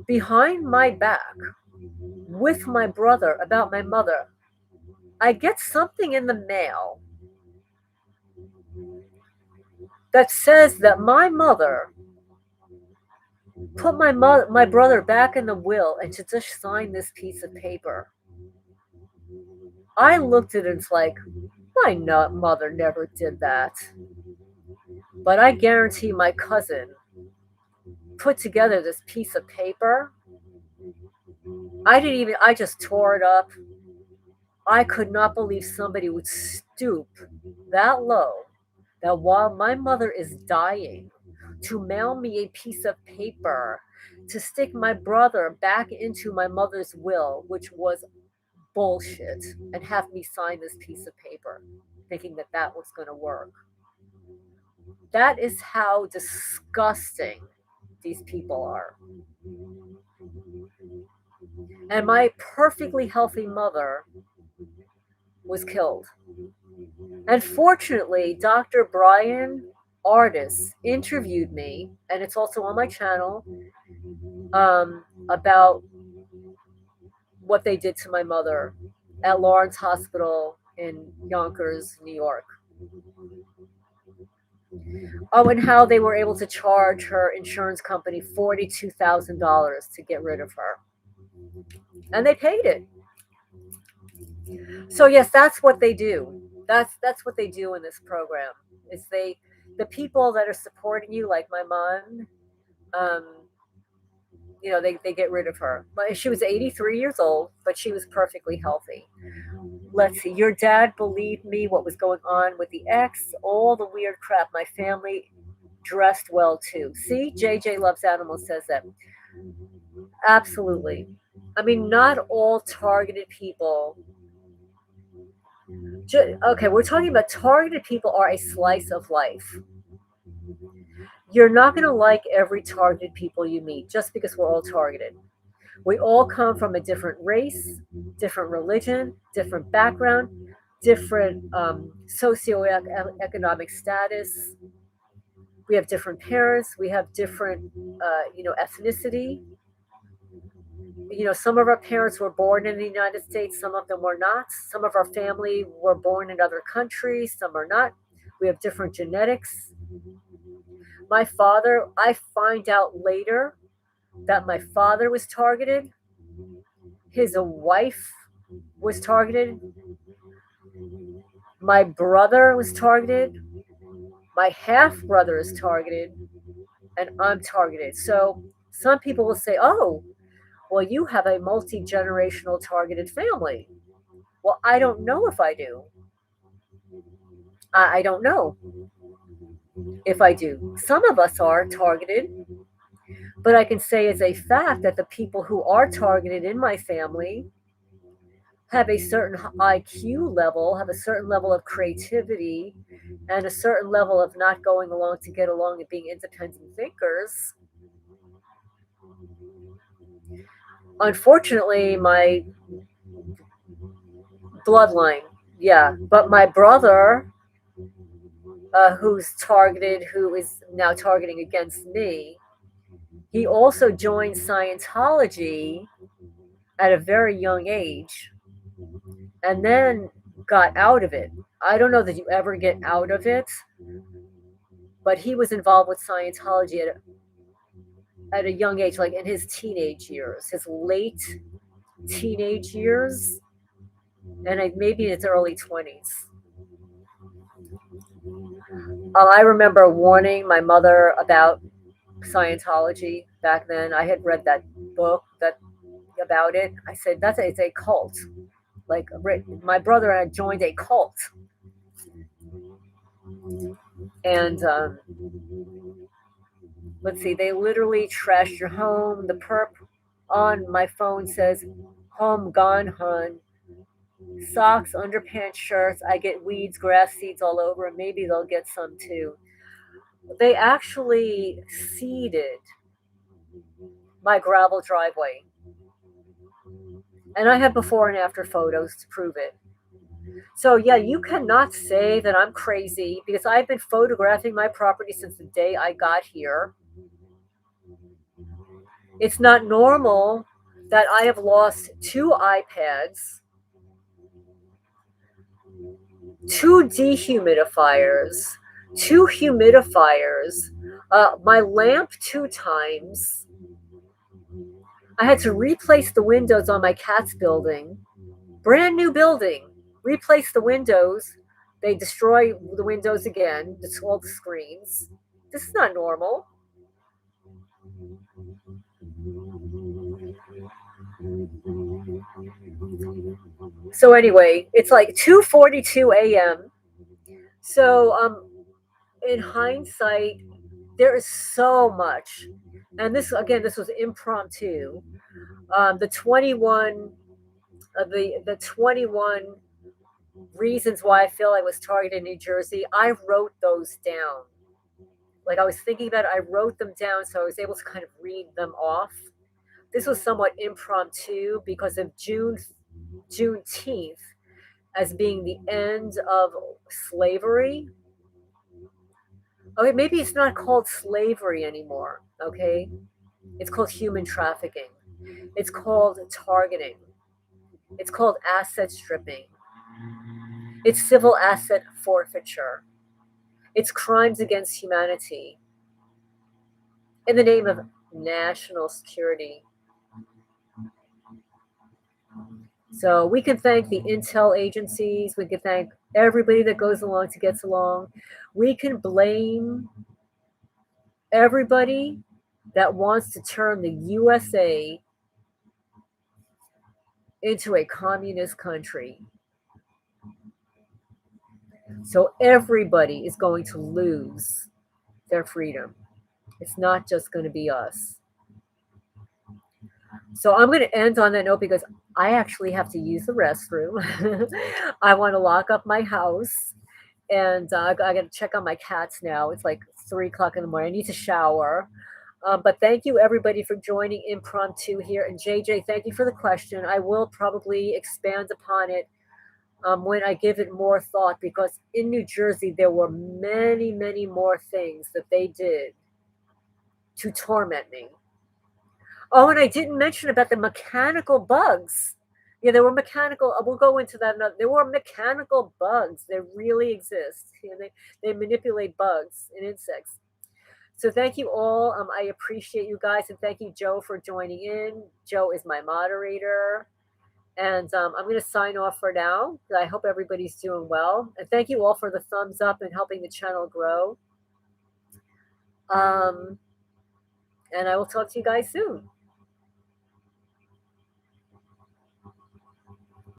behind my back, with my brother about my mother. I get something in the mail that says that my mother put my brother back in the will and to just sign this piece of paper. I looked at it and it's like, my mother never did that. But I guarantee my cousin put together this piece of paper. I just tore it up. I could not believe somebody would stoop that low that while my mother is dying, to mail me a piece of paper to stick my brother back into my mother's will, which was bullshit, and have me sign this piece of paper, thinking that that was going to work. That is how disgusting these people are. And my perfectly healthy mother was killed. And fortunately, Dr. Brian Artis interviewed me, and it's also on my channel, about what they did to my mother at Lawrence Hospital in Yonkers, New York. Oh, and how they were able to charge her insurance company $42,000 to get rid of her. And they paid it. So yes, that's what they do. That's what they do in this program. Is the people that are supporting you, like my mom, they get rid of her. She was 83 years old, but she was perfectly healthy. Let's see, your dad believed me, what was going on with the ex, all the weird crap. My family dressed well too. See, JJ Loves Animals says that. Absolutely. I mean, not all targeted people. Okay, we're talking about targeted people are a slice of life. You're not going to like every targeted people you meet just because we're all targeted. We all come from a different race, different religion, different background, different socioeconomic status. We have different parents. We have different, ethnicity. Some of our parents were born in the United States. Some of them were not. Some of our family were born in other countries. Some are not. We have different genetics. My father, I find out later that my father was targeted. His wife was targeted. My brother was targeted. My half brother is targeted. And I'm targeted. So some people will say, oh, well, you have a multi-generational targeted family. Well, I don't know if I do. I don't know if I do. Some of us are targeted, but I can say as a fact that the people who are targeted in my family have a certain IQ level, have a certain level of creativity, and a certain level of not going along to get along and being independent thinkers. Unfortunately, my bloodline, yeah, but my brother, who's targeted, who is now targeting against me, he also joined Scientology at a very young age and then got out of it. I don't know that you ever get out of it, but he was involved with Scientology at a young age, like in his teenage years, his late teenage years, and maybe in his early 20s. I remember warning my mother about Scientology back then. I had read that book about it. I said, it's a cult. Like, my brother had joined a cult. And let's see, they literally trashed your home. The perp on my phone says, home gone, hun. Socks, underpants, shirts. I get weeds, grass seeds all over, and maybe they'll get some too. They actually seeded my gravel driveway. And I have before and after photos to prove it. So yeah, you cannot say that I'm crazy because I've been photographing my property since the day I got here. It's not normal that I have lost 2 iPads, 2 dehumidifiers, 2 humidifiers, my lamp 2 times. I had to replace the windows on my cat's building. Brand new building. Replace the windows. They destroy the windows again, destroy the screens. This is not normal. So anyway, it's like 2:42 a.m. So in hindsight, there is so much. And this again, this was impromptu. The 21 the 21 reasons why I feel I was targeted in New Jersey, I wrote those down. Like I was thinking about it, I wrote them down so I was able to kind of read them off. This was somewhat impromptu because of Juneteenth as being the end of slavery. Okay, maybe it's not called slavery anymore, okay? It's called human trafficking. It's called targeting. It's called asset stripping. It's civil asset forfeiture. It's crimes against humanity in the name of national security. So we can thank the intel agencies. We can thank everybody that goes along to gets along. We can blame everybody that wants to turn the USA into a communist country. So everybody is going to lose their freedom. It's not just going to be us. So I'm going to end on that note because I actually have to use the restroom. I want to lock up my house, and I got to check on my cats now. It's like 3 o'clock in the morning. I need to shower. But thank you everybody for joining Impromptu here. And JJ, thank you for the question. I will probably expand upon it when I give it more thought, because in New Jersey there were many, many more things that they did to torment me. Oh, and I didn't mention about the mechanical bugs. Yeah, there were mechanical. We'll go into that. There were mechanical bugs. They really exist. You know, they manipulate bugs and insects. So thank you all. I appreciate you guys, and thank you, Joe, for joining in. Joe is my moderator, and I'm going to sign off for now. I hope everybody's doing well, and thank you all for the thumbs up and helping the channel grow. And I will talk to you guys soon.